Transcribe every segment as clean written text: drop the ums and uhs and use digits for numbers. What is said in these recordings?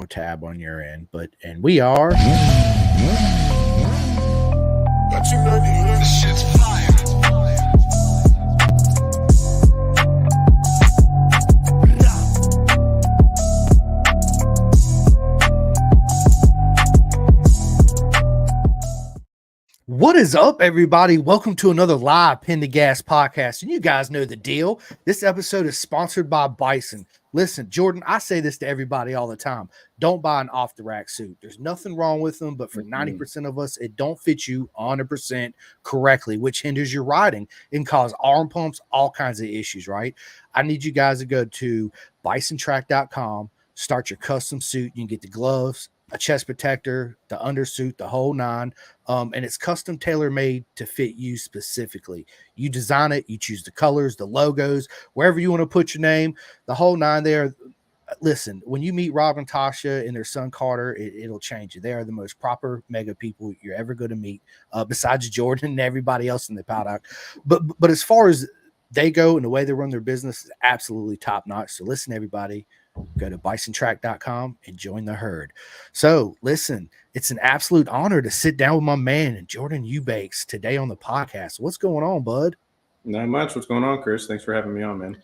tab on your end, and we are. Got you 90, this shit's fire. What is up, everybody? Welcome to another live Pin the Gas podcast. And you guys know the deal. This episode is sponsored by Bison. Listen, Jordan, I say this to everybody all the time. Don't buy an off-the-rack suit. There's nothing wrong with them, but for 90% of us, it don't fit you 100% correctly, which hinders your riding and cause arm pumps, all kinds of issues, right? I need you guys to go to bisontrack.com, start your custom suit. You can get the gloves, a chest protector, the undersuit, the whole nine. And it's custom tailor made to fit you specifically. You design it, you choose the colors, the logos, wherever you want to put your name, the whole nine there. Listen, when you meet Rob and Tasha and their son Carter, it'll change you. They are the most proper mega people you're ever going to meet, besides Jordan and everybody else in the paddock. But as far as they go and the way they run their business is absolutely top notch. So listen, everybody, go to bisontrack.com and join the herd. So listen, it's an absolute honor to sit down with my man Jordan Eubanks today on the podcast. What's going on, bud? Not much. What's going on, Chris? Thanks for having me on, man.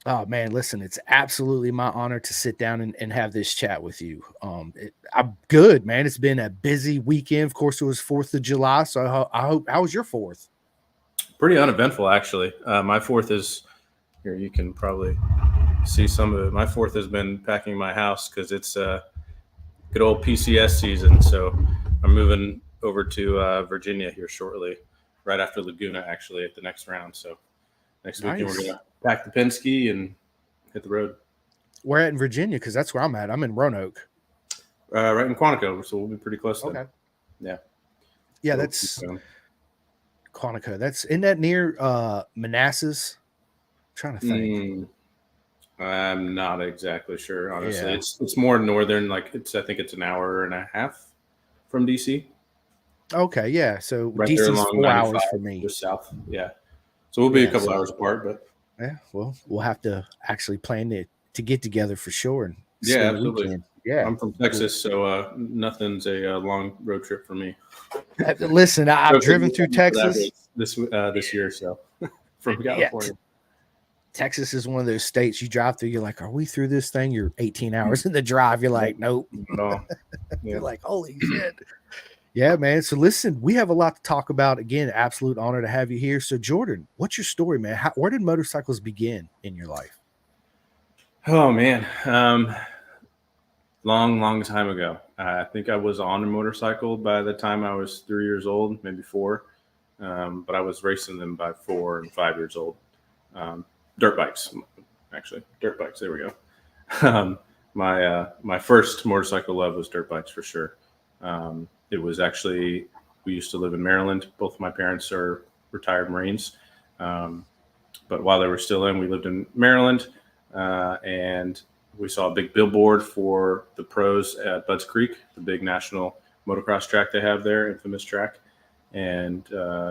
Oh man, listen, it's absolutely my honor to sit down and have this chat with you. I'm good, man. It's been a busy weekend. Of course, it was 4th of July. So I hope, how was your 4th? Pretty uneventful, actually. My 4th is here. You can probably see some of it. My 4th has been packing my house because it's good old PCS season. So I'm moving over to Virginia here shortly, right after Laguna, actually, at the next round. So next weekend we're gonna pack the Penske and hit the road. Where at in Virginia? Because that's where I'm at. I'm in Roanoke. Right in Quantico, so we'll be pretty close. Okay. Yeah. Yeah, that's Quantico. Isn't that near Manassas? I'm trying to think. I'm not exactly sure, honestly. Yeah. It's more northern, I think it's an hour and a half from DC. Okay, yeah. So right DC's 4 hours for me. Just south, yeah. So we'll be a couple hours apart, but yeah, well, we'll have to actually plan to get together for sure. And yeah, absolutely. Weekend. Yeah, I'm from Texas, so nothing's a long road trip for me. Listen, I've driven through Texas this year, so from California. Yeah. Texas is one of those states you drive through. You're like, are we through this thing? You're 18 hours in the drive. You're like, nope. No. Yeah. You're like, holy shit. Yeah, man. So listen, we have a lot to talk about. Again, absolute honor to have you here. So Jordan, what's your story, man? Where did motorcycles begin in your life? Oh, man. Long time ago. I think I was on a motorcycle by the time I was 3 years old, maybe 4. But I was racing them by 4 and 5 years old. Dirt bikes, actually. Dirt bikes. There we go. My first motorcycle love was dirt bikes for sure. It was actually, we used to live in Maryland. Both of my parents are retired Marines. But while they were still in, we lived in Maryland. And we saw a big billboard for the pros at Budds Creek, the big national motocross track they have there, infamous track. And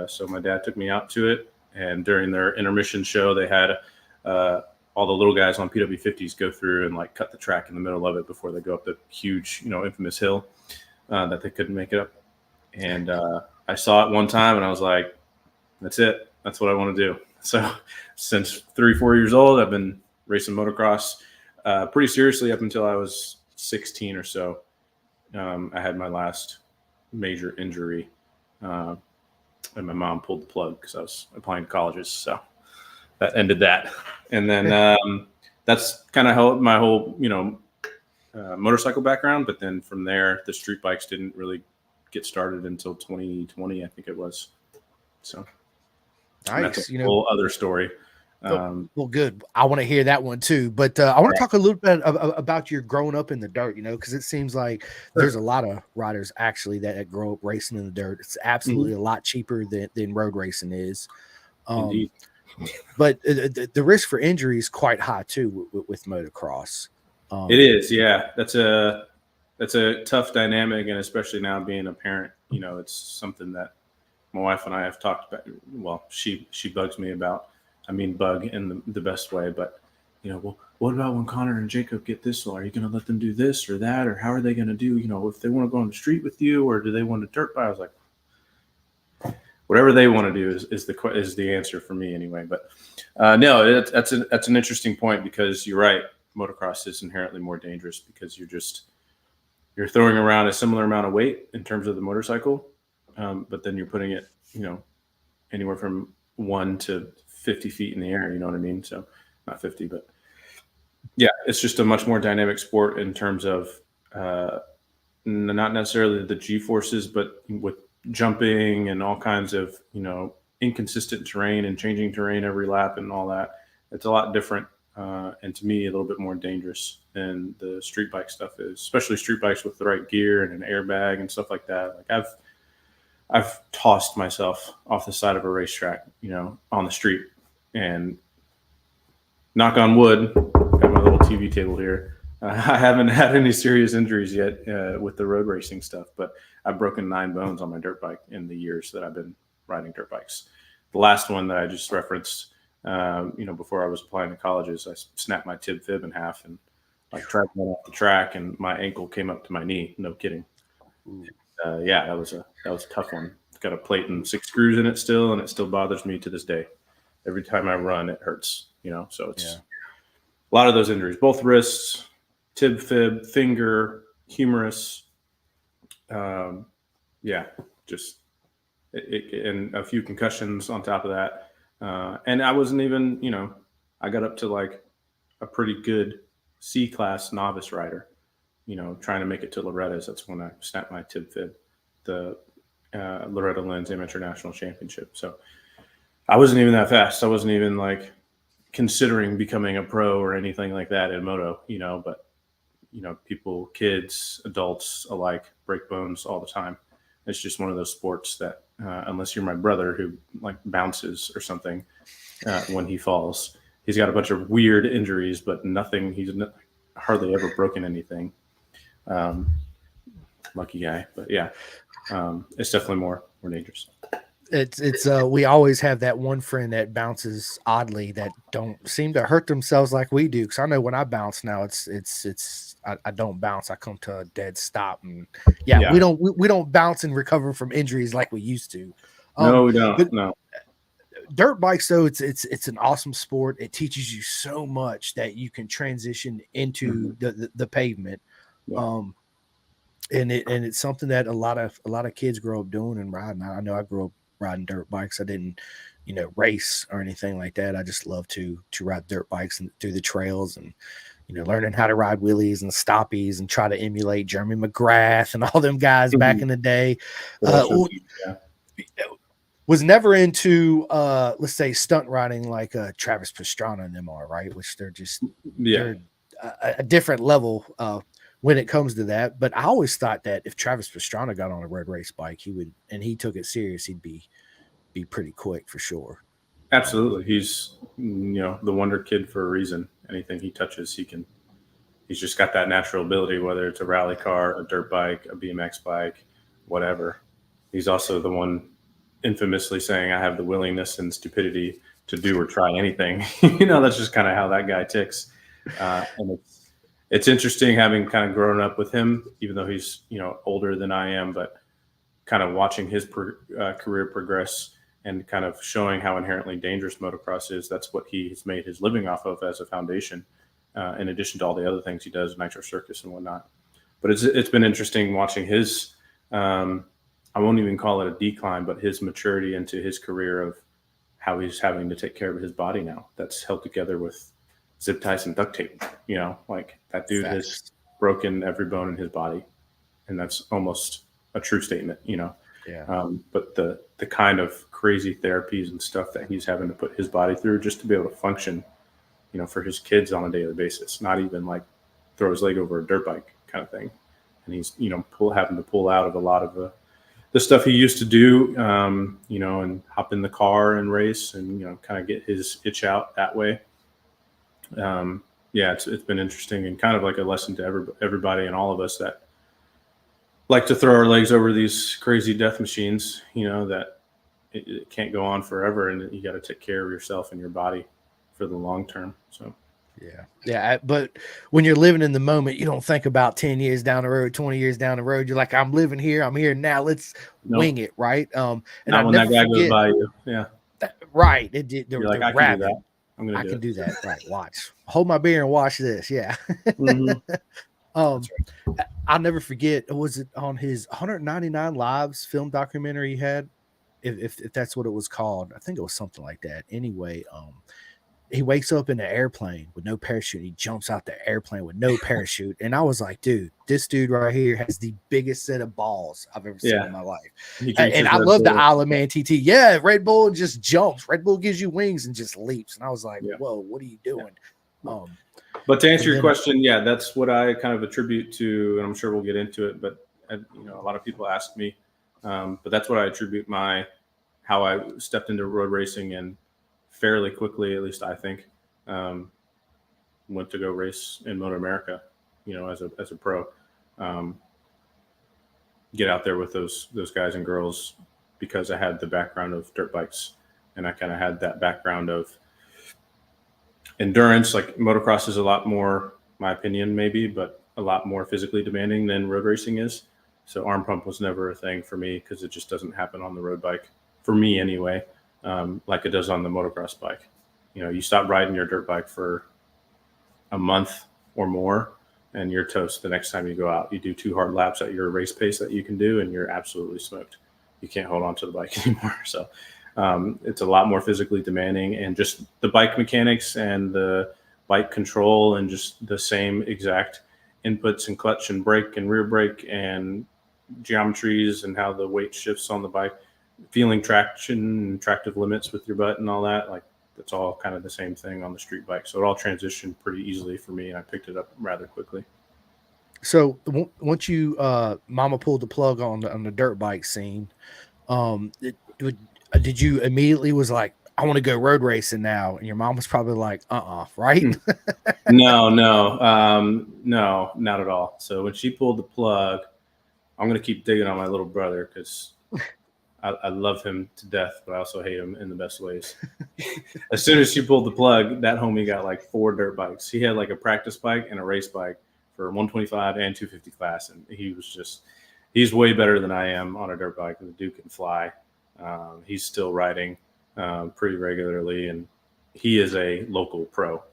so my dad took me out to it. And during their intermission show, they had all the little guys on PW50s go through and cut the track in the middle of it before they go up the huge, infamous hill that they couldn't make it up. And I saw it one time and I was like, that's it. That's what I want to do. So since 3-4 years old, I've been racing motocross pretty seriously up until I was 16 or so. I had my last major injury. And my mom pulled the plug because I was applying to colleges. So that ended that. And then that's kind of how my whole, motorcycle background. But then from there, the street bikes didn't really get started until 2020, I think it was. So nice. That's a whole other story. Well, good. I want to hear that one too. But I want to talk a little bit about your growing up in the dirt, because it seems like there's a lot of riders actually that grow up racing in the dirt. It's absolutely a lot cheaper than road racing is. Indeed. But the risk for injury is quite high too with motocross. It is. Yeah. That's a tough dynamic. And especially now being a parent, it's something that my wife and I have talked about. Well, she bugs me about. I mean, bug in the best way, but we'll what about when Connor and Jacob get this? Are you going to let them do this or that? Or how are they going to do, if they want to go on the street with you, or do they want to dirt bike? I was like, whatever they want to do is the answer for me anyway. But no, that's an interesting point, because you're right. Motocross is inherently more dangerous because you're throwing around a similar amount of weight in terms of the motorcycle, but then you're putting it, anywhere from 1 to 50 feet in the air. You know what I mean? So not 50, but yeah, it's just a much more dynamic sport in terms of not necessarily the G forces, but with jumping and all kinds of, inconsistent terrain and changing terrain every lap and all that. It's a lot different. And to me, a little bit more dangerous than the street bike stuff is, especially street bikes with the right gear and an airbag and stuff like that. Like I've tossed myself off the side of a racetrack, on the street, and knock on wood, got my little TV table here. I haven't had any serious injuries yet with the road racing stuff, but I've broken 9 bones on my dirt bike in the years that I've been riding dirt bikes. The last one that I just referenced, before I was applying to colleges, I snapped my tib fib in half and tried to run off the track, and my ankle came up to my knee. No kidding. Yeah, that was a tough one. It's got a plate and 6 screws in it still, and it still bothers me to this day. Every time I run, it hurts. So it's a lot of those injuries, both wrists, tib fib, finger, humerus. Just and a few concussions on top of that. And I wasn't even, I got up to like a pretty good C-class novice rider, trying to make it to Loretta's. That's when I snapped my tib fib, the Loretta Lynn's Amateur National Championship. So I wasn't even that fast. I wasn't even like considering becoming a pro or anything like that in moto, but people, kids, adults alike, break bones all the time. It's just one of those sports that, unless you're my brother who like bounces or something when he falls, he's got a bunch of weird injuries, but nothing. He's hardly ever broken anything. Lucky guy, but yeah, it's definitely more dangerous. It's we always have that one friend that bounces oddly that don't seem to hurt themselves like we do. Because I know when I bounce now, I don't bounce. I come to a dead stop, and we don't bounce and recover from injuries like we used to. No, we don't. No. Dirt bikes, though, it's an awesome sport. It teaches you so much that you can transition into the pavement. Yeah. And it's something that a lot of kids grow up doing and riding. I know I grew up riding dirt bikes. I didn't, race or anything like that. I just love to ride dirt bikes and through the trails and, learning how to ride wheelies and stoppies and try to emulate Jeremy McGrath and all them guys back in the day. Was never into, let's say, stunt riding like Travis Pastrana and them are, right? Which they're just they're a different level when it comes to that. But I always thought that if Travis Pastrana got on a road race bike, he took it serious, he'd be pretty quick for sure. Absolutely. He's, the wonder kid for a reason. Anything he touches, he's just got that natural ability, whether it's a rally car, a dirt bike, a BMX bike, whatever. He's also the one infamously saying, I have the willingness and stupidity to do or try anything. That's just kind of how that guy ticks. And it's interesting having kind of grown up with him, even though he's, older than I am, but kind of watching his career progress and kind of showing how inherently dangerous motocross is. That's what he has made his living off of as a foundation, in addition to all the other things he does, Nitro Circus and whatnot. But it's been interesting watching his, I won't even call it a decline, but his maturity into his career of how he's having to take care of his body now. That's held together with zip ties and duct tape. Like that dude has broken every bone in his body, and that's almost a true statement. Yeah. But the kind of crazy therapies and stuff that he's having to put his body through just to be able to function, for his kids on a daily basis, not even like throw his leg over a dirt bike kind of thing. And he's, having to pull out of a lot of the stuff he used to do, and hop in the car and race and, kind of get his itch out that way. It's been interesting and kind of like a lesson to everybody and all of us that like to throw our legs over these crazy death machines, that it can't go on forever, and you got to take care of yourself and your body for the long term. So Yeah. But when you're living in the moment, you don't think about 10 years down the road, 20 years down the road. You're like, I'm living here. I'm here now. Let's Nope. wing it. Right. And I Not when that never guy goes forget by you. Yeah. that. Right. It did. You're The like, I can do rabbit. that. I'm going I to do can it. do that. Right. Watch. Hold my beer and watch this. Yeah. Mm-hmm. um, I'll never forget. Was it on his 199 Lives film documentary he had? If that's what it was called, I think it was something like that. Anyway, he wakes up in an airplane with no parachute. He jumps out the airplane with no parachute, and I was like, dude, this dude right here has the biggest set of balls I've ever seen in my life. He drinks And his I Red love the Bull. Isle of Man TT. Yeah, Red Bull just jumps. Red Bull gives you wings and just leaps. And I was like, Yeah. whoa, what are you doing? But to answer and your then- question, yeah, that's what I kind of attribute to, and I'm sure we'll get into it. But you know, a lot of people ask me, but that's what I attribute how I stepped into road racing, and fairly quickly, at least I think, went to go race in Moto America, you know, as a pro. Get out there with those guys and girls because I had the background of dirt bikes, and I kind of had that background of endurance. Like motocross is a lot more, my opinion, maybe, but a lot more physically demanding than road racing is. So arm pump was never a thing for me because it just doesn't happen on the road bike, for me anyway, like it does on the motocross bike. You know, you stop riding your dirt bike for a month or more, and you're toast the next time you go out. You do 2 hard laps at your race pace that you can do, and you're absolutely smoked. You can't hold on to the bike anymore. So it's a lot more physically demanding, and just the bike mechanics and the bike control and just the same exact inputs and clutch and brake and rear brake and geometries and how the weight shifts on the bike, feeling traction and tractive limits with your butt and all that. Like that's all kind of the same thing on the street bike. So it all transitioned pretty easily for me, and I picked it up rather quickly. So once you mama pulled the plug on the dirt bike scene, did you immediately was like, I want to go road racing now? And your mom was probably like, right? No, not at all. So when she pulled the plug, I'm going to keep digging on my little brother because I love him to death, but I also hate him in the best ways. As soon as she pulled the plug, that homie got like 4 dirt bikes. He had like a practice bike and a race bike for 125 and 250 class. And he's way better than I am on a dirt bike, and the dude can fly. He's still riding pretty regularly, and he is a local pro.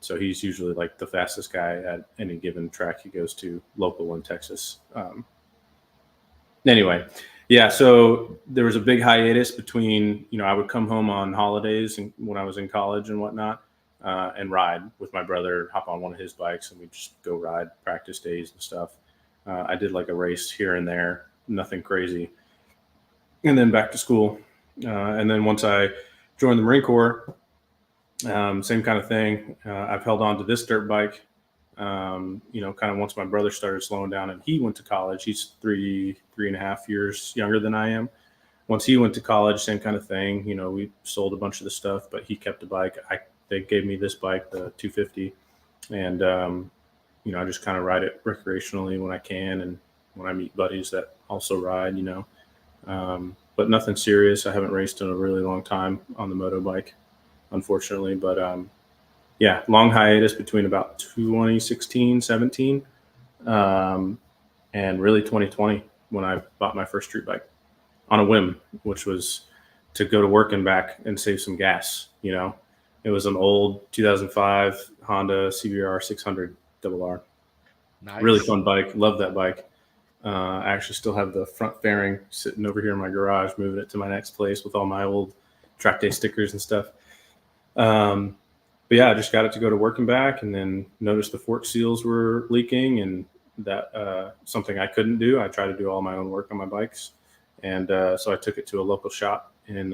So he's usually like the fastest guy at any given track he goes to local in Texas. Anyway, yeah, so there was a big hiatus between, you know, I would come home on holidays and when I was in college and whatnot, and ride with my brother, hop on one of his bikes, and we'd just go ride practice days and stuff. I did like a race here and there, nothing crazy. And then back to school. And then once I joined the Marine Corps, same kind of thing. I've held on to this dirt bike, you know, kind of once my brother started slowing down and he went to college. He's 3.5 years younger than I am. Once he went to college, same kind of thing. You know, we sold a bunch of the stuff, but he kept the bike. They gave me this bike, the 250, and you know, I just kind of ride it recreationally when I can, and when I meet buddies that also ride, you know. But nothing serious. I haven't raced in a really long time on the moto bike, unfortunately. But yeah, long hiatus between about 2016, 17, and really 2020 when I bought my first street bike on a whim, which was to go to work and back and save some gas. You know, it was an old 2005 Honda CBR 600 RR. Nice. Really fun bike. Love that bike. I actually still have the front fairing sitting over here in my garage, moving it to my next place with all my old track day stickers and stuff. But yeah, I just got it to go to work and back, and then noticed the fork seals were leaking, and that something I couldn't do. I try to do all my own work on my bikes. And so I took it to a local shop in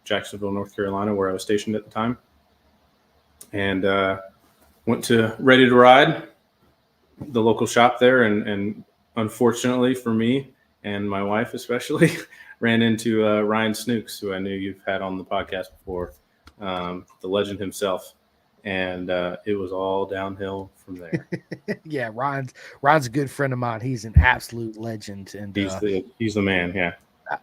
Jacksonville, North Carolina, where I was stationed at the time, and went to Ready to Ride, the local shop there, and unfortunately for me and my wife especially, ran into Ryan Snooks, who I knew you've had on the podcast before, the legend himself, and it was all downhill from there. Yeah, Ryan's a good friend of mine. He's an absolute legend, and He's the man, yeah.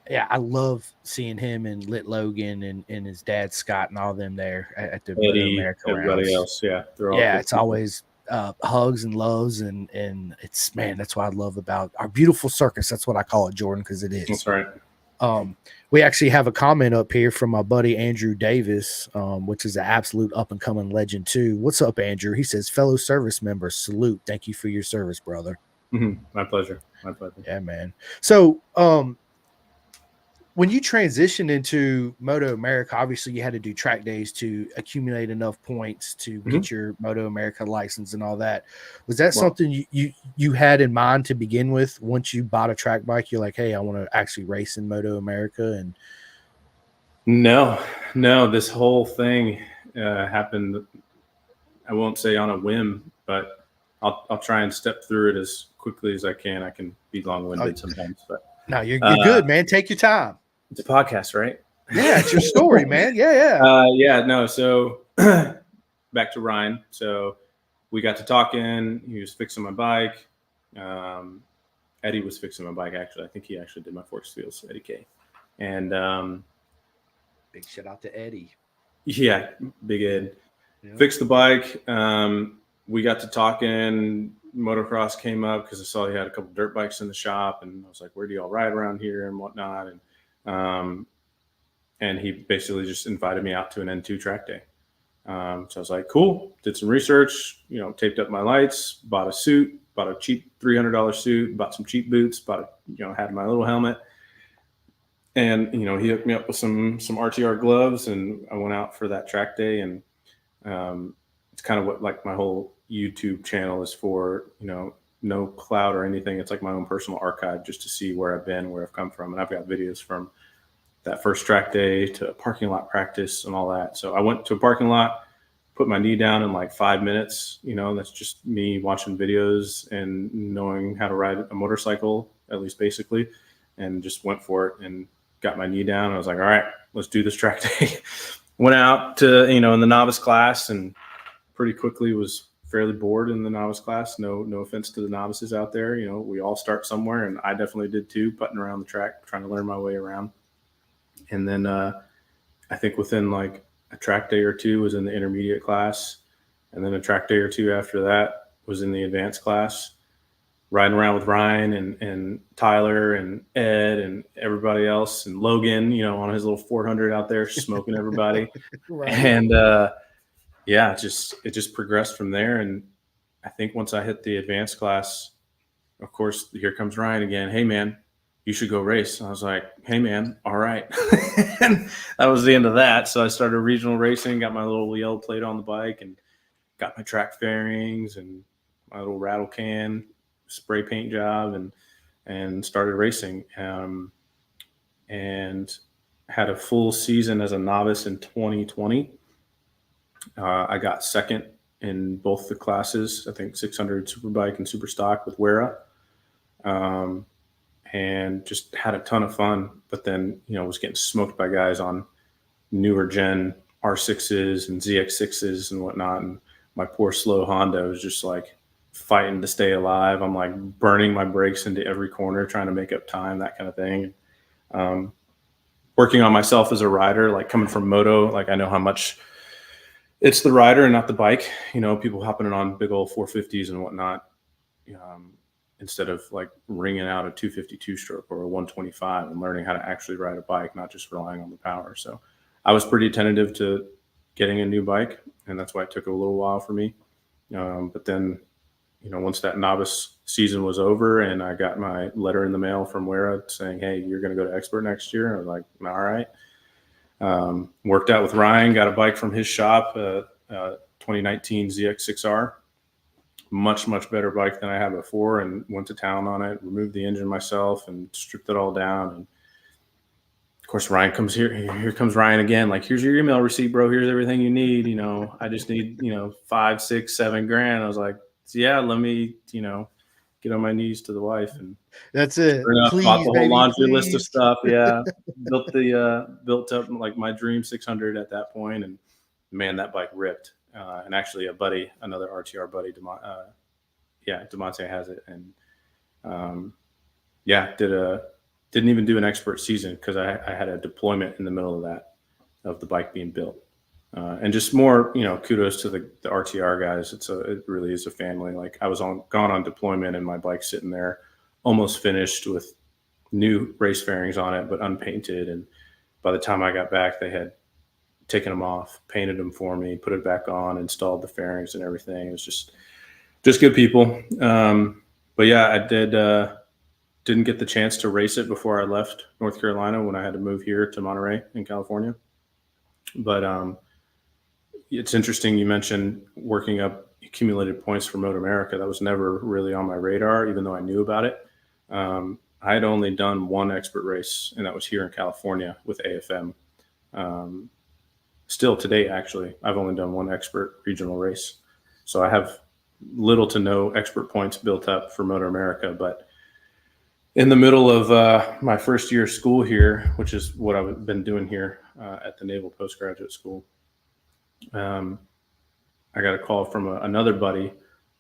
Yeah, I love seeing him and Lit Logan and his dad Scott and all them there at the Moto Eddie, America everybody rounds. else. Yeah, they're all Yeah, cool it's people. always hugs and loves and it's man, that's what I love about our beautiful circus. That's what I call it, Jordan, because it is. That's right. We actually have a comment up here from my buddy Andrew Davis, which is an absolute up and coming legend too. What's up, Andrew? He says, fellow service members, salute. Thank you for your service, brother. My pleasure. My pleasure. Yeah, man. So, when you transitioned into Moto America, obviously you had to do track days to accumulate enough points to get your Moto America license and all that. Was that Well, something you had in mind to begin with? Once you bought a track bike, you're like, hey, I want to actually race in Moto America. And no, this whole thing happened. I won't say on a whim, but I'll try and step through it as quickly as I can. I can be long-winded sometimes, but no, you're good, man. Take your time. it's a podcast, right? Yeah, it's your story, man. Yeah. No. So back to Ryan. So we got to talking. He was fixing my bike. Eddie was fixing my bike. Actually, I think he actually did my force wheels, Eddie K. And big shout out to Eddie. Yeah, Big Ed. Yeah. Fixed the bike. We got to talking. Motocross came up because I saw he had a couple dirt bikes in the shop, and I was like, "Where do y'all ride around here and whatnot?" And he basically just invited me out to an N2 track day. So I was like, "Cool." Did some research. Taped up my lights. Bought a suit. Bought a cheap $300 suit. Bought some cheap boots. Had my little helmet. And he hooked me up with some RTR gloves, and I went out for that track day. And it's kind of what like my whole YouTube channel is for. No cloud or anything. It's like my own personal archive just to see where I've been, where I've come from, and I've got videos from that first track day to parking lot practice and all that. So I went to a parking lot, put my knee down in like 5 minutes. That's just me watching videos and knowing how to ride a motorcycle, at least basically, and just went for it and got my knee down. I was like, all right, let's do this track day. Went out to, in the novice class, and pretty quickly was fairly bored in the novice class. No offense to the novices out there. We all start somewhere, and I definitely did too, putting around the track, trying to learn my way around. And then I think within like a track day or two was in the intermediate class. And then a track day or two after that was in the advanced class, riding around with Ryan and Tyler and Ed and everybody else, and Logan, on his little 400 out there smoking everybody. Right. And it just progressed from there. And I think once I hit the advanced class, of course, here comes Ryan again. Hey man, you should go race. And I was like, hey man, all right. And that was the end of that. So I started regional racing, got my little yellow plate on the bike, and got my track fairings and my little rattle can spray paint job, and started racing, and had a full season as a novice in 2020. I got second in both the classes, I think 600 Superbike and Super Stock with Wera, and just had a ton of fun. But then, was getting smoked by guys on newer gen R6s and ZX6s and whatnot. And my poor slow Honda was just like fighting to stay alive. I'm like burning my brakes into every corner, trying to make up time, that kind of thing. Working on myself as a rider, like coming from moto, like I know how much it's the rider and not the bike. People hopping on big old 450s and whatnot, instead of like ringing out a 252 stroke or a 125 and learning how to actually ride a bike, not just relying on the power. So I was pretty tentative to getting a new bike, and that's why it took a little while for me. But then, once that novice season was over and I got my letter in the mail from Wera saying, hey, you're going to go to expert next year, I was like, all right. Worked out with Ryan, got a bike from his shop, 2019 ZX6R, much better bike than I had before, and went to town on it, removed the engine myself and stripped it all down. And of course, Ryan comes here comes Ryan again, like, here's your email receipt, bro, here's everything you need. I just need, 5, 6, 7 grand. I was like, yeah, let me, get on my knees to the wife, and that's it. Please, bought the whole laundry list of stuff. Yeah. built up like my dream 600 at that point. And man, that bike ripped. And actually another RTR buddy, DeMonte has it. And did didn't even do an expert season because I had a deployment in the middle of that, of the bike being built. And just more, kudos to the RTR guys. It really is a family. Like I was gone on deployment and my bike sitting there almost finished with new race fairings on it, but unpainted. And by the time I got back, they had taken them off, painted them for me, put it back on, installed the fairings and everything. It was just good people. But yeah, I didn't get the chance to race it before I left North Carolina when I had to move here to Monterey in California. But it's interesting you mentioned working up accumulated points for Moto America. That was never really on my radar, even though I knew about it. I had only done one expert race, and that was here in California with AFM. Still to date, actually, I've only done one expert regional race. So I have little to no expert points built up for Moto America. But in the middle of my first year of school here, which is what I've been doing here at the Naval Postgraduate School, I got a call from another buddy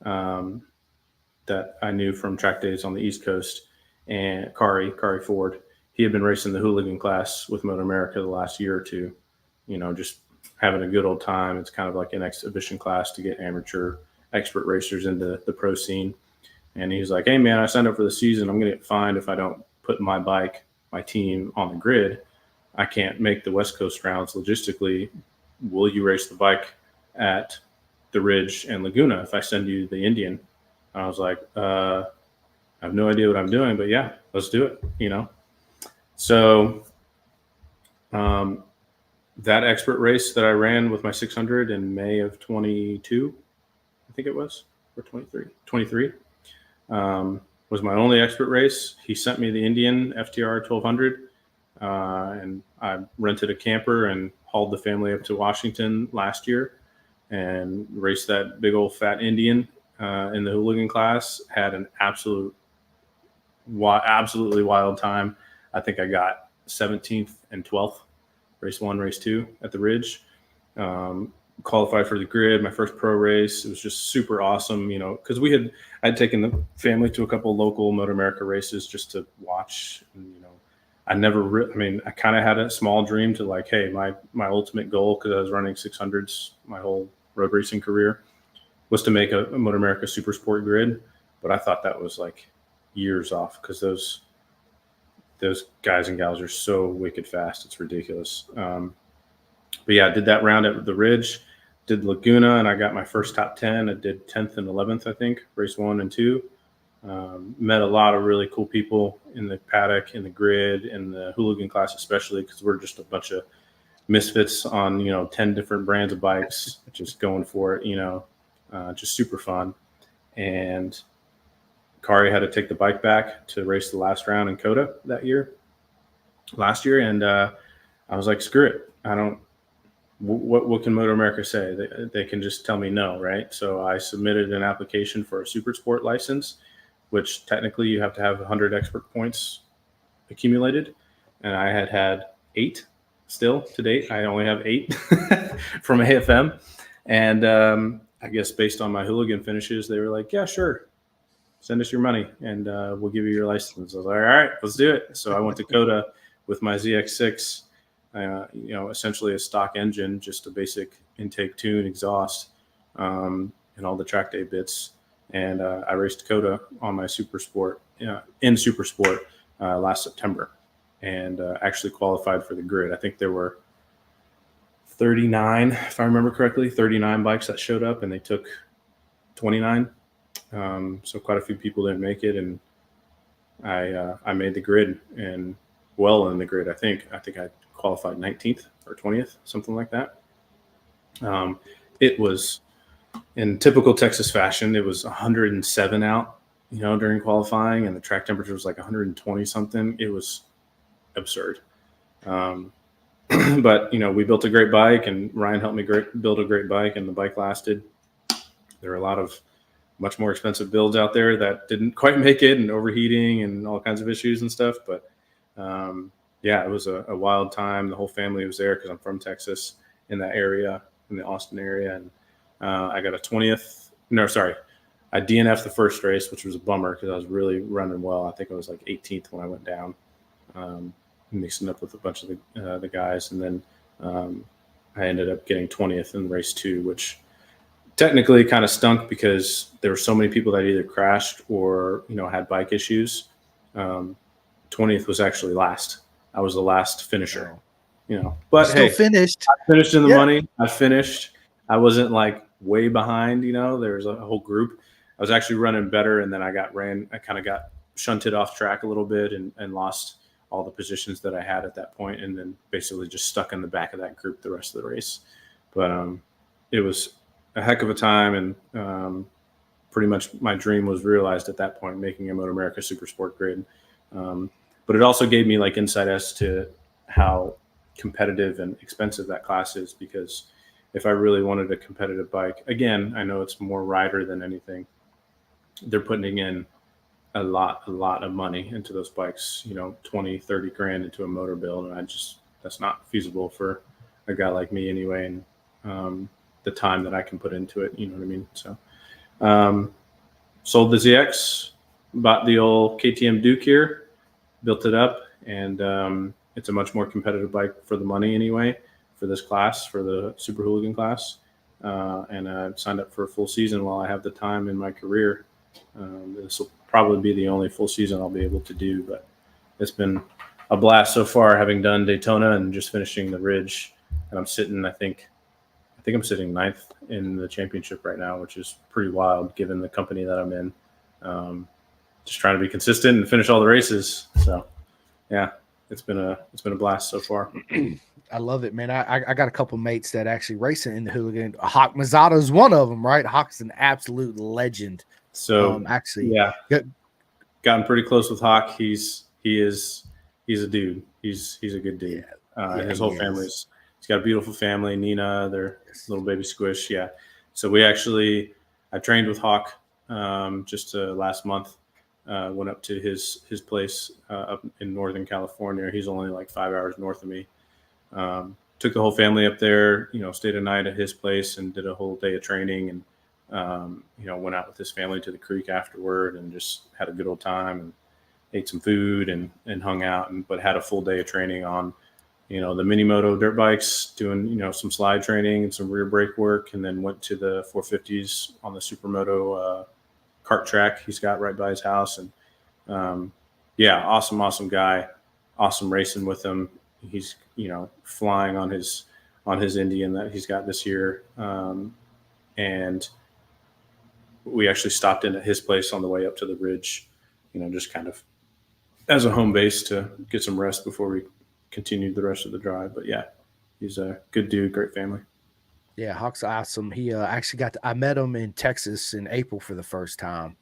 that I knew from track days on the East Coast, and Kari Ford. He had been racing the hooligan class with Moto America the last year or two, just having a good old time. It's kind of like an exhibition class to get amateur expert racers into the pro scene. And he's like, hey, man, I signed up for the season. I'm going to get fined if I don't put my team on the grid. I can't make the West Coast rounds logistically. Will you race the bike at the Ridge and Laguna if I send you the Indian? And I was like, I have no idea what I'm doing, but yeah, let's do it, So that expert race that I ran with my 600 in May of 22, I think it was, or 23, was my only expert race. He sent me the Indian FTR 1200, and I rented a camper and hauled the family up to Washington last year and raced that big old fat Indian in the hooligan class. Had an absolutely wild time. I think I got 17th and 12th, race 1, race 2 at the Ridge. Qualified for the grid, my first pro race. It was just super awesome, because I'd taken the family to a couple of local Moto America races just to watch. And, I never I kind of had a small dream to like, hey, my ultimate goal, because I was running 600s my whole road racing career, was to make a Moto America Super Sport grid. But I thought that was like years off, because those guys and gals are so wicked fast. It's ridiculous. But yeah, I did that round at the Ridge, did Laguna, and I got my first top 10. I did 10th and 11th, I think, race 1 and 2. Met a lot of really cool people in the paddock, in the grid, in the hooligan class, especially because we're just a bunch of misfits on, 10 different brands of bikes, just going for it, just super fun. And Kari had to take the bike back to race the last round in Coda last year. And I was like, screw it. What can Moto America say? They can just tell me no, right? So I submitted an application for a super sport license, which technically you have to have 100 expert points accumulated. And I had 8 still to date. I only have 8 from AFM. And I guess based on my hooligan finishes, they were like, yeah, sure. Send us your money and we'll give you your license. I was like, all right, let's do it. So I went to Coda with my ZX6, essentially a stock engine, just a basic intake, tune, exhaust, and all the track day bits. And I raced Coda on my Super Sport, in Super Sport last September, and actually qualified for the grid. I think there were 39, if I remember correctly, 39 bikes that showed up, and they took 29. So quite a few people didn't make it, and I made the grid, and well in the grid. I think I qualified 19th or 20th, something like that. It was, in typical Texas fashion, it was 107 out, during qualifying, and the track temperature was like 120 something. It was absurd. But we built a great bike, and Ryan helped me build a great bike, and the bike lasted. There were a lot of much more expensive builds out there that didn't quite make it, and overheating and all kinds of issues and stuff. But yeah, it was a wild time. The whole family was there because I'm from Texas, in that area, in the Austin area. And I got I DNF'd the first race, which was a bummer because I was really running well. I think I was like 18th when I went down. mixing up with a bunch of the guys, and then I ended up getting 20th in race 2, which technically kind of stunk because there were so many people that either crashed or had bike issues. 20th was actually last. I was the last finisher. But Still hey, finished. I finished in the money. I finished. I wasn't like way behind. There was a whole group. I was actually running better, and then I kind of got shunted off track a little bit and lost all the positions that I had at that point, and then basically just stuck in the back of that group the rest of the race. But it was a heck of a time, and pretty much my dream was realized at that point, making a Moto America Super Sport grid. But it also gave me like insight as to how competitive and expensive that class is, because if I really wanted a competitive bike, again, I know it's more rider than anything. They're putting in a lot of money into those bikes, 20, 30 grand into a motor build. And that's not feasible for a guy like me anyway. And the time that I can put into it, you know what I mean? So, sold the ZX, bought the old KTM Duke here, built it up, and it's a much more competitive bike for the money anyway, for this class, for the Super Hooligan class. And I signed up for a full season while I have the time in my career. This will probably be the only full season I'll be able to do, but it's been a blast so far, having done Daytona and just finishing the Ridge. And I'm sitting, I think I'm sitting 9th in the championship right now, which is pretty wild given the company that I'm in. Just trying to be consistent and finish all the races. So yeah, it's been a blast so far. I love it, man. I got a couple mates that actually racing in the Hooligan. Hawk Mazzata is one of them, right? Hawk's an absolute legend. So actually, yeah, gotten pretty close with Hawk. He's a dude. He's a good dude. His whole family's. He's got a beautiful family. Nina, their little baby Squish. Yeah. So I trained with Hawk just last month. Went up to his place up in Northern California. He's only like 5 hours north of me. Took the whole family up there, stayed a night at his place and did a whole day of training, and went out with his family to the creek afterward and just had a good old time and ate some food and hung out, but had a full day of training on, the mini moto dirt bikes, doing, some slide training and some rear brake work, and then went to the 450s on the Supermoto kart track he's got right by his house. And awesome guy, awesome racing with him. He's, flying on his Indian that he's got this year. And we actually stopped in at his place on the way up to the Ridge, just kind of as a home base to get some rest before we continued the rest of the drive. But yeah, he's a good dude, great family. Yeah, Hawk's awesome. He actually I met him in Texas in April for the first time.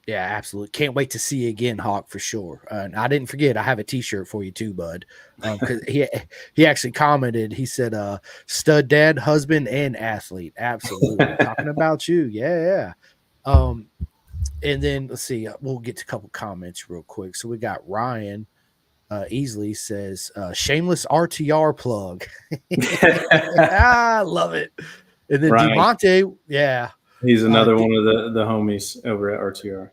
Yeah, absolutely. Can't wait to see you again, Hawk, for sure. And I didn't forget, I have a T-shirt for you too, bud. Because he actually commented. He said, "Stud dad, husband, and athlete." Absolutely, talking about you. Yeah. And then let's see. We'll get to a couple comments real quick. So we got Ryan. Easily says, "Shameless RTR plug." I love it. And then Ryan, DeMonte, yeah. He's another one of the homies over at RTR.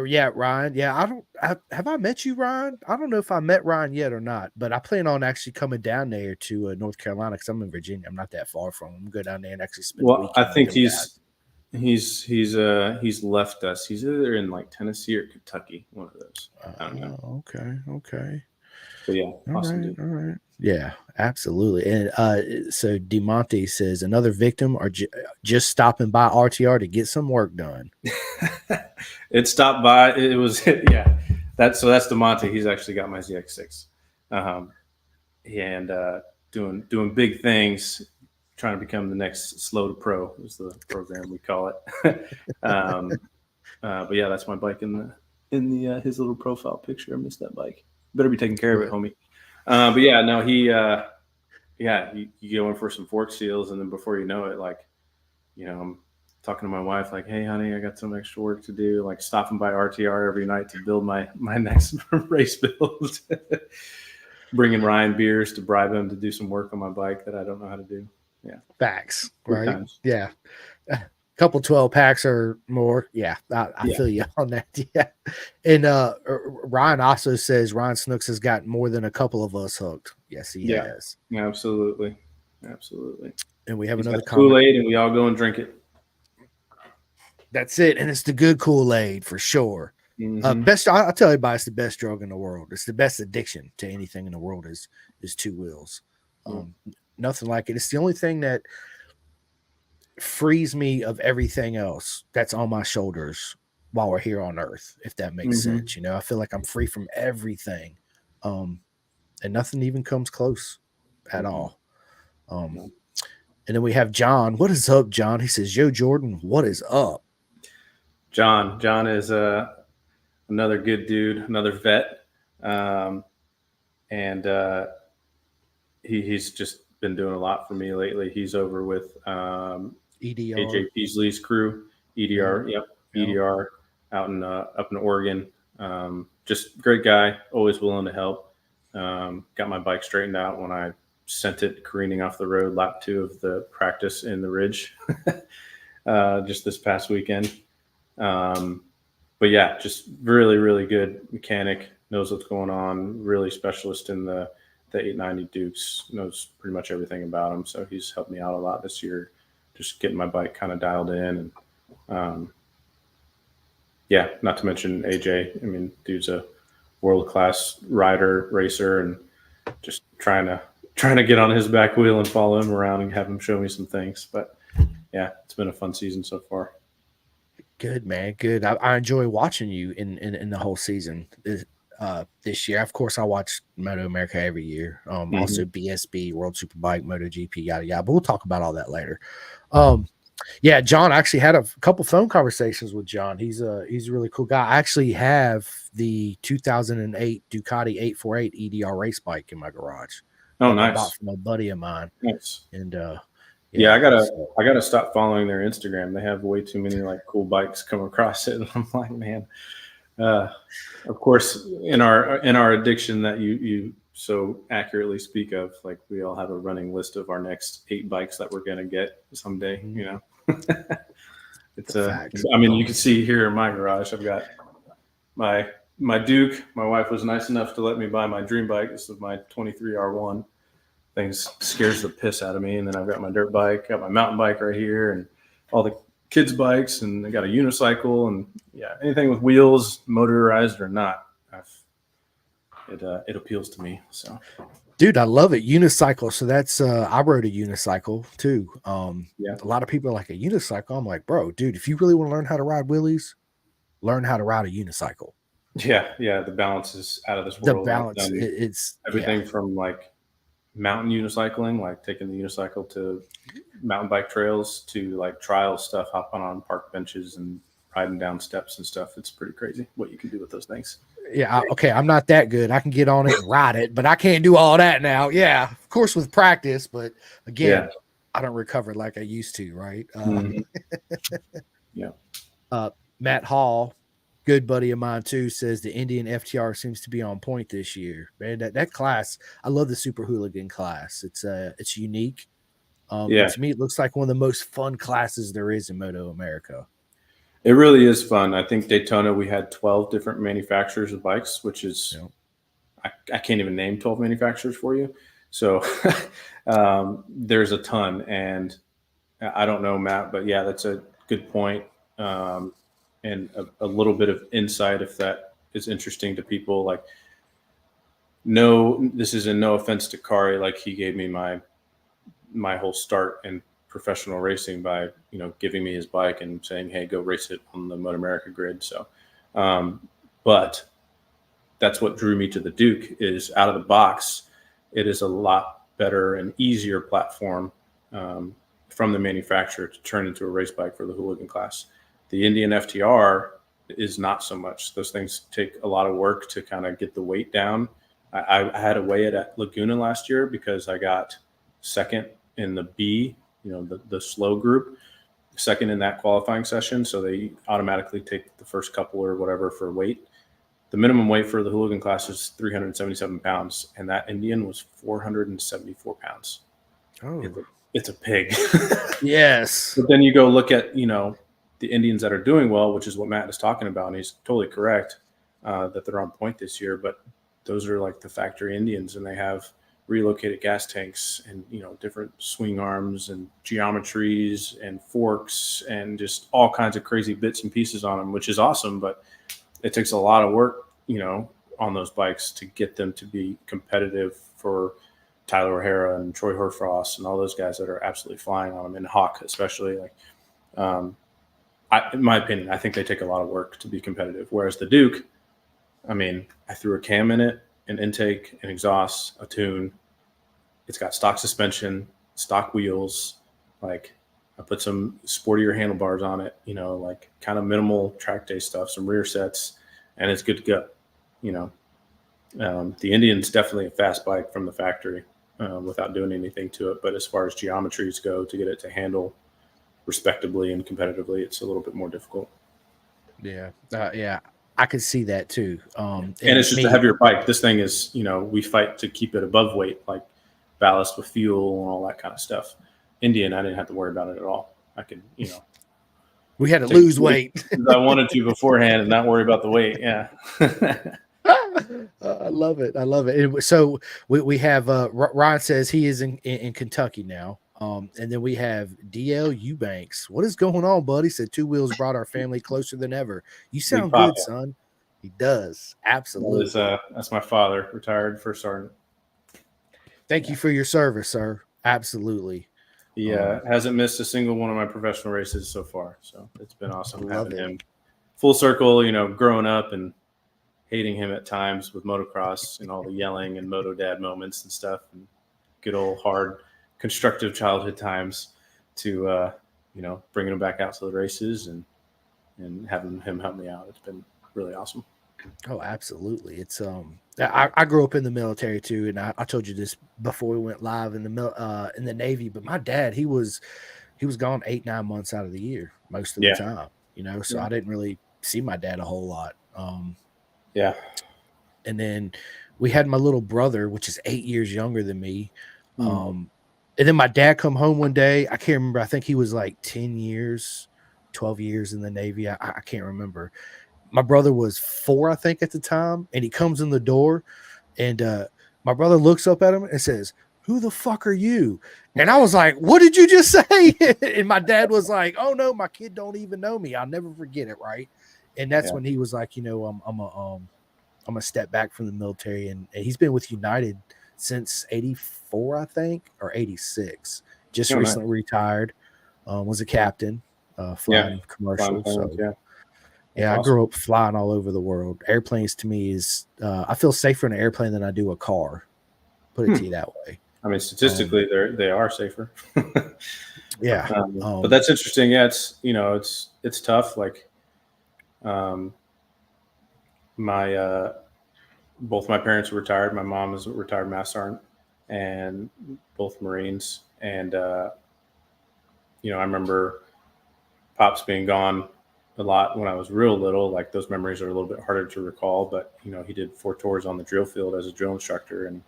Yeah, Ryan. Yeah, have I met you, Ryan? I don't know if I met Ryan yet or not, but I plan on actually coming down there to North Carolina because I'm in Virginia. I'm not that far from him. Go down there and actually spend the weekend. I think he's left us. He's either in like Tennessee or Kentucky, one of those. I don't know. Okay. But yeah, awesome dude. All right. Yeah, absolutely. And so DeMonte says, another victim or just stopping by RTR to get some work done. It stopped by. It was yeah. That's DeMonte. He's actually got my ZX6, and doing big things, trying to become the next Slow to Pro is the program we call it. But yeah, that's my bike in the his little profile picture. I missed that bike. Better be taking care of it, homie. But yeah, no, you go in for some fork seals, and then before you know it, like, I'm talking to my wife, like, hey, honey, I got some extra work to do, like stopping by RTR every night to build my next race build, bringing Ryan beers to bribe him to do some work on my bike that I don't know how to do. Yeah. Facts, right? Yeah. couple 12 packs or more. Yeah, I Yeah. feel you on that. Yeah. And Ryan also says Ryan Snooks has got more than a couple of us hooked. Yes, he Yeah. has. Absolutely. Absolutely. And we have He's got another the comment. Kool-Aid and we all go and drink it. That's it. And it's the good Kool-Aid for sure. Mhm. Best, I'll tell everybody, it's the best drug in the world. It's the best addiction to anything in the world is two wheels. Nothing like it. It's the only thing that frees me of everything else that's on my shoulders while we're here on earth, if that makes Mhm. sense. You know, I feel like I'm free from everything. And nothing even comes close at Mhm. all. And then we have John. What is up, John? He says, Yo, Jordan, what is up? John is another good dude, another vet, and he's just been doing a lot for me lately. He's over with EDR. AJ Peasley's crew, EDR. Yep, Yeah. EDR out in up in Oregon. Just great guy, always willing to help. Got my bike straightened out when I sent it careening off the road lap 2 of the practice in the Ridge just this past weekend. But yeah, just really, really good mechanic, knows what's going on, really specialist in the 890 Dukes, knows pretty much everything about them. So he's helped me out a lot this year, just getting my bike kind of dialed in. And yeah, not to mention AJ. I mean, dude's a world-class rider, racer, and just trying to get on his back wheel and follow him around and have him show me some things. But yeah, it's been a fun season so far. Good, man. Good. I enjoy watching you in the whole season this year. Of course, I watch Moto America every year. Also BSB, World Superbike, MotoGP, yada yada. But we'll talk about all that later. Yeah, John, I actually had a couple phone conversations with John. He's a really cool guy. I actually have the 2008 Ducati 848 EDR race bike in my garage. Oh, I bought nice. from a buddy of mine. Nice. And Yeah, yeah, I gotta stop following their Instagram. They have way too many like cool bikes come across it. And I'm like, man. Of course, in our addiction that you so accurately speak of, like we all have a running list of our next 8 bikes that we're gonna get someday. Mhm. You know, it's fact. I mean, you can see here in my garage, I've got my Duke. My wife was nice enough to let me buy my dream bike. This is my 23 R1. Things scares the piss out of me. And then I've got my dirt bike, got my mountain bike right here, and all the kids' bikes, and I got a unicycle, and yeah, anything with wheels, motorized or not, it appeals to me. So, Dude, I love it. Unicycle. So that's I rode a unicycle too. yeah, A lot of people are like a unicycle. I'm like, bro, dude, if you really want to learn how to ride wheelies, learn how to ride a unicycle. yeah, the balance is out of this The world. I've balance, done it's everything from like mountain unicycling, like taking the unicycle to mountain bike trails, to like trial stuff, hopping on park benches and riding down steps and stuff. It's pretty crazy what you can do with those things. okay. I'm not that good. I can get on it and ride it, but I can't do all that now. Yeah, of course with practice, but again, Yeah. I don't recover like I used to. Right. Mhm. Yeah. Matt Hall, good buddy of mine too, says the Indian FTR seems to be on point this year. Man, that class, I love the Super Hooligan class. It's unique. And Yeah. to me, it looks like one of the most fun classes there is in Moto America. It really is fun. I think Daytona, we had 12 different manufacturers of bikes, which is, You know? I can't even name 12 manufacturers for you. So there's a ton. And I don't know, Matt, but yeah, that's a good point. And a little bit of insight, if that is interesting to people. Like, no, this is in no offense to Kari. Like, he gave me my whole start in professional racing by giving me his bike and saying, hey, go race it on the Moto America grid. So but that's what drew me to the Duke. Is out of the box, it is a lot better and easier platform from the manufacturer to turn into a race bike for the hooligan class. The Indian FTR is not so much. Those things take a lot of work to kind of get the weight down. I had to weigh it at Laguna last year because I got second in the B, the slow group, second in that qualifying session. So they automatically take the first couple or whatever for weight. The minimum weight for the hooligan class is 377 pounds, and that Indian was 474 pounds. Oh, it's a pig. Yes. But then you go look at, the Indians that are doing well, which is what Matt is talking about, and he's totally correct that they're on point this year. But those are like the factory Indians, and they have relocated gas tanks and different swing arms and geometries and forks and just all kinds of crazy bits and pieces on them, which is awesome. But it takes a lot of work, on those bikes to get them to be competitive for Tyler O'Hara and Troy Herfrost and all those guys that are absolutely flying on them, and Hawk especially. Like, in my opinion, I think they take a lot of work to be competitive. Whereas the Duke, I mean, I threw a cam in it, an intake, an exhaust, a tune. It's got stock suspension, stock wheels. Like, I put some sportier handlebars on it, like kind of minimal track day stuff, some rear sets, and it's good to go. The Indian's definitely a fast bike from the factory without doing anything to it. But as far as geometries go, to get it to handle respectably and competitively, it's a little bit more difficult. Yeah. Yeah. I could see that too. And it's just a heavier bike. This thing is, we fight to keep it above weight, like ballast with fuel and all that kind of stuff. Indian, I didn't have to worry about it at all. I could, we had to lose weight. I wanted to beforehand and not worry about the weight. Yeah. I love it. I love it. So we have Ryan says he is in Kentucky now. And then we have DL Eubanks. What is going on, buddy? Said Two Wheels brought our family closer than ever. You sound good, son. He does. Absolutely. That's my father, retired first sergeant. Thank you for your service, sir. Absolutely. He hasn't missed a single one of my professional races so far. So it's been awesome having him full circle, growing up and hating him at times with motocross and all the yelling and moto dad moments and stuff, and good old hard constructive childhood times to bringing him back out to the races and having him help me out. It's been really awesome. Oh, absolutely. It's I grew up in the military too, and I told you this before we went live in the Navy. But my dad, he was gone 8-9 months out of the year most of the time. So I didn't really see my dad a whole lot. And then we had my little brother, which is 8 years younger than me. And then my dad come home one day. I can't remember. I think he was like 10 years, 12 years in the Navy. I can't remember. My brother was 4, I think, at the time. And he comes in the door, and my brother looks up at him and says, "Who the fuck are you?" And I was like, "What did you just say?" And my dad was like, "Oh no, my kid don't even know me. I'll never forget it." Right. And that's when he was like, I'm a step back from the military, and he's been with United since 84, I think, or 86. Just recently retired. Was a captain, flying commercial. I grew up flying all over the world. Airplanes to me is I feel safer in an airplane than I do a car. Put it to you that way. I mean, statistically, they are safer. But that's interesting. Yeah, it's tough. Like, both my parents were retired. My mom was a retired Master Sergeant, and both Marines. And I remember Pops being gone a lot when I was real little. Like, those memories are a little bit harder to recall. But he did 4 tours on the drill field as a drill instructor, and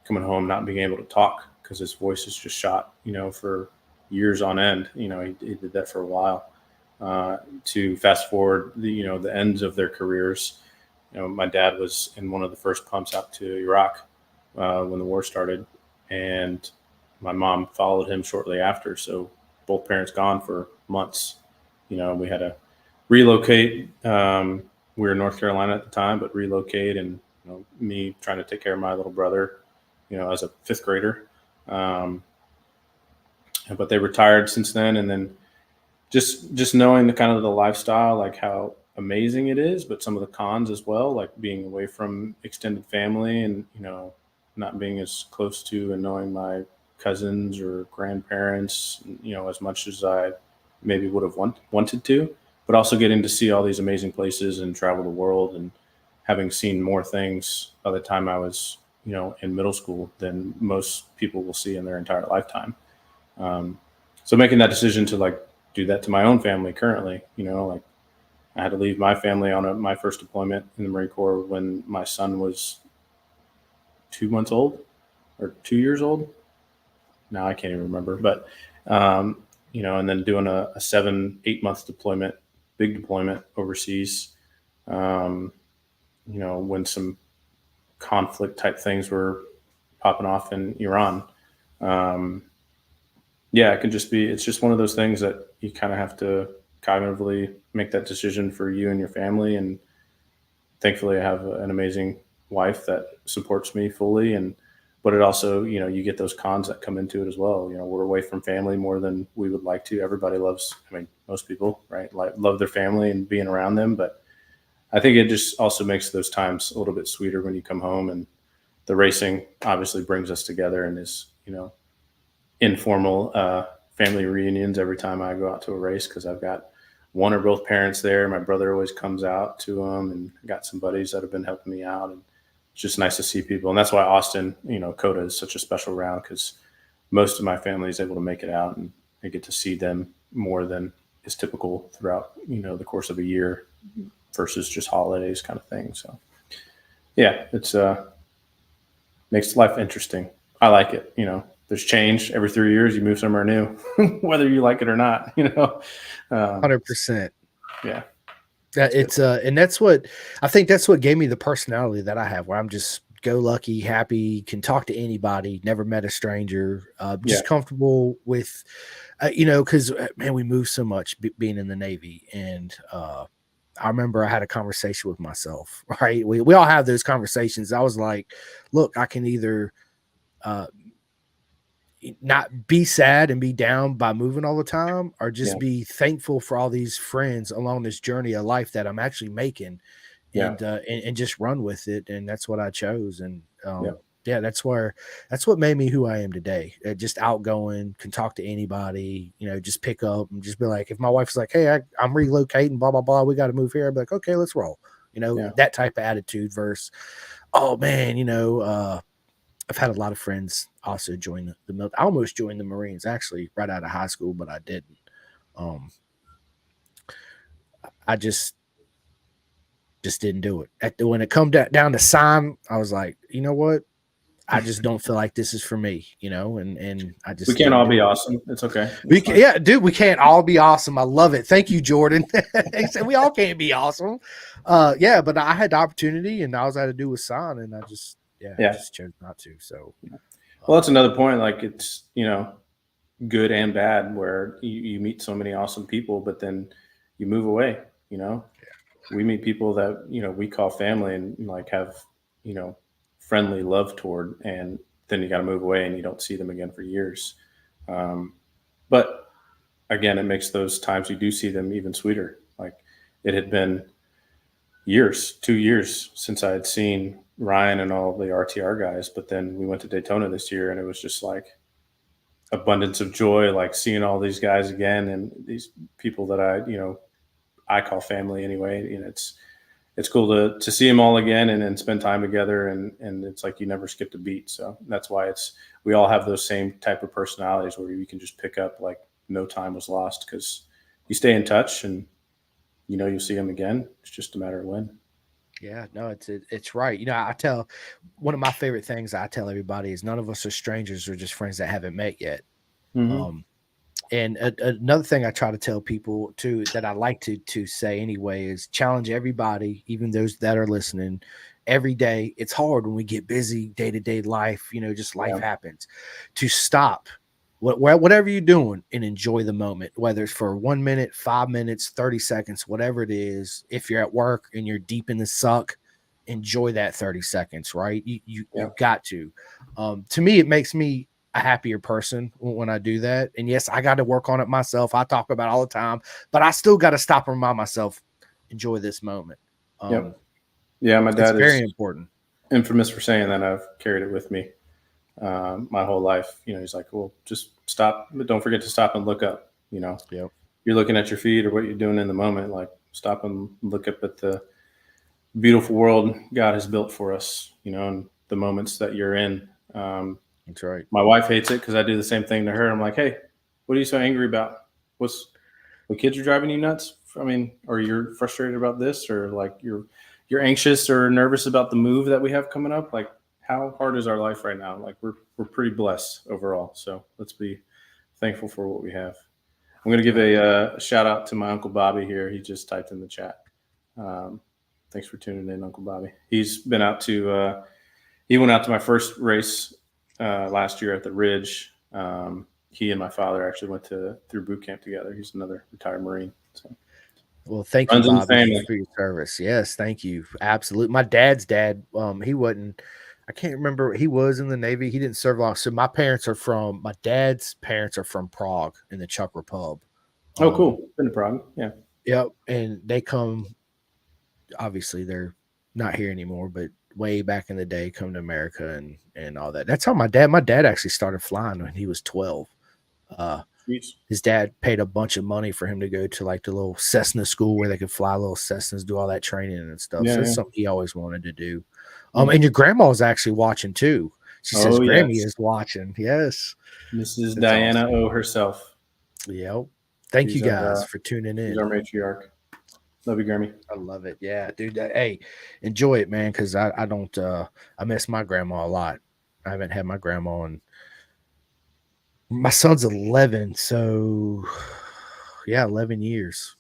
coming home not being able to talk because his voice is just shot. For years on end. He did that for a while. To fast forward the ends of their careers. My dad was in one of the first pumps out to Iraq when the war started, and my mom followed him shortly after. So both parents gone for months. We had to relocate. We were in North Carolina at the time, but relocate, and me trying to take care of my little brother, as a 5th grader. But they retired since then, and then just knowing the kind of the lifestyle, like how amazing it is, but some of the cons as well, like being away from extended family and not being as close to and knowing my cousins or grandparents as much as I maybe would have wanted to, but also getting to see all these amazing places and travel the world, and having seen more things by the time I was in middle school than most people will see in their entire lifetime. So making that decision to like do that to my own family currently, like I had to leave my family on my first deployment in the Marine Corps when my son was 2 months old or 2 years old. now I can't even remember, but and then doing a 7-8 month deployment, big deployment overseas. Um, when some conflict type things were popping off in Iran. Um, yeah, it's just one of those things that you kind of have to cognitively make that decision for you and your family. And thankfully I have an amazing wife that supports me fully. But it also, you get those cons that come into it as well. We're away from family more than we would like to. Everybody loves, most people, right? Like, love their family and being around them. But I think it just also makes those times a little bit sweeter when you come home. And the racing obviously brings us together and is, informal family reunions every time I go out to a race, because I've got one or both parents there. My brother always comes out to them, and I got some buddies that have been helping me out. And it's just nice to see people. And that's why Austin, COTA is such a special round, because most of my family is able to make it out, and I get to see them more than is typical throughout, the course of a year versus just holidays kind of thing. So yeah, it's makes life interesting. I like it. There's change every 3 years. You move somewhere new, whether you like it or not. 100%. Yeah, That it's and that's what I think, that's what gave me the personality that I have, where I'm just go lucky, happy, can talk to anybody, never met a stranger, just comfortable with, because man, we move so much being in the Navy. And I remember I had a conversation with myself, right? We all have those conversations. I was like, look, I can either not be sad and be down by moving all the time, or just be thankful for all these friends along this journey of life that I'm actually making, and just run with it. And that's what I chose. And that's what made me who I am today. Just outgoing, can talk to anybody, just pick up and just be like, if my wife's like, hey, I'm relocating, blah, blah, blah, we got to move here. I'd be like, okay, let's roll, that type of attitude versus, oh man, I've had a lot of friends also join the military. I almost joined the Marines actually right out of high school, but I didn't. I just didn't do it. When it come down to sign, I was like, you know what? I just don't feel like this is for me, and I just, we can't all be awesome. It's okay. Dude, we can't all be awesome. I love it. Thank you, Jordan. He said we all can't be awesome. But I had the opportunity, and all I had to do was sign, and I just chose not to. So, well, that's another point. Like, it's, good and bad, where you meet so many awesome people, but then you move away. We meet people that, we call family, and like have, friendly love toward, and then you got to move away and you don't see them again for years. But again, it makes those times you do see them even sweeter. Like, it had been 2 years since I had seen Ryan and all the RTR guys, but then we went to Daytona this year, and it was just like abundance of joy, like seeing all these guys again, and these people that I call family anyway. It's cool to see them all again, and then spend time together, and it's like you never skipped a beat. So that's why we all have those same type of personalities, where you can just pick up like no time was lost, because you stay in touch, and you'll see them again. It's just a matter of when. Yeah, no, it's right. I tell, one of my favorite things I tell everybody is, none of us are strangers, or just friends that haven't met yet. Mm-hmm. And another thing I try to tell people too, that I like to say anyway, is challenge everybody, even those that are listening. Every day, it's hard when we get busy, day-to-day life, just life happens, to stop whatever you're doing and enjoy the moment, whether it's for 1 minute, 5 minutes, 30 seconds, whatever it is. If you're at work and you're deep in the suck, enjoy that 30 seconds, right? You've got to. To me, it makes me a happier person when I do that. And yes, I got to work on it myself. I talk about it all the time, but I still got to stop and remind myself, enjoy this moment. Yeah, my dad is very important. Infamous for saying that. I've carried it with me my whole life. He's like, well, just stop, but don't forget to stop and look up. You're looking at your feet or what you're doing in the moment. Like, stop and look up at the beautiful world God has built for us, and the moments that you're in. That's right. My wife hates it because I do the same thing to her. I'm like, hey, what are you so angry about? The kids are driving you nuts? Or you're frustrated about this, or like you're anxious or nervous about the move that we have coming up? Like, how hard is our life right now? Like we're pretty blessed overall. So let's be thankful for what we have. I'm going to give a shout out to my Uncle Bobby here. He just typed in the chat. Thanks for tuning in, Uncle Bobby. He's been out to he went out to my first race last year at the Ridge. He and my father actually went through boot camp together. He's another retired Marine. So. Well, thank you, Bobby, for your service. Yes, thank you. Absolutely. My dad's dad, he wasn't, I can't remember. He was in the Navy. He didn't serve long. So my dad's parents are from Prague in the Czech Republic. Oh, cool. Been to Prague. Yeah. Yep. And they come, obviously they're not here anymore, but way back in the day, come to America and all that. That's how my dad actually started flying when he was 12. His dad paid a bunch of money for him to go to like the little Cessna school where they could fly little Cessnas, do all that training and stuff. Yeah, so that's something he always wanted to do. And your grandma's actually watching too. She says Grammy is watching. Yes. Mrs. That's Diana awesome. O herself. Yep. Thank you guys for tuning in. She's our matriarch. Love you, Grammy. I love it. Yeah, dude. Hey, enjoy it, man. Cause I don't, I miss my grandma a lot. I haven't had my grandma in, my son's 11, so yeah, 11 years.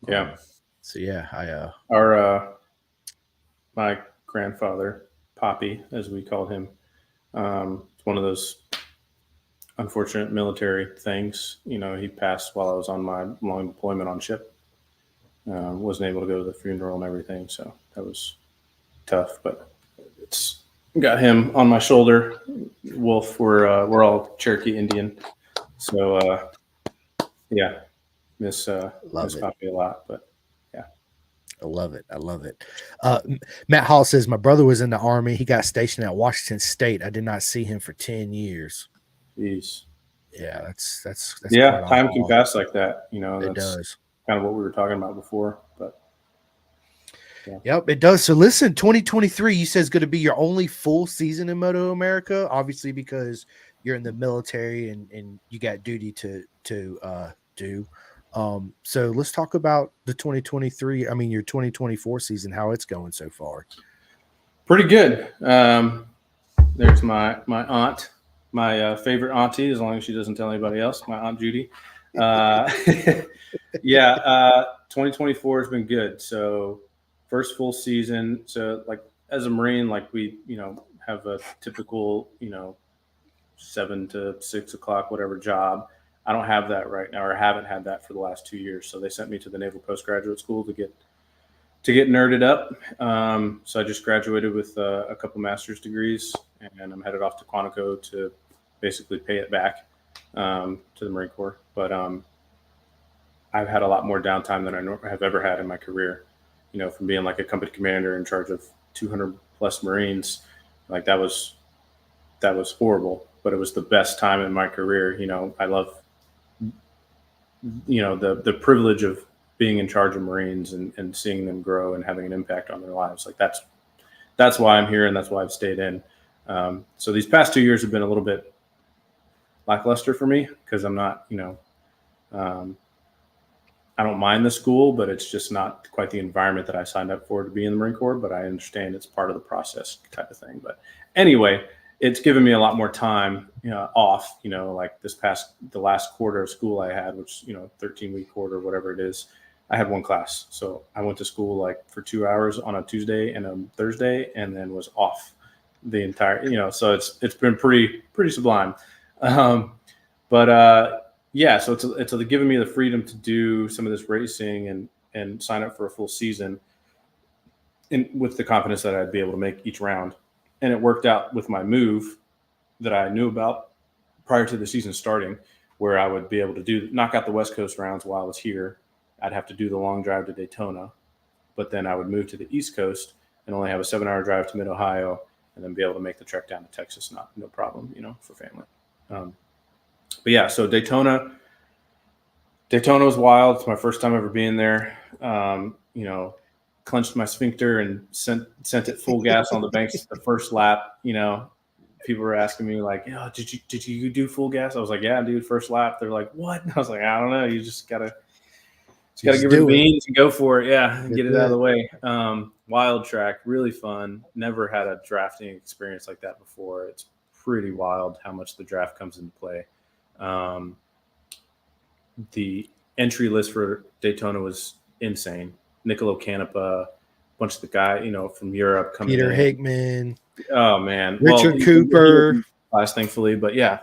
Yeah. So yeah, my grandfather, Poppy, as we called him, it's one of those unfortunate military things. You know, he passed while I was on my long deployment on ship. Wasn't able to go to the funeral and everything, so that was tough. But it's got him on my shoulder. Wolf, we're all Cherokee Indian, so yeah, miss Poppy a lot. But yeah, I love it. Matt Hall says my brother was in the Army. He got stationed at Washington State. I did not see him for 10 years. Jeez. Yeah, that's yeah. Time can pass like that. You know, it does. Kind of what we were talking about before, but. Yeah. Yep, it does. So listen, 2023, you said is going to be your only full season in Moto America, obviously because you're in the military and you got duty to do. So let's talk about the 2023. I mean, your 2024 season, how it's going so far. Pretty good. There's my aunt, my favorite auntie, as long as she doesn't tell anybody else, my Aunt Judy. Yeah, 2024 has been good. So. First full season. So like as a Marine, like we, have a typical, 7 to 6 o'clock, whatever job. I don't have that right now, or haven't had that for the last 2 years. So they sent me to the Naval Postgraduate School to get nerded up. So I just graduated with a couple master's degrees, and I'm headed off to Quantico to basically pay it back to the Marine Corps. But I've had a lot more downtime than I have ever had in my career. From being like a company commander in charge of 200 plus Marines, like that was horrible, but it was the best time in my career. I love, the privilege of being in charge of Marines and seeing them grow and having an impact on their lives. Like that's why I'm here. And that's why I've stayed in. So these past 2 years have been a little bit lackluster for me because I'm not, I don't mind the school, but it's just not quite the environment that I signed up for to be in the Marine Corps, but I understand it's part of the process type of thing. But anyway, it's given me a lot more time off, like the last quarter of school I had, which, 13-week quarter, whatever it is, I had one class. So I went to school like for 2 hours on a Tuesday and a Thursday, and then was off the entire, so it's been pretty sublime. Yeah, so it's given me the freedom to do some of this racing and sign up for a full season, and with the confidence that I'd be able to make each round. And it worked out with my move that I knew about prior to the season starting, where I would be able to knock out the West Coast rounds while I was here. I'd have to do the long drive to Daytona, but then I would move to the East Coast and only have a 7-hour drive to Mid-Ohio, and then be able to make the trek down to Texas, no problem, for family. But yeah, so Daytona was wild. It's my first time ever being there. Clenched my sphincter and sent it full gas on the banks the first lap. People were asking me like, did you do full gas? I was like, yeah, dude, first lap. They're like, what? And I was like, I don't know. You just gotta Just got to Just give her the do it. beans and go for it. Yeah, and get it That's out of it. the way. Wild track, really fun. Never had a drafting experience like that before. It's pretty wild how much the draft comes into play. The entry list for Daytona was insane. Niccolo Canepa, a bunch of the guy, from Europe coming Peter in. Hickman, Oh man, Richard he Cooper. was class, thankfully, but yeah,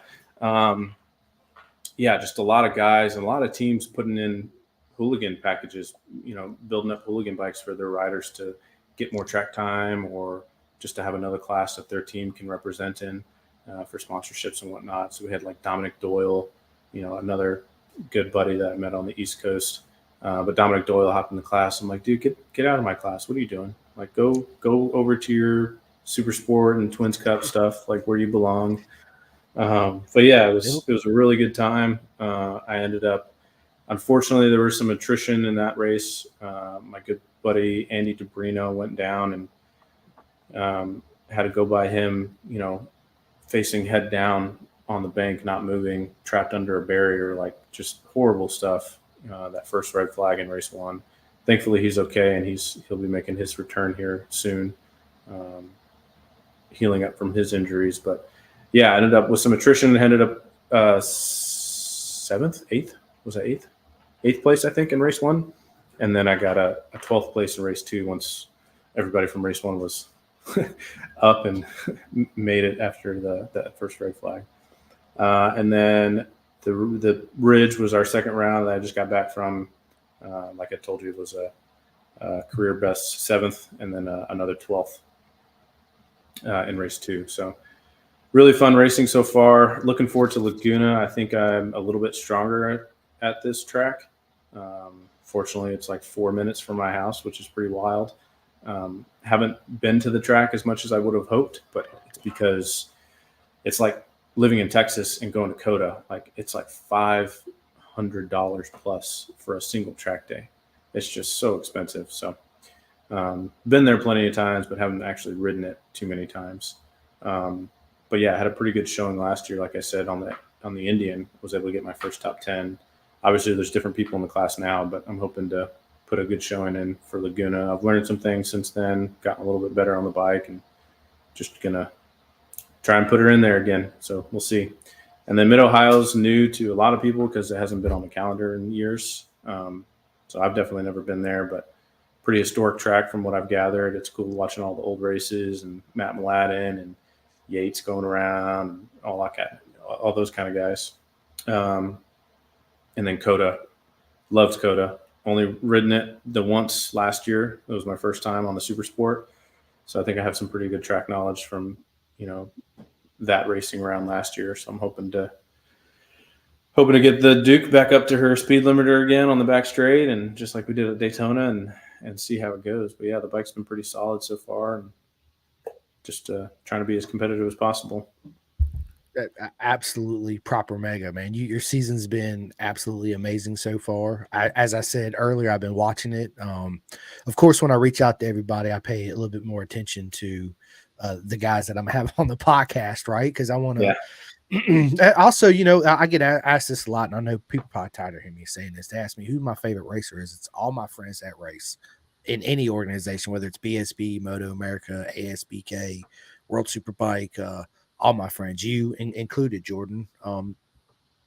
just a lot of guys and a lot of teams putting in hooligan packages. Building up hooligan bikes for their riders to get more track time or just to have another class that their team can represent in for sponsorships and whatnot. So we had like Dominic Doyle, another good buddy that I met on the East Coast. But Dominic Doyle hopped in the class. I'm like, dude, get out of my class. What are you doing? Like, go over to your Super Sport and Twins Cup stuff, like where you belong. But yeah, it was a really good time. I ended up, unfortunately, there was some attrition in that race. My good buddy Andy DeBrino went down and had to go by him, facing head down on the bank, not moving, trapped under a barrier, like just horrible stuff. That first red flag in race 1. Thankfully, he's okay, and he'll be making his return here soon, healing up from his injuries. But yeah, I ended up with some attrition. Ended up 7th, 8th. Was that 8th? 8th place, I think, in race 1, and then I got a 12th place in race 2 once everybody from race 1 was up and made it after that first red flag. And then the Ridge was our second round that I just got back from. Like I told you, it was a career best 7th and then another 12th in race 2. So really fun racing so far. Looking forward to Laguna. I think I'm a little bit stronger at this track. Fortunately, it's like 4 minutes from my house, which is pretty wild. Haven't been to the track as much as I would have hoped, but it's because it's like living in Texas and going to Coda. Like it's like $500 plus for a single track day. It's just so expensive. So been there plenty of times, but haven't actually ridden it too many times. But yeah, I had a pretty good showing last year. Like I said, on the Indian, was able to get my first top 10. Obviously, there's different people in the class now, but I'm hoping to put a good showing in for Laguna. I've learned some things since then, gotten a little bit better on the bike, and just gonna try and put her in there again. So we'll see. And then Mid-Ohio's new to a lot of people because it hasn't been on the calendar in years. So I've definitely never been there, but pretty historic track from what I've gathered. It's cool watching all the old races and Matt Mladen and Yates going around and all those kind of guys. And then Coda, loved Coda. Only ridden it the once last year. It was my first time on the Super Sport. So I think I have some pretty good track knowledge from, that racing around last year. So I'm hoping to get the Duke back up to her speed limiter again on the back straight, and just like we did at Daytona, and see how it goes. But yeah, the bike's been pretty solid so far, and just trying to be as competitive as possible. Absolutely proper mega, man. Your season's been absolutely amazing so far. As I said earlier, I've been watching it. Of course, when I reach out to everybody, I pay a little bit more attention to the guys that I'm having on the podcast, right? Because I want to. Yeah. Also, I get asked this a lot, and I know people probably tired of hearing me saying this. They ask me who my favorite racer is. It's all my friends that race in any organization, whether it's BSB, Moto America, ASBK, World Superbike. All my friends, you included, Jordan,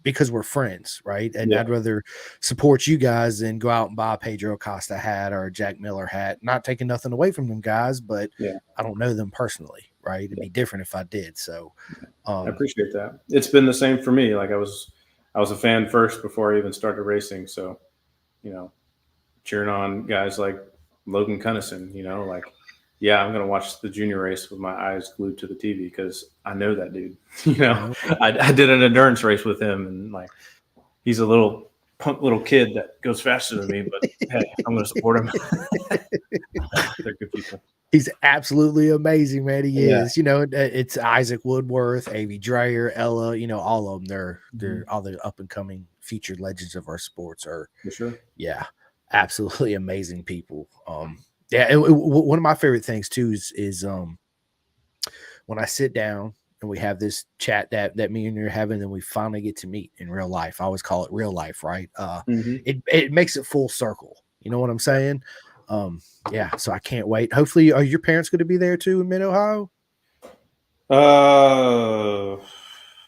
because we're friends, right? And Yeah. I'd rather support you guys than go out and buy a Pedro Acosta hat or a Jack Miller hat. Not taking nothing away from them guys, but yeah. I don't know them personally, right? It'd be different if I did. So I appreciate that. It's been the same for me. Like I was a fan first before I even started racing. So, cheering on guys like Logan Cunnison, like, yeah, I'm going to watch the junior race with my eyes glued to the TV because I know that dude. I did an endurance race with him, and like he's a little punk little kid that goes faster than me, but hey, I'm going to support him. They're good people. He's absolutely amazing, man. He is. It's Isaac Woodworth, Avi Dreyer, Ella. All of them. They're all the up and coming featured legends of our sports. Are for sure. Yeah, absolutely amazing people. Yeah, one of my favorite things too is when I sit down and we have this chat that me and you're having, then we finally get to meet in real life. I always call it real life, right? It makes it full circle. You know what I'm saying? Yeah. So I can't wait. Hopefully, are your parents going to be there too in Mid Ohio?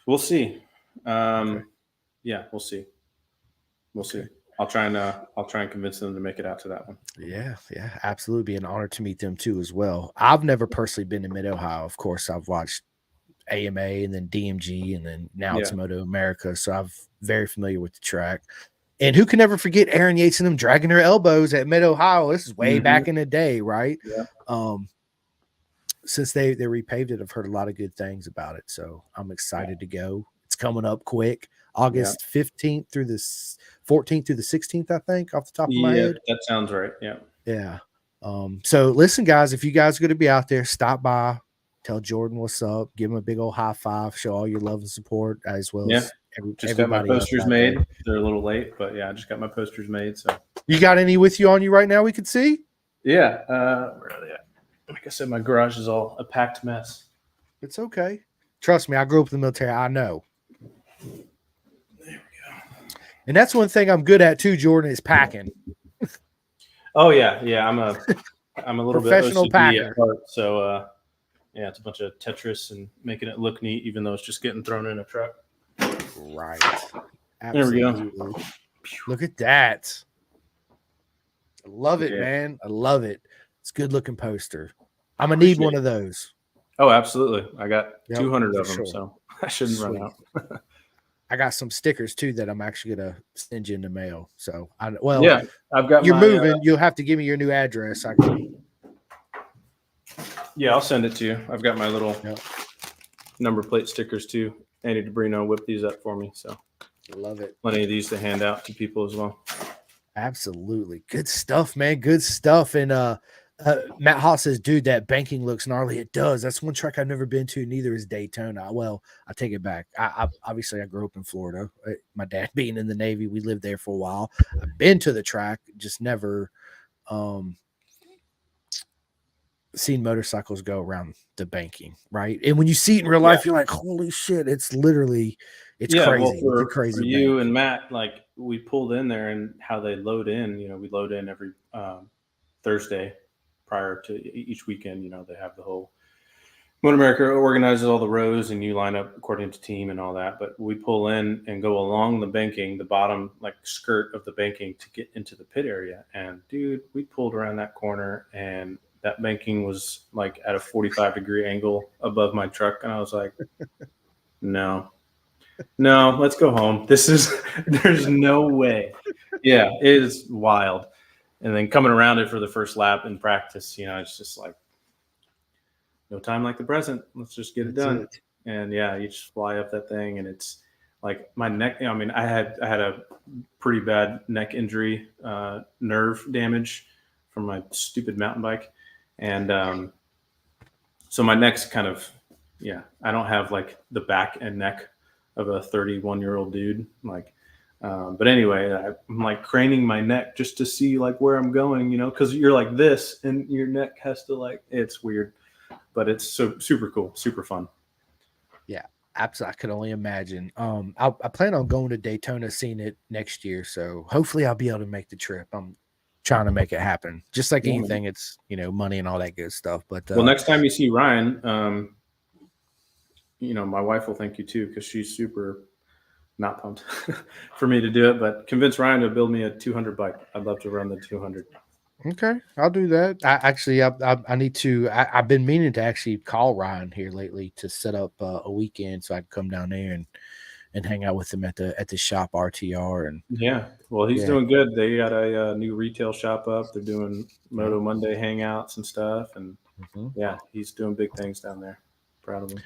We'll see. Okay. Yeah, we'll see. We'll see. I'll try and convince them to make it out to that one. Yeah, absolutely. Be an honor to meet them too as well. I've never personally been to Mid Ohio. Of course, I've watched AMA and then DMG and then now it's Moto America. So I'm very familiar with the track. And who can ever forget Aaron Yates and them dragging their elbows at Mid Ohio? This is way back in the day, right? Yeah. Since they repaved it, I've heard a lot of good things about it. So I'm excited to go. It's coming up quick. August 15th through the 14th through the 16th, I think, off the top of my head. That sounds right. Yeah. Yeah. So listen, guys, if you guys are going to be out there, stop by, tell Jordan what's up, give him a big old high five, show all your love and support, as well as just got my posters made. They're a little late, but yeah, I just got my posters made. So you got any with you on you right now we can see? Yeah. Where are they at? Like I said, my garage is all a packed mess. It's okay. Trust me, I grew up in the military. I know. There we go. And that's one thing I'm good at too, Jordan, is packing. Oh yeah. I'm a little professional bit OCD packer. at heart, so yeah, it's a bunch of Tetris and making it look neat, even though it's just getting thrown in a truck. Right. Absolutely. There we go. Look at that. I love it, man. I love it. It's a good looking poster. I'm gonna need one of those. Oh, absolutely. I got 200 of them, so I shouldn't run out. I got some stickers too that I'm actually gonna send you in the mail. So I've got. You're moving. You'll have to give me your new address. Yeah, I'll send it to you. I've got my little number plate stickers too. Andy DeBrino whipped these up for me, so love it. Plenty of these to hand out to people as well. Absolutely, good stuff, man. Good stuff. And Matt Haas says, dude, that banking looks gnarly. It does. That's one track I've never been to. Neither is Daytona. Well, I take it back. I obviously I grew up in Florida. My dad being in the Navy, we lived there for a while. I've been to the track, just never seen motorcycles go around the banking, right? And when you see it in real life, you're like, holy shit, it's literally crazy. Well, it's a crazy for you and Matt, like we pulled in there and how they load in, we load in every Thursday prior to each weekend. They have the whole Motor America organizes all the rows and you line up according to team and all that. But we pull in and go along the banking, the bottom like skirt of the banking to get into the pit area. And dude, we pulled around that corner and that banking was like at a 45-degree angle above my truck. And I was like, no, let's go home. There's no way. Yeah, it is wild. And then coming around it for the first lap in practice, it's just like, no time like the present. Let's just get it done. And yeah, you just fly up that thing and it's like my neck. I had a pretty bad neck injury, nerve damage from my stupid mountain bike. And so my neck's kind of, I don't have like the back and neck of a 31-year-old dude. But anyway, I'm like craning my neck just to see like where I'm going, because you're like this and your neck has to it's weird, but it's so super cool, super fun. Yeah, absolutely. I could only imagine. I plan on going to Daytona, seeing it next year. So hopefully I'll be able to make the trip. I'm trying to make it happen. Just like anything, it's money and all that good stuff. But well, next time you see Ryan, my wife will thank you too, because she's super not pumped for me to do it. But convince Ryan to build me a 200 bike. I'd love to run the 200. Okay, I'll do that. I need to. I've been meaning to actually call Ryan here lately to set up a weekend so I can come down there and hang out with him at the shop RTR. And well, he's doing good. They got a new retail shop up. They're doing Moto Monday hangouts and stuff, and he's doing big things down there. Proud of him.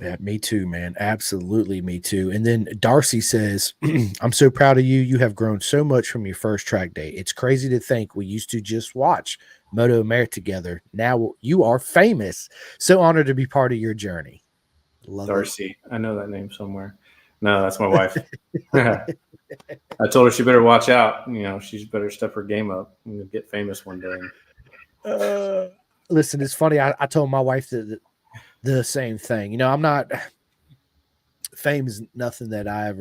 Yeah, me too, man. Absolutely, me too. And then Darcy says, I'm so proud of you. You have grown so much from your first track day. It's crazy to think we used to just watch Moto America together. Now you are famous. So honored to be part of your journey. Love Darcy. I know that name somewhere. No, that's my wife. I told her she better watch out. She better step her game up and get famous one day. Listen, it's funny. I told my wife that the same thing. You know, I'm not fame is nothing that I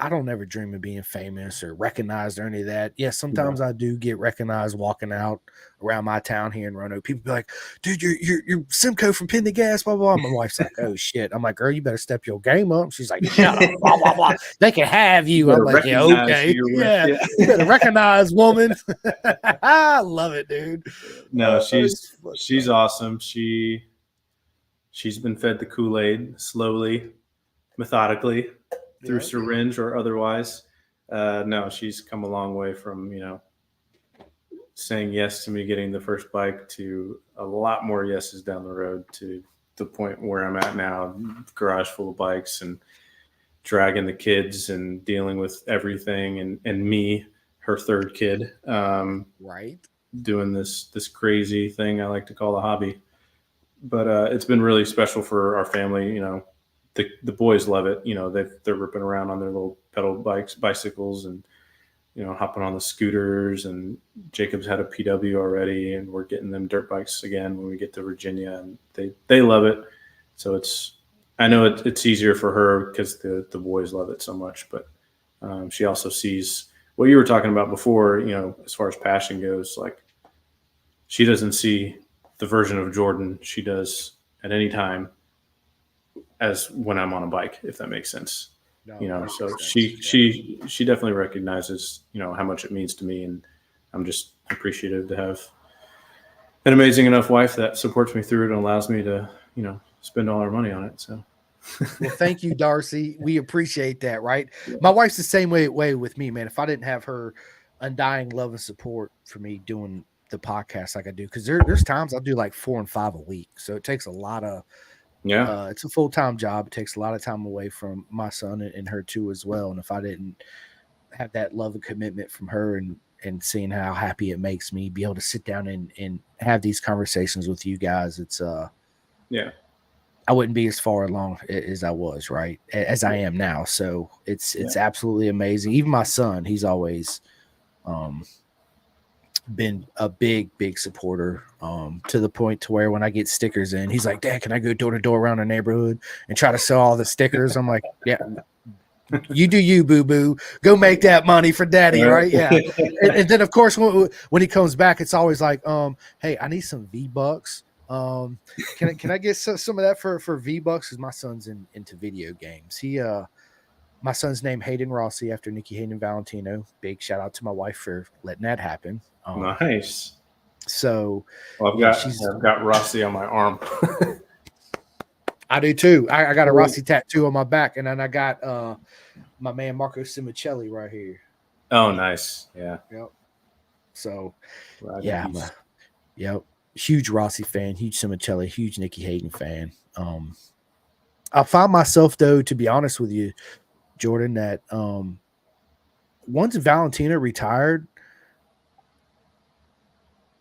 don't ever dream of being famous or recognized or any of that. Yes, Yeah. sometimes I do get recognized walking out around my town here in Roanoke. People be like, "Dude, you're Simcoe from Pin the Gas." Blah blah. My wife's like, "Oh shit." I'm like, "Girl, you better step your game up." She's like, "Shut up." Blah blah blah. They can have You you. I'm better like, "Yeah, recognize who okay, you're with. yeah." Yeah. You better recognize, woman. I love it, dude. No, It's she's awesome. She's been fed the Kool-Aid slowly, methodically, through yeah, syringe or otherwise. No, she's come a long way from, saying yes to me getting the first bike to a lot more yeses down the road to the point where I'm at now, garage full of bikes and dragging the kids and dealing with everything and me, her third kid, right. doing this crazy thing I like to call a hobby. But it's been really special for our family. The boys love it. They're ripping around on their little pedal bicycles, and hopping on the scooters. And Jacob's had a PW already, and we're getting them dirt bikes again when we get to Virginia, and they love it. So I know it's easier for her because the boys love it so much. But she also sees what you were talking about before. As far as passion goes, like she doesn't see the version of Jordan she does at any time as when I'm on a bike, if that makes sense. No, that So makes sense. she definitely recognizes, how much it means to me, and I'm just appreciative to have an amazing enough wife that supports me through it and allows me to, spend all our money on it. So Well, thank you, Darcy. We appreciate that, right? My wife's the same way with me, man. If I didn't have her undying love and support for me doing the podcast like I do, because there's times I'll do like 4 and 5 a week. So it takes a lot of yeah, it's a full-time job. It takes a lot of time away from my son and her too as well. And if I didn't have that love and commitment from her and seeing how happy it makes me be able to sit down and have these conversations with you guys, it's yeah, I wouldn't be as far along as I was, right, as I am now. So yeah. it's absolutely amazing. Even my son, he's always um, been a big supporter, to the point to where when I get stickers in, he's like, "Dad, can I go door to door around the neighborhood and try to sell all the stickers?" I'm like, "Yeah, you do you, boo boo. Go make that money for daddy, right?" Yeah. And then of course when he comes back, it's always like, "Hey, I need some V-Bucks. Can I get some of that for V-Bucks? Because my son's into video games. My son's named Hayden Rossi after Nikki Hayden Valentino. Big shout out to my wife for letting that happen. Nice. So Well, yeah, I've got Rossi on my arm. I do too. I got a Rossi tattoo on my back, and then I got my man Marco Simicelli right here. Oh, nice. Yeah. Yep. So Right. yeah, yep. Huge Rossi fan, huge Simicelli, huge Nikki Hayden fan. I found myself though, to be honest with you, Jordan, that once Valentina retired,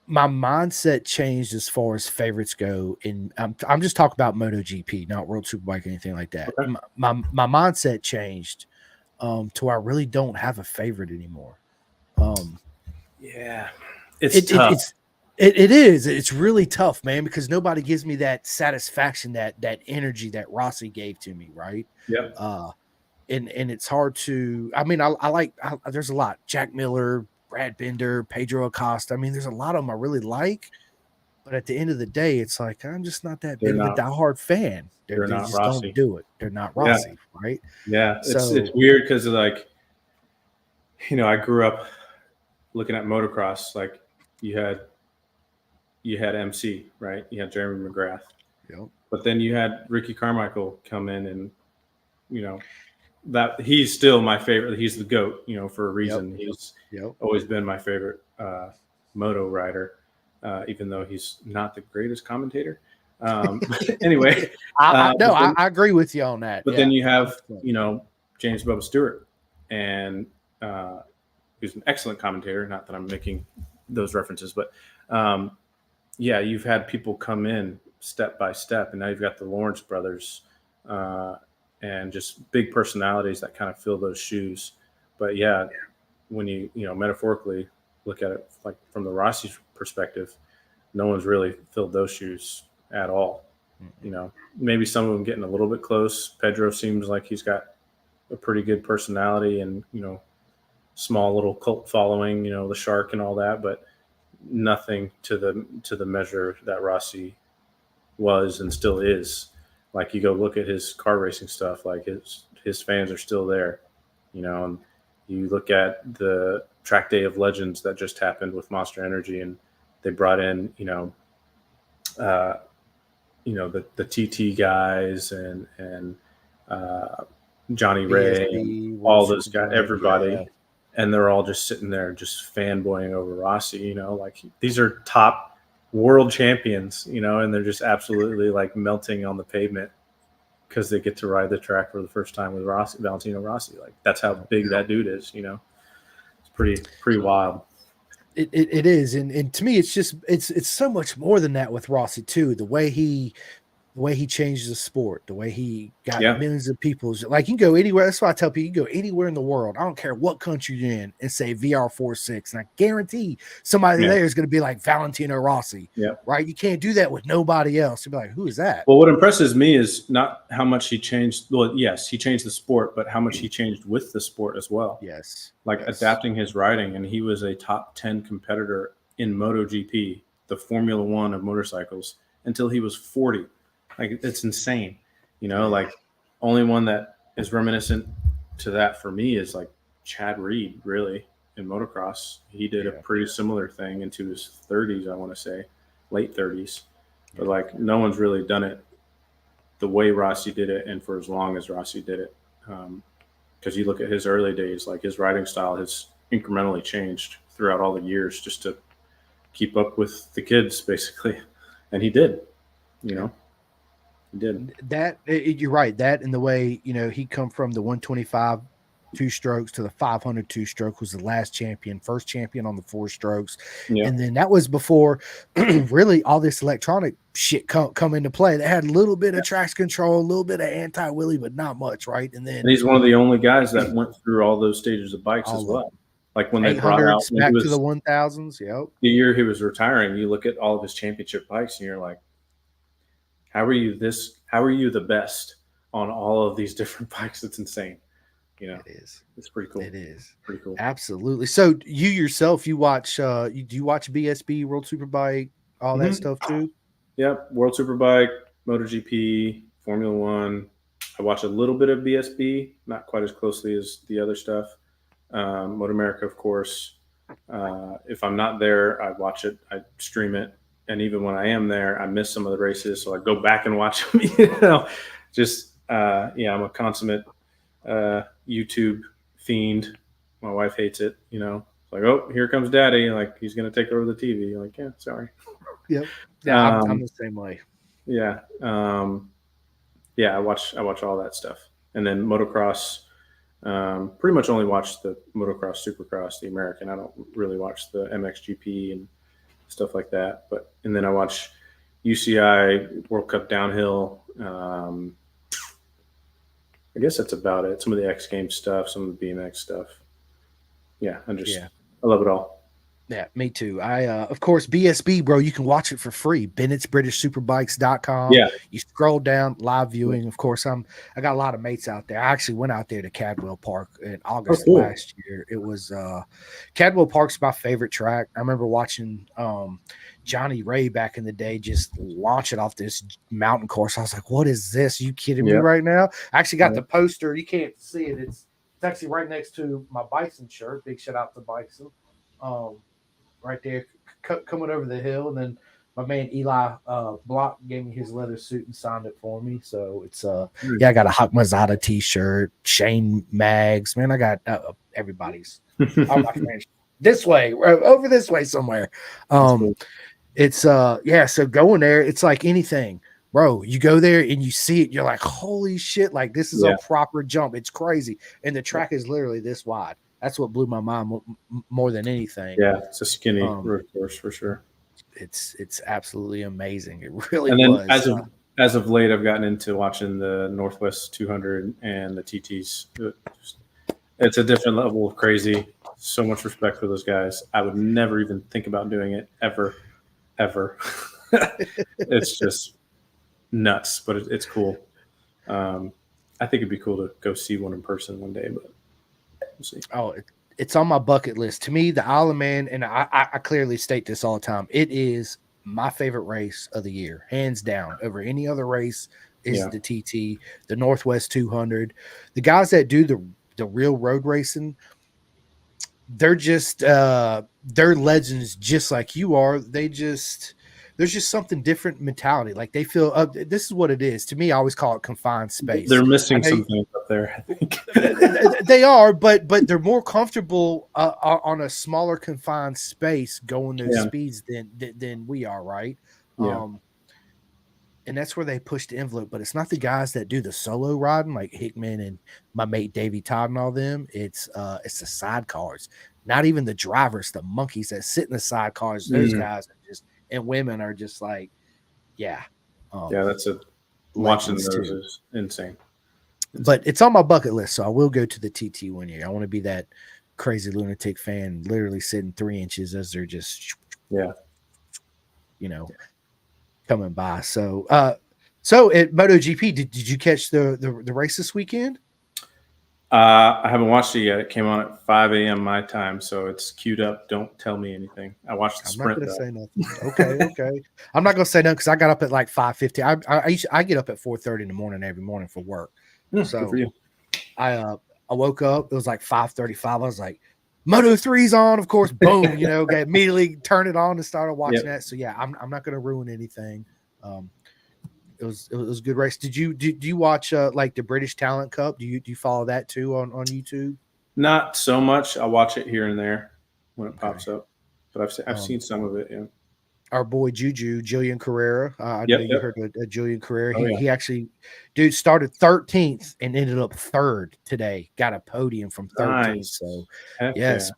my mindset changed as far as favorites go. And I'm just talking about MotoGP, not World Superbike or anything like that. Okay. My mindset changed to where I really don't have a favorite anymore. Yeah. It's tough. It is. It's really tough, man, because nobody gives me that satisfaction, that energy that Rossi gave to me, right? Yep. And it's hard to. I mean, there's a lot. Jack Miller, Brad Binder, Pedro Acosta. I mean, there's a lot of them I really like, but at the end of the day, it's like I'm just not that big of a diehard fan. They not just don't Rossi. do it. They're not Yeah. Rossi, right? Yeah. So It's weird because like, I grew up looking at motocross. Like you had MC, right? You had Jeremy McGrath. yep. But then you had Ricky Carmichael come in, and that he's still my favorite. He's the GOAT, for a reason. He's always been my favorite moto rider, even though he's not the greatest commentator. Anyway, I agree with you on that. But then you have James Bubba Stewart, and who's an excellent commentator. Not that I'm making those references, but you've had people come in step by step, and now you've got the Lawrence brothers, and just big personalities that kind of fill those shoes. But yeah, when you metaphorically look at it, like from the Rossi perspective, no one's really filled those shoes at all. You know, maybe some of them getting a little bit close. Pedro seems like he's got a pretty good personality and, you know, small little cult following, you know, the shark and all that, but nothing to the measure that Rossi was and still is. Like you go look at his car racing stuff, like his fans are still there, you know, and you look at the track day of legends that just happened with Monster Energy and they brought in, the TT guys and Johnny Ray BSB, and World all those guys, Superbike, everybody. yeah. And they're all just sitting there just fanboying over Rossi, you know, like these are top world champions, you know, and they're just absolutely like melting on the pavement because they get to ride the track for the first time with Rossi, Valentino Rossi. Like that's how big that dude is, you know. It's pretty wild. It is, and to me, it's so much more than that with Rossi too. The way he changed the sport, the way he got millions of people. Like you can go anywhere. That's why I tell people you can go anywhere in the world. I don't care what country you're in, and say VR46, and I guarantee somebody there is going to be like Valentino Rossi. Yeah, right. You can't do that with nobody else. You'll be like, who is that? Well, what impresses me is not how much he changed. Well, yes, he changed the sport, but how much he changed with the sport as well. Yes, adapting his riding, and he was a top 10 competitor in MotoGP, the Formula One of motorcycles, until he was 40. Like it's insane, you know. Like only one that is reminiscent to that for me is like Chad Reed, really, in motocross. He did a pretty similar thing into his 30s, I want to say, late 30s. But like no one's really done it the way Rossi did it, and for as long as Rossi did it. Because you look at his early days, like his riding style has incrementally changed throughout all the years just to keep up with the kids, basically. And he did, you know. Did that you're right, that and the way, you know, he come from the 125 two strokes to the 500 two stroke, was the last first champion on the 4 strokes. And then that was before really all this electronic shit come into play. They had a little bit of traction control, a little bit of anti-wheelie, but not much, right? And he's one of the only guys that went through all those stages of bikes as well. Like when they brought out back to the 1000s. The year he was retiring, you look at all of his championship bikes and you're like, how are you the best on all of these different bikes? It's insane. You know, it's pretty cool. It is pretty cool. Absolutely. So you yourself, you watch do you watch BSB, World Superbike, all that stuff too? Yep. World Superbike, MotoGP, Formula One. I watch a little bit of BSB, not quite as closely as the other stuff. Moto America, of course. If I'm not there, I watch it. I stream it. And even when I am there, I miss some of the races, so I go back and watch them. You know, I'm a consummate YouTube fiend. My wife hates it. You know, it's like, oh, here comes Daddy. Like he's gonna take over the TV. You're like, yeah, sorry. Yep. Yeah, I'm the same way. Yeah. I watch all that stuff, and then motocross. Pretty much only watch the motocross, supercross, the American. I don't really watch the MXGP and stuff like that. And then I watch UCI, World Cup downhill. I guess that's about it. Some of the X Games stuff, some of the BMX stuff. Yeah, I love it all. Yeah, me too. I of course BSB, bro, you can watch it for free. Bennett'sBritishSuperbikes.com. Yeah. You scroll down, live viewing. Of course, I got a lot of mates out there. I actually went out there to Cadwell Park in August last year. It was Cadwell Park's my favorite track. I remember watching Johnny Ray back in the day just launch it off this mountain course. I was like, what is this? Are you kidding me right now? I actually got the poster. You can't see it. It's actually right next to my Bison shirt. Big shout out to Bison. Right there, coming over the hill, and then my man Eli Block gave me his leather suit and signed it for me. So it's I got a Hawk Mazzata t-shirt, Shane Mags, man. I got everybody's. All my friends this way, over this way somewhere. It's so going there, it's like anything, bro. You go there and you see it, you're like, holy shit! Like this is a proper jump. It's crazy, and the track is literally this wide. That's what blew my mind more than anything. Yeah, it's a skinny road course for sure. It's absolutely amazing. It really and then was. As of late, I've gotten into watching the Northwest 200 and the TTs. It's a different level of crazy. So much respect for those guys. I would never even think about doing it ever. It's just nuts, but it's cool. I think it'd be cool to go see one in person one day, but we'll see. Oh, it's on my bucket list. To me, the Isle of Man, and I clearly state this all the time, it is my favorite race of the year, hands down. Over any other race is Yeah. the TT, the Northwest 200. The guys that do the real road racing, they're just they're legends just like you are. There's just something different mentality. Like they feel this is what it is. To me, I always call it confined space. They're missing some things up there, I think. They are, but they're more comfortable on a smaller confined space going those speeds than we are, right? Yeah. And that's where they push the envelope. But it's not the guys that do the solo riding like Hickman and my mate Davey Todd and all them. It's the sidecars. Not even the drivers, the monkeys that sit in the sidecars. Those guys are just, and women are just like, yeah. That's watching those is insane. But it's on my bucket list, so I will go to the TT one year. I want to be that crazy lunatic fan, literally sitting 3 inches as they're just, coming by. So at MotoGP, did you catch the race this weekend? I haven't watched it yet. It came on at 5 a.m. my time, so it's queued up. Don't tell me anything. I watched the sprint. I'm not going to say nothing. Okay. I'm not going to say nothing because I got up at like 5:50. I get up at 4:30 in the morning every morning for work. So good for you. I woke up. It was like 5:35. I was like, Moto3's on, of course. Boom, immediately turned it on and started watching that. So yeah, I'm not going to ruin anything. It was a good race. Do you watch like the British Talent Cup? Do you follow that too on YouTube? Not so much. I watch it here and there when it pops up, but I've seen some of it. Yeah. Our boy Julian Carrera. I know you heard of Julian Carrera. He actually, started 13th and ended up 3rd today. Got a podium from 13th. Nice. So yes,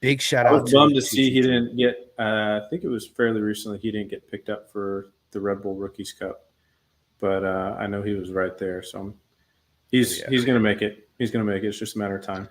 big shout out. I was bummed to see he didn't get. I think it was fairly recently he didn't get picked up for the Red Bull Rookies Cup, but I know he was right there. So he's going to make it. He's going to make it. It's just a matter of time.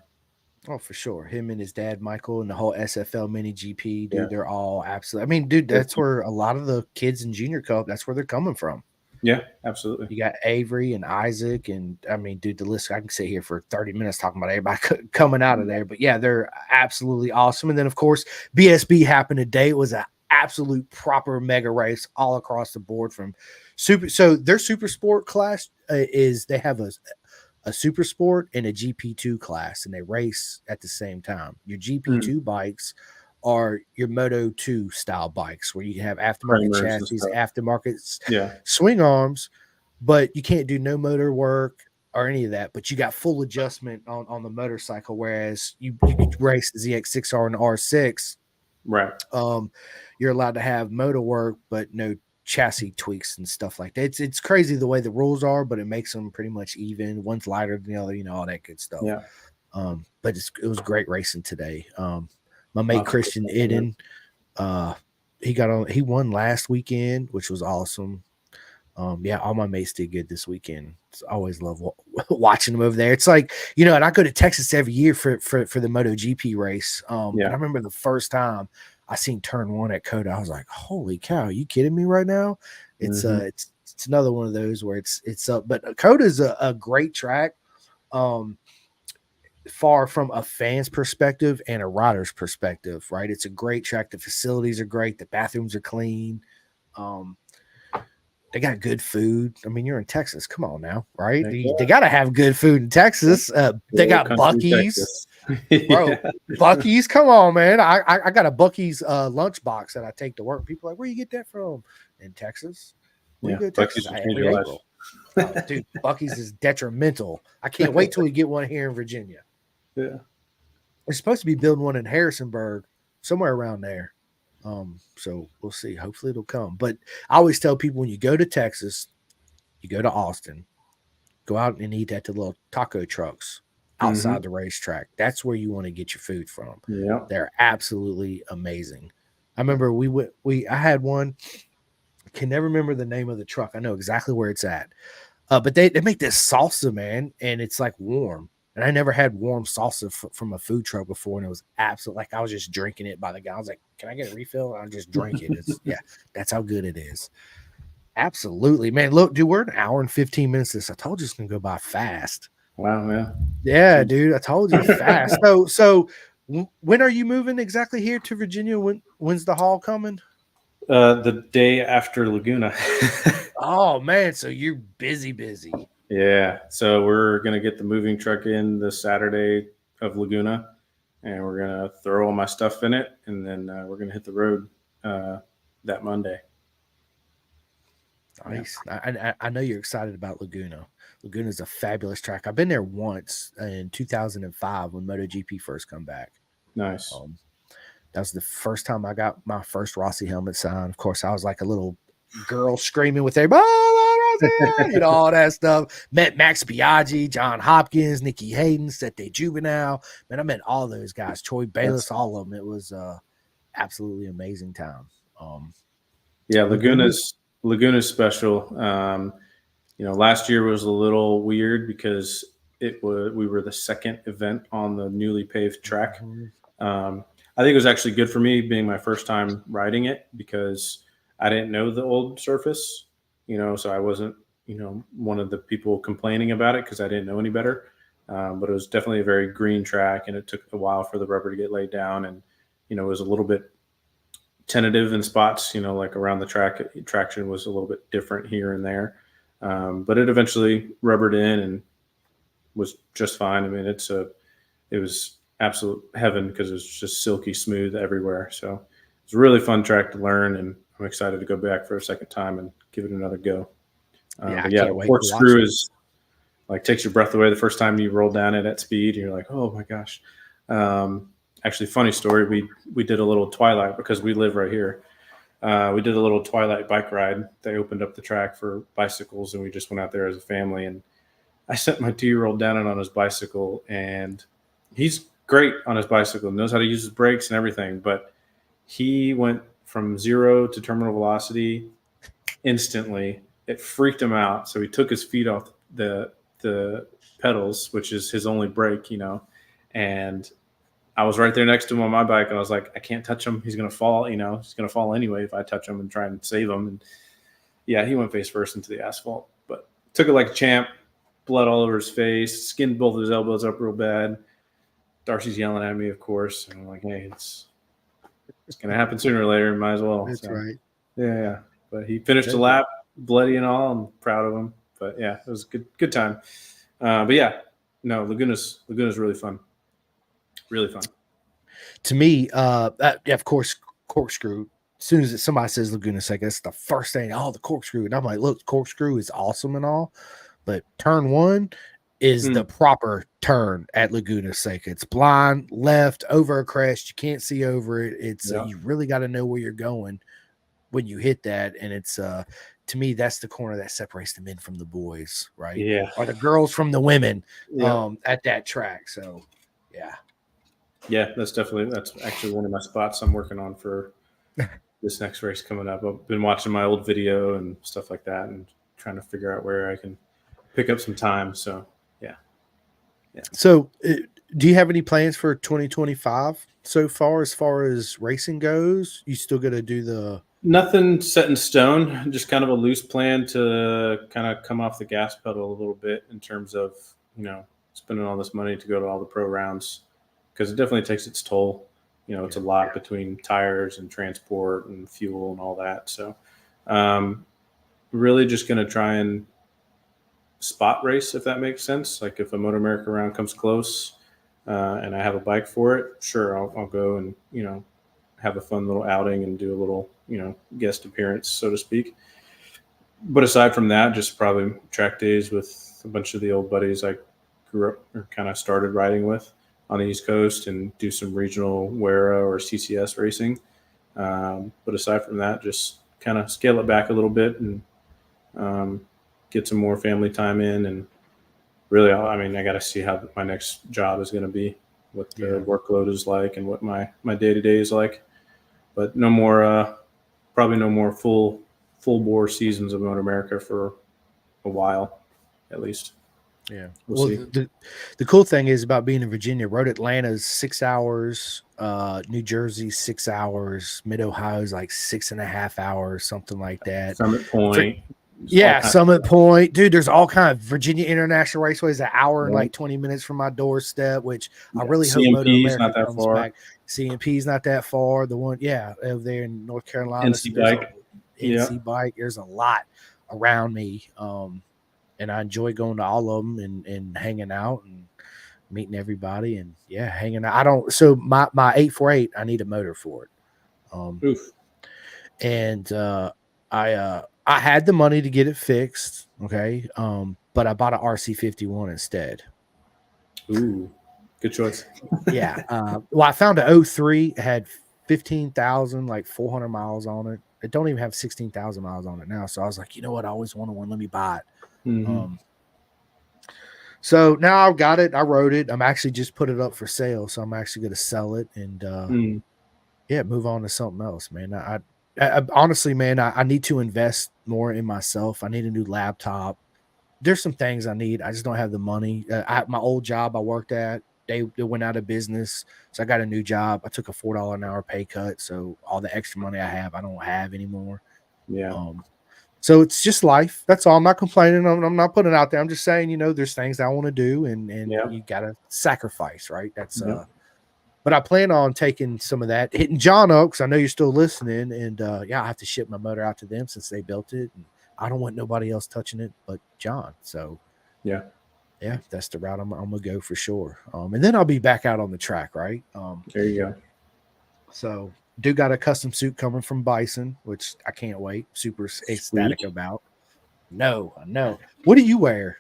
Oh, for sure. Him and his dad, Michael, and the whole SFL mini GP, dude, they're all absolutely. I mean, dude, that's where a lot of the kids in Junior Cup, that's where they're coming from. Yeah, absolutely. You got Avery and Isaac, and I mean, dude, the list, I can sit here for 30 minutes talking about everybody coming out of there. But yeah, they're absolutely awesome. And then, of course, BSB happened today. It was an absolute proper mega race all across the board from super. So their super sport class they have a super sport and a GP2 class, and they race at the same time. Your GP2 bikes are your Moto 2 style bikes where you can have aftermarket chassis, aftermarket swing arms, but you can't do no motor work or any of that. But you got full adjustment on the motorcycle, whereas you race the ZX6R and the R6. Right. You're allowed to have motor work, but no chassis tweaks and stuff like that. It's crazy the way the rules are, but it makes them pretty much even. One's lighter than the other, all that good stuff. Yeah. But it was great racing today. My mate Christian Iden, he won last weekend, which was awesome. All my mates did good this weekend. I always love watching them over there. It's like, and I go to Texas every year for the MotoGP race. And I remember the first time I seen turn 1 at Coda, I was like, holy cow, are you kidding me right now? It's it's another one of those where it's up, but Coda's a great track. Far from a fan's perspective and a rider's perspective, right? It's a great track. The facilities are great. The bathrooms are clean. They got good food. I mean, you're in Texas. Come on now, right? They got to have good food in Texas. They got Buc-ee's. Bro, Buc-ee's. Come on, man. I got a Buc-ee's lunchbox that I take to work. People are like, where you get that from? In Texas. Where you go to Texas? Dude, Buc-ee's is detrimental. I can't wait till we get one here in Virginia. Yeah. We're supposed to be building one in Harrisonburg, somewhere around there. So we'll see. Hopefully it'll come. But I always tell people when you go to Texas, you go to Austin, go out and eat at the little taco trucks outside the racetrack. That's where you want to get your food from. Yeah. They're absolutely amazing. I remember I had one. I can never remember the name of the truck. I know exactly where it's at. But they make this salsa, man, and it's like warm. And I never had warm salsa from a food truck before, and it was absolutely like I was just drinking it by the guy. I was like, "Can I get a refill?" And I just drink it. That's how good it is. Absolutely, man. Look, dude, we're an hour and 15 minutes. This I told you it's gonna go by fast. Wow, yeah. Yeah, dude, I told you fast. When are you moving exactly here to Virginia? When's the haul coming? The day after Laguna. Oh man, so you're busy. Yeah, so we're gonna get the moving truck in this Saturday of Laguna, and we're gonna throw all my stuff in it, and then we're gonna hit the road that Monday. Nice. I know you're excited about Laguna. Laguna is a fabulous track. I've been there once in 2005 when MotoGP first come back. Nice. That was the first time I got my first Rossi helmet signed. Of course, I was like a little girl screaming with everybody, you know, all that stuff. Met Max Biaggi, John Hopkins, Nikki Hayden, Sete Juvenile. Man, I met all those guys. Troy Bayless, all of them. It was absolutely amazing time. Yeah, Laguna's special. Last year was a little weird because we were the second event on the newly paved track. I think it was actually good for me being my first time riding it because I didn't know the old surface, so I wasn't, one of the people complaining about it because I didn't know any better. But it was definitely a very green track, and it took a while for the rubber to get laid down, and it was a little bit tentative in spots, like around the track. Traction was a little bit different here and there, but it eventually rubbered in and was just fine. I mean, it was absolute heaven because it was just silky smooth everywhere. So it's a really fun track to learn, and I'm excited to go back for a second time and give it another go. The corkscrew is like takes your breath away the first time you roll down it at speed. And you're like, oh my gosh. Actually, funny story. We did a little twilight because we live right here. We did a little twilight bike ride. They opened up the track for bicycles, and we just went out there as a family. And I sent my 2-year-old down it on his bicycle, and he's great on his bicycle, knows how to use his brakes and everything. But he went from 0 to terminal velocity instantly. It freaked him out, so he took his feet off the pedals, which is his only brake, and I was right there next to him on my bike, and I was like, I can't touch him. He's going to fall, he's going to fall anyway if I touch him and try and save him. And yeah, he went face first into the asphalt, but took it like a champ, blood all over his face, skinned both of his elbows up real bad. Darcy's yelling at me, of course. And I'm like, hey, it's going to happen sooner or later. Might as well. That's right. Yeah. But he finished the lap, bloody and all. I'm proud of him. But yeah, it was a good time. But yeah, no, Laguna's really fun. Really fun. To me, of course, corkscrew. As soon as somebody says Laguna Seca, that's the first thing. Oh, the corkscrew, and I'm like, look, corkscrew is awesome and all, but turn one is the proper turn at Laguna Seca. It's blind, left, over a crest. You can't see over it. It's you really got to know where you're going when you hit that, and it's to me, that's the corner that separates the men from the boys, right? Yeah, or the girls from the women at that track. So, yeah. Yeah, that's actually one of my spots I'm working on for this next race coming up. I've been watching my old video and stuff like that and trying to figure out where I can pick up some time. So, yeah. So, do you have any plans for 2025 so far as racing goes? You still got to do the nothing set in stone, just kind of a loose plan to kind of come off the gas pedal a little bit in terms of, spending all this money to go to all the pro rounds. Because it definitely takes its toll. It's a lot between tires and transport and fuel and all that. So really just going to try and spot race, if that makes sense. Like if a Moto America round comes close and I have a bike for it, sure, I'll go and, have a fun little outing and do a little, guest appearance, so to speak. But aside from that, just probably track days with a bunch of the old buddies I grew up or kind of started riding with on the East Coast and do some regional WERA or CCS racing. But aside from that, just kind of scale it back a little bit and get some more family time in. And really, I got to see how my next job is going to be, what the workload is like and what my day-to-day is like. But no more, probably no more full bore seasons of Moto America for a while, at least. Yeah. We'll Well, see. the cool thing is about being in Virginia, Road Atlanta's 6 hours, New Jersey 6 hours, Mid Ohio's like 6.5 hours, something like that. Summit For, Point. yeah, Summit Point, dude. There's all kind of Virginia International Raceway is an hour and Yeah. like 20 minutes from my doorstep, which I Yeah. really hope Moto CMP is America not that comes far. back. CMP's not that far. The one, yeah, over there in North Carolina. NC There's Bike. NC Bike. There's a lot around me. And I enjoy going to all of them and hanging out and meeting everybody and yeah, hanging out. I don't. So my 848, I need a motor for it. Oof. And I had the money to get it fixed. Okay. But I bought an RC51 instead. Ooh, good choice. Yeah. Well, I found an 03 had 15,000 like 400 miles on it. It don't even have 16,000 miles on it now. So I was like, you know what? I always wanted one. Let me buy it. Mhm. So now I've got it. I wrote it. I'm actually just put it up for sale. So I'm actually going to sell it and yeah, move on to something else, man. I honestly, man, I need to invest more in myself. I need a new laptop. There's some things I need. I just don't have the money. My old job I worked at, they went out of business. So I got a new job. I took a $4 an hour pay cut. So all the extra money I have, I don't have anymore. Yeah. So it's just life. That's all. I'm not complaining. I'm not putting it out there. I'm just saying, there's things I want to do and Yeah. you got to sacrifice, right? That's Yeah. but I plan on taking some of that, hitting John up because I know you're still listening. And yeah, I have to ship my motor out to them since they built it. And I don't want nobody else touching it but John. So Yeah. that's the route I'm gonna go for sure. And then I'll be back out on the track, right? There you go. So do got a custom suit coming from Bison, which I can't wait. Super ecstatic Sweet. about. No, I know. What do you wear?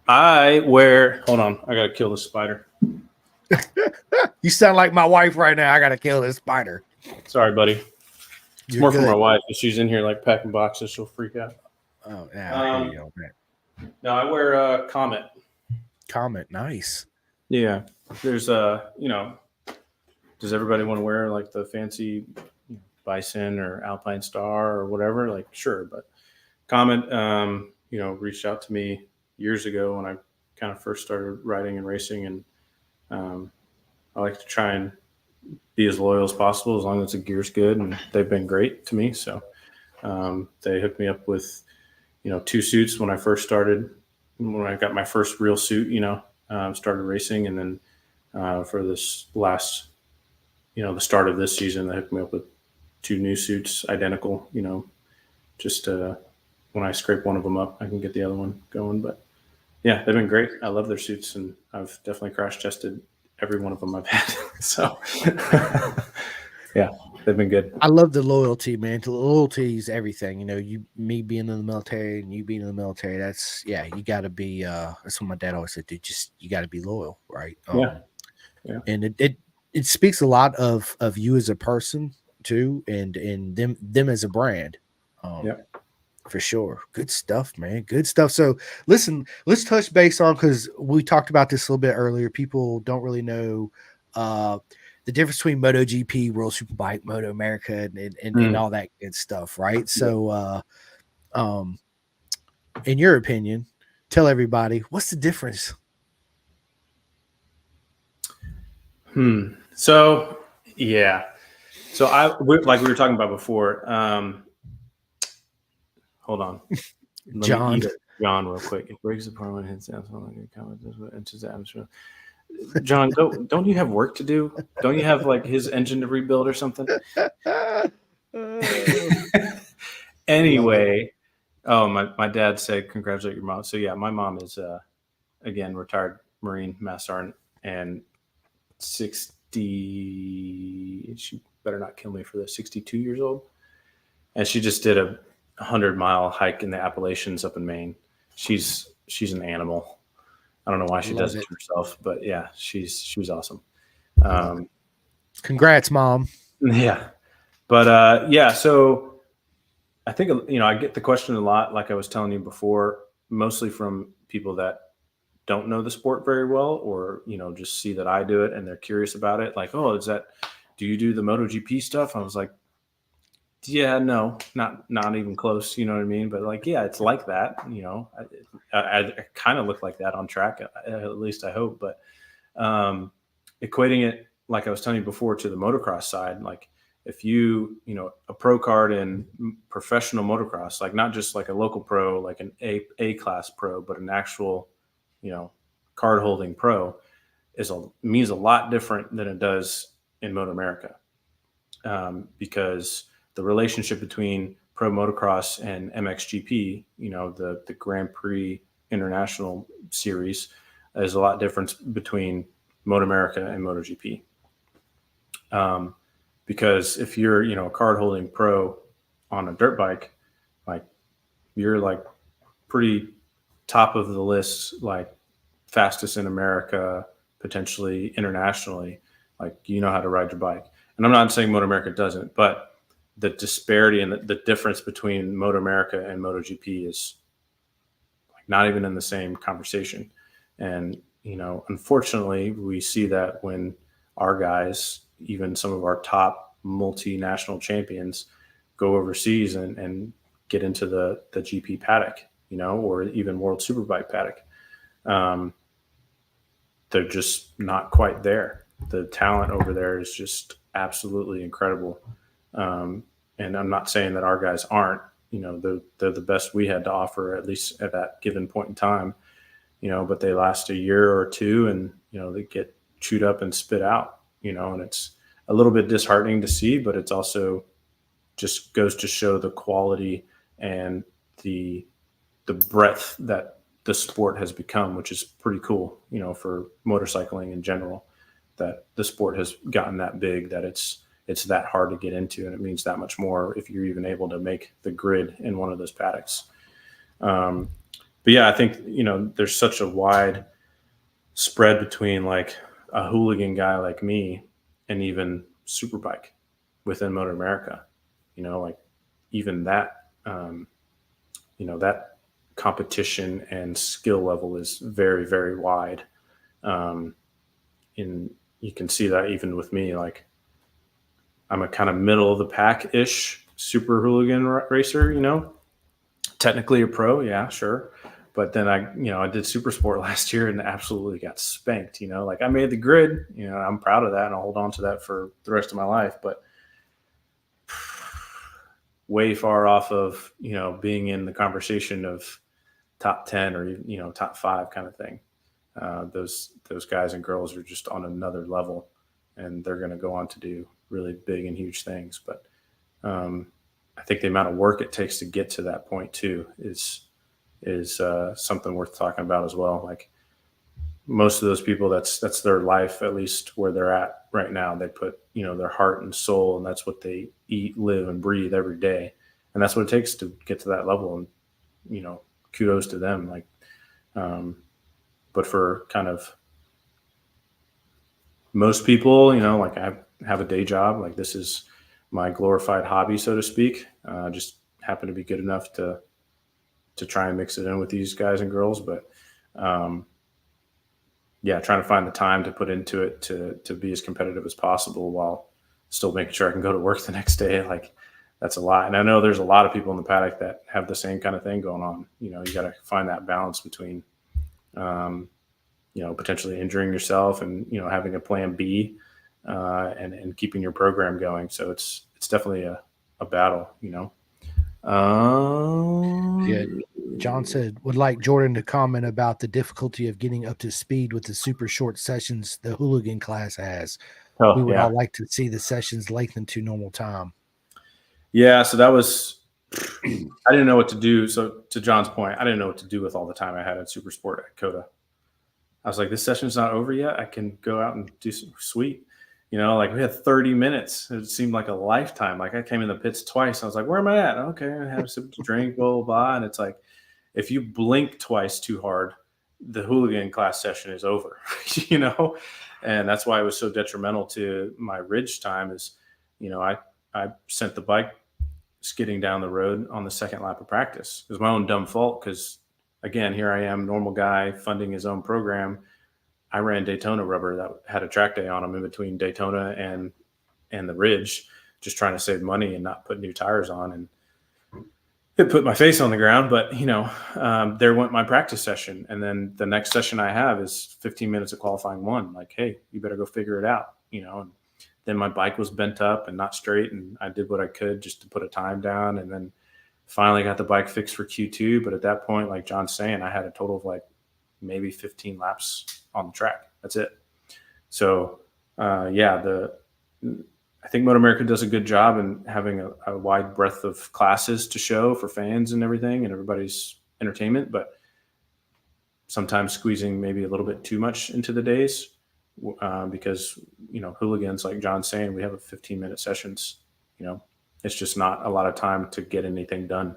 I wear. Hold on. I gotta kill the spider. You sound like my wife right now. I gotta kill this spider. Sorry, buddy. It's You're more good. for my wife. If she's in here like packing boxes, she'll freak out. Oh yeah, I hear you on that. No, I wear Comet. Comment, nice. Yeah. There's does everybody want to wear like the fancy Bison or Alpine Star or whatever? Like, sure, but Comet, reached out to me years ago when I kind of first started riding and racing, and I like to try and be as loyal as possible as long as the gear's good, and they've been great to me. So they hooked me up with 2 suits when I first started, when I got my first real suit, started racing, and then for this last, the start of this season, they hooked me up with 2 new suits, identical, just when I scrape one of them up, I can get the other one going. But yeah, they've been great. I love their suits, and I've definitely crash tested every one of them I've had. So yeah, they've been good. I love the loyalty, man. The loyalty is everything. Me being in the military and you being in the military, that's you gotta be that's what my dad always said, dude, just you gotta be loyal, right? Yeah. And it speaks a lot of you as a person too, and them as a brand. For sure. Good stuff, man. Good stuff. So listen, let's touch base on, because we talked about this a little bit earlier. People don't really know the difference between MotoGP, World Superbike, Moto America, and all that good stuff, right? So in your opinion, tell everybody what's the difference. So yeah. So like we were talking about before. Hold on. John. Let me eat John real quick. It breaks apart when it hits down. So like it comes what enters the atmosphere. John, don't you have work to do? Don't you have like his engine to rebuild or something? Anyway, my dad said congratulate your mom. So yeah, my mom is again retired Marine Master Sergeant and 60. She better not kill me for this. 62 years old, and she just did a 100-mile hike in the Appalachians up in Maine. She's an animal. I don't know why she does it to herself, but yeah, she was awesome. Congrats, Mom. Yeah. But yeah, so I think, I get the question a lot, like I was telling you before, mostly from people that don't know the sport very well, or, just see that I do it and they're curious about it. Like, oh, do you do the MotoGP stuff? I was like, yeah, no, not even close. You know what I mean? But like, yeah, it's like that, I kind of look like that on track, at least I hope. But equating it, like I was telling you before, to the motocross side, like if a pro card in professional motocross, like not just like a local pro, like an A class pro, but an actual, card holding pro means a lot different than it does in Moto America, because the relationship between pro motocross and MXGP, the Grand Prix International Series, is a lot different between Moto America and MotoGP. Because if you're, a card holding pro on a dirt bike, like you're like pretty top of the list, like fastest in America, potentially internationally, like how to ride your bike. And I'm not saying Moto America doesn't, but the disparity and the difference between Moto America and MotoGP is like not even in the same conversation. And, unfortunately, we see that when our guys, even some of our top multinational champions, go overseas and get into the GP paddock, or even World Superbike paddock. They're just not quite there. The talent over there is just absolutely incredible. And I'm not saying that our guys aren't, they're the best we had to offer, at least at that given point in time, but they last a year or two and, they get chewed up and spit out, and it's a little bit disheartening to see, but it's also just goes to show the quality and the breadth that the sport has become, which is pretty cool, for motorcycling in general, that the sport has gotten that big, that it's that hard to get into. And it means that much more if you're even able to make the grid in one of those paddocks. But yeah, I think, there's such a wide spread between like a hooligan guy like me and even Superbike within Motor America, like even that, that competition and skill level is very, very wide. And you can see that even with me, like I'm a kind of middle of the pack ish super hooligan racer, technically a pro. Yeah, sure. But then I did super sport last year and absolutely got spanked, like I made the grid, I'm proud of that and I'll hold on to that for the rest of my life, but way far off of, being in the conversation of top 10 or, top 5 kind of thing. Those guys and girls are just on another level and they're going to go on to do really big and huge things. But I think the amount of work it takes to get to that point too is something worth talking about as well. Like most of those people, that's their life, at least where they're at right now. They put, their heart and soul, and that's what they eat, live, and breathe every day. And that's what it takes to get to that level. And, kudos to them. Like, but for kind of most people, like I have a day job, like this is my glorified hobby, so to speak. Just happen to be good enough to try and mix it in with these guys and girls. But, yeah, trying to find the time to put into it to be as competitive as possible while still making sure I can go to work the next day. Like that's a lot. And I know there's a lot of people in the paddock that have the same kind of thing going on. You got to find that balance between, potentially injuring yourself and, having a plan B, and keeping your program going. So it's definitely a battle, Yeah. John said, would like Jordan to comment about the difficulty of getting up to speed with the super short sessions the hooligan class has. We would all like to see the sessions lengthened to normal time. Yeah, so that was – I didn't know what to do. So to John's point, I didn't know what to do with all the time I had at Super Sport at COTA. I was like, this session's not over yet. I can go out and do some sweet. Like we had 30 minutes. It seemed like a lifetime. Like I came in the pits twice. I was like, where am I at? Okay, I have a sip of drink, blah, blah, blah. And it's like, if you blink twice too hard, the hooligan class session is over, And that's why it was so detrimental to my ridge time is, I sent the bike skidding down the road on the second lap of practice. It was my own dumb fault because, again, here I am, normal guy funding his own program. I ran Daytona rubber that had a track day on them in between Daytona and the ridge, just trying to save money and not put new tires on. And put my face on the ground, but there went my practice session. And then the next session I have is 15 minutes of qualifying one. Like, hey, you better go figure it out, and then my bike was bent up and not straight. And I did what I could just to put a time down. And then finally got the bike fixed for Q2. But at that point, like John's saying, I had a total of like maybe 15 laps on the track. That's it. So I think Moto America does a good job in having a wide breadth of classes to show for fans and everything and everybody's entertainment, but sometimes squeezing maybe a little bit too much into the days because, hooligans, like John's saying, we have 15-minute sessions. It's just not a lot of time to get anything done,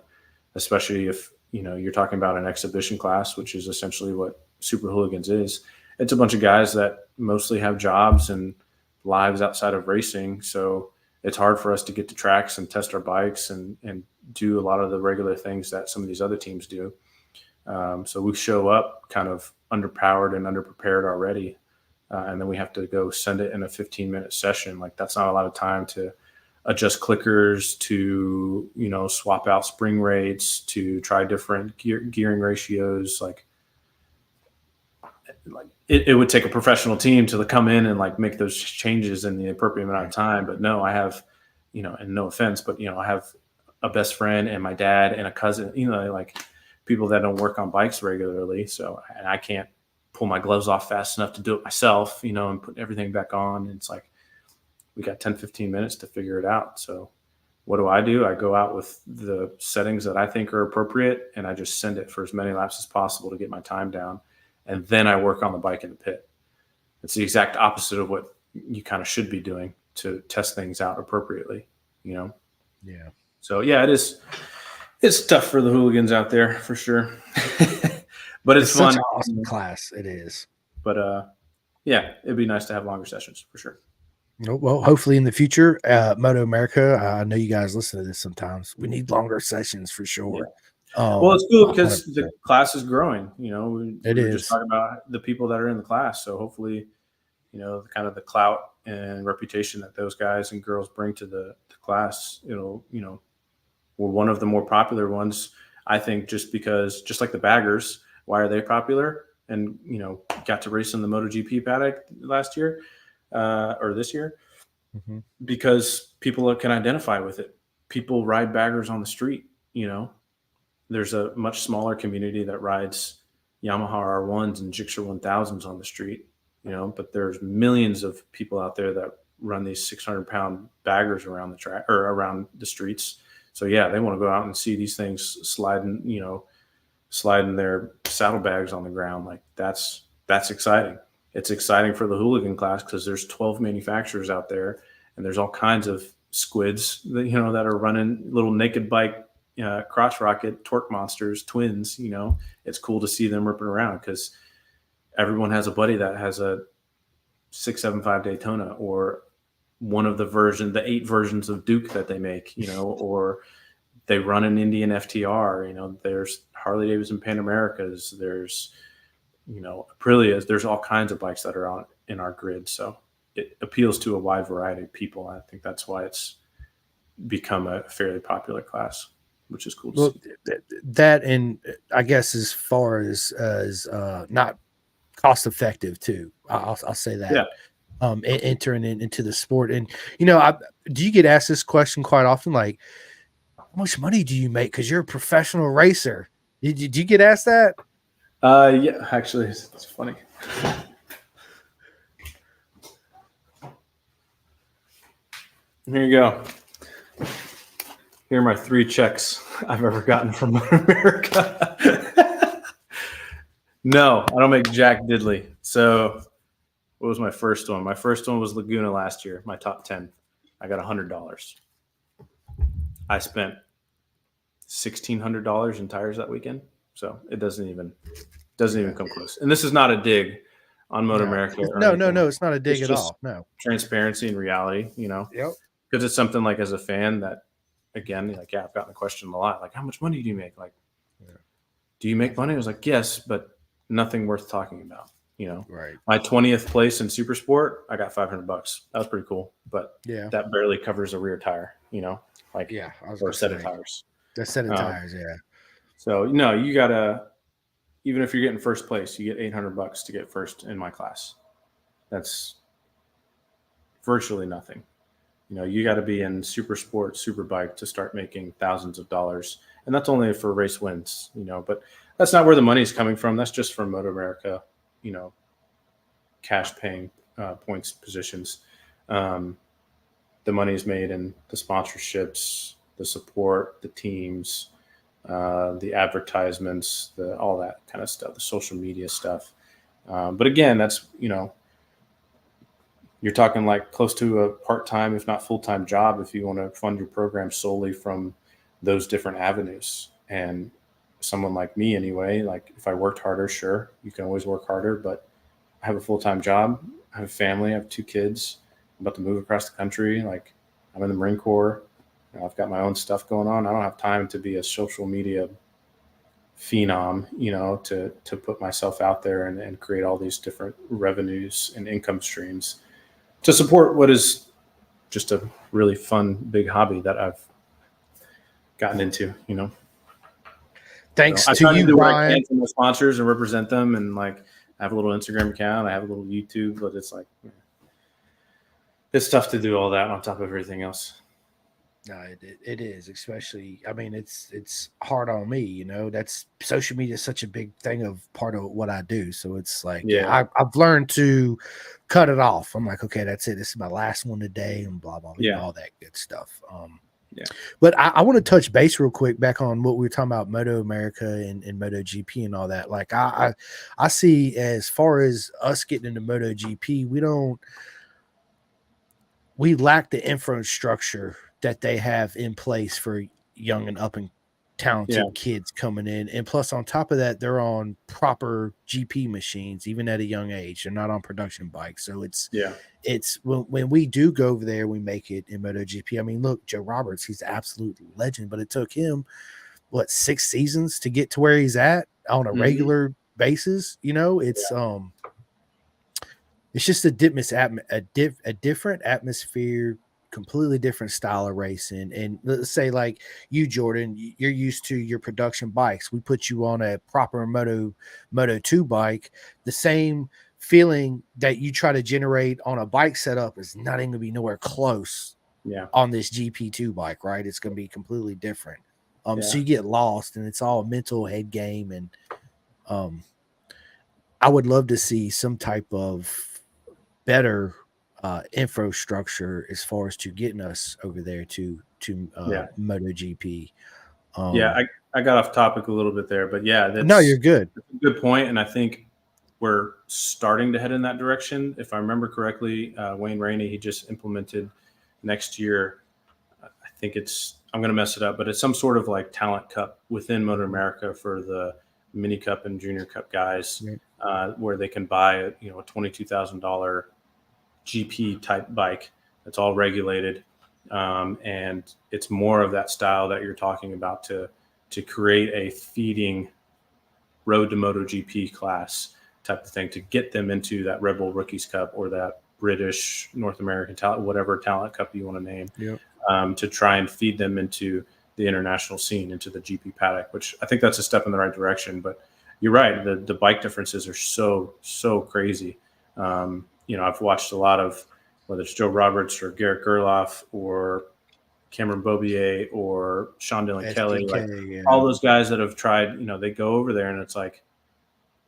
especially if, you're talking about an exhibition class, which is essentially what Super Hooligans is. It's a bunch of guys that mostly have jobs and lives outside of racing. So it's hard for us to get to tracks and test our bikes and do a lot of the regular things that some of these other teams do. So we show up kind of underpowered and underprepared already. And then we have to go send it in a 15-minute session. Like, that's not a lot of time to adjust clickers, to, swap out spring rates, to try different gearing ratios. Like it would take a professional team to come in and like make those changes in the appropriate amount of time. But no, I have, and no offense, but I have a best friend and my dad and a cousin, like people that don't work on bikes regularly. So, and I can't pull my gloves off fast enough to do it myself, and put everything back on. And it's like, we got 10, 15 minutes to figure it out. So what do? I go out with the settings that I think are appropriate, and I just send it for as many laps as possible to get my time down. And then I work on the bike in the pit. It's the exact opposite of what you kind of should be doing to test things out appropriately, Yeah. So yeah, it's tough for the hooligans out there for sure, but it's fun. Such an awesome class. It is. But it'd be nice to have longer sessions for sure. Well, hopefully in the future, Moto America, I know you guys listen to this sometimes. We need longer sessions for sure. Yeah. Well, it's cool because 100%. the class is growing. We're just talking about the people that are in the class. So hopefully, kind of the clout and reputation that those guys and girls bring to the class, we're one of the more popular ones. I think just like the baggers, why are they popular? And, got to race in the MotoGP paddock last year or this year because people can identify with it. People ride baggers on the street, There's a much smaller community that rides Yamaha R1s and Gixxer 1000s on the street, but there's millions of people out there that run these 600-pound baggers around the track or around the streets. So yeah, they want to go out and see these things sliding their saddlebags on the ground. Like that's exciting. It's exciting for the hooligan class because there's 12 manufacturers out there, and there's all kinds of squids that, that are running little naked bike, crotch rocket torque monsters, twins. It's cool to see them ripping around because everyone has a buddy that has a 675 Daytona or one of the 8 versions of Duke that they make, or they run an Indian FTR. There's Harley Davidson Pan Americas, there's Aprilias, there's all kinds of bikes that are in our grid. So it appeals to a wide variety of people. I think that's why it's become a fairly popular class, which is cool to see. That, and I guess as far as not cost effective too, I'll say that. Yeah. Entering into the sport, and do you get asked this question quite often? Like, how much money do you make? Because you're a professional racer. Did you get asked that? Yeah, actually, it's funny. Here you go. Here are my 3 checks I've ever gotten from Motor America. No, I don't make jack diddly. So what was my first one? My first one was Laguna last year, my top 10. I got $100. I spent $1,600 in tires that weekend. So it doesn't even come close. And this is not a dig on Motor America. No, it's not a dig at all. No. Transparency and reality, Yep. Because it's something like as a fan that, again, like, yeah, I've gotten the question a lot. Like, how much money do you make? Like, do you make money? I was like, yes, but nothing worth talking about. Right. My 20th place in Super Sport, I got $500. That was pretty cool, but yeah, that barely covers a rear tire, or a set of tires. The set of Um, tires, yeah. so no, you gotta, even if you're getting first place, you get $800 to get first in my class. That's virtually nothing. You got to be in super sport, super bike to start making thousands of dollars. And that's only for race wins, but that's not where the money is coming from. That's just from Moto America, cash paying points positions. The money is made in the sponsorships, the support, the teams, the advertisements, all that kind of stuff, the social media stuff. But again, that's, you're talking like close to a part-time, if not full-time job, if you want to fund your program solely from those different avenues. And someone like me anyway, like if I worked harder, sure, you can always work harder, but I have a full-time job. I have a family. I have 2 kids. I'm about to move across the country. Like I'm in the Marine Corps. I've got my own stuff going on. I don't have time to be a social media phenom, to put myself out there and create all these different revenues and income streams to support what is just a really fun, big hobby that I've gotten into, Thanks So I to try to you, do what I Ryan. can for my sponsors and represent them. And like, I have a little Instagram account, I have a little YouTube, but it's like, it's tough to do all that on top of everything else. No, it is, especially. I mean, it's hard on me. That's social media is such a big thing of part of what I do. So it's like, Yeah. I've learned to cut it off. I'm like, okay, that's it. This is my last one today, and blah blah, Yeah. all that good stuff. Yeah. But I want to touch base real quick back on what we were talking about, Moto America and Moto GP and all that. Like I see, as far as us getting into Moto GP, we lack the infrastructure that they have in place for young and up and talented kids coming in. And plus, on top of that, they're on proper GP machines, even at a young age. They're not on production bikes. So it's when we do go over there, we make it in MotoGP. I mean, look, Joe Roberts, he's an absolute legend, but it took him 6 seasons to get to where he's at on a regular basis. It's just a different atmosphere, completely different style of racing. And let's say, like you, Jordan, you're used to your production bikes. We put you on a proper Moto 2 bike. The same feeling that you try to generate on a bike setup is not even going to be nowhere close on this GP2 bike, right? It's going to be completely different. So you get lost, and it's all a mental head game. And I would love to see some type of better infrastructure as far as to getting us over there to MotoGP. I got off topic a little bit there, but No, you're good. That's a good point, and I think we're starting to head in that direction. If I remember correctly, Wayne Rainey, he just implemented next year. I think I'm going to mess it up, but it's some sort of like talent cup within Motor America for the mini cup and junior cup guys, where they can buy a $22,000 GP type bike that's all regulated, and it's more of that style that you're talking about to create a feeding road to MotoGP class type of thing to get them into that Red Bull Rookies Cup or that British North American talent, whatever talent cup you want to name, to try and feed them into the international scene, into the GP paddock, which I think that's a step in the right direction. But you're right, the bike differences are so crazy. I've watched a lot of, whether it's Joe Roberts or Garrett Gerloff or Cameron Bobier or Sean Dillon Kelly, all those guys that have tried, they go over there and it's like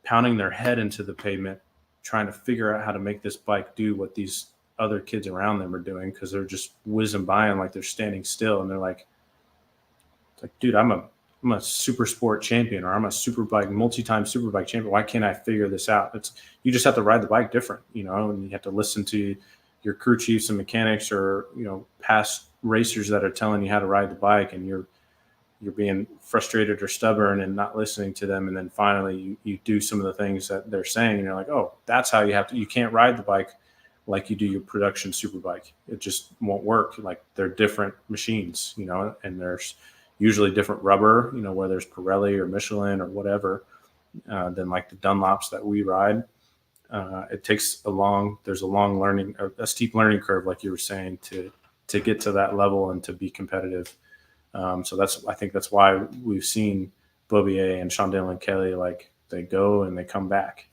pounding their head into the pavement, trying to figure out how to make this bike do what these other kids around them are doing, because they're just whizzing by them like they're standing still. And they're like, dude, I'm a super sport champion, or I'm a multi-time superbike champion. Why can't I figure this out? You just have to ride the bike different, and you have to listen to your crew chiefs and mechanics, or, past racers that are telling you how to ride the bike, and you're being frustrated or stubborn and not listening to them. And then finally you do some of the things that they're saying, and you're like, oh, that's how you can't ride the bike like you do your production superbike. It just won't work. Like, they're different machines, and there's usually different rubber, whether it's Pirelli or Michelin or whatever, than like the Dunlops that we ride. It takes there's a steep learning curve, like you were saying, to get to that level and to be competitive. So I think that's why we've seen Bobier and Sean Dillon Kelly, like they go and they come back.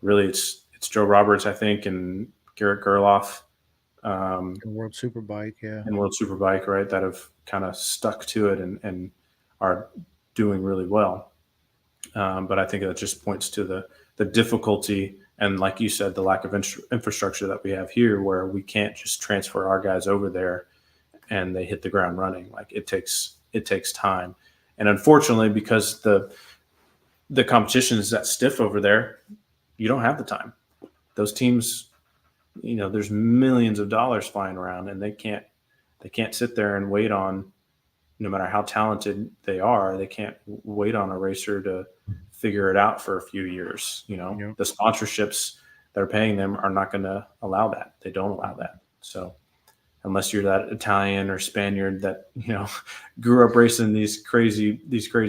Really it's Joe Roberts, I think, and Garrett Gerloff World Superbike, yeah. and World Superbike, right, that have kind of stuck to it and are doing really well. But I think that just points to the difficulty and, like you said, the lack of infrastructure that we have here, where we can't just transfer our guys over there and they hit the ground running. Like it takes time, and unfortunately, because the competition is that stiff over there, you don't have the time. Those teams, there's millions of dollars flying around, and they can't sit there and wait on, no matter how talented they are, they can't wait on a racer to figure it out for a few years. Yeah. The sponsorships that are paying them are not going to allow that. They don't allow that. So unless you're that Italian or Spaniard that, grew up racing these crazy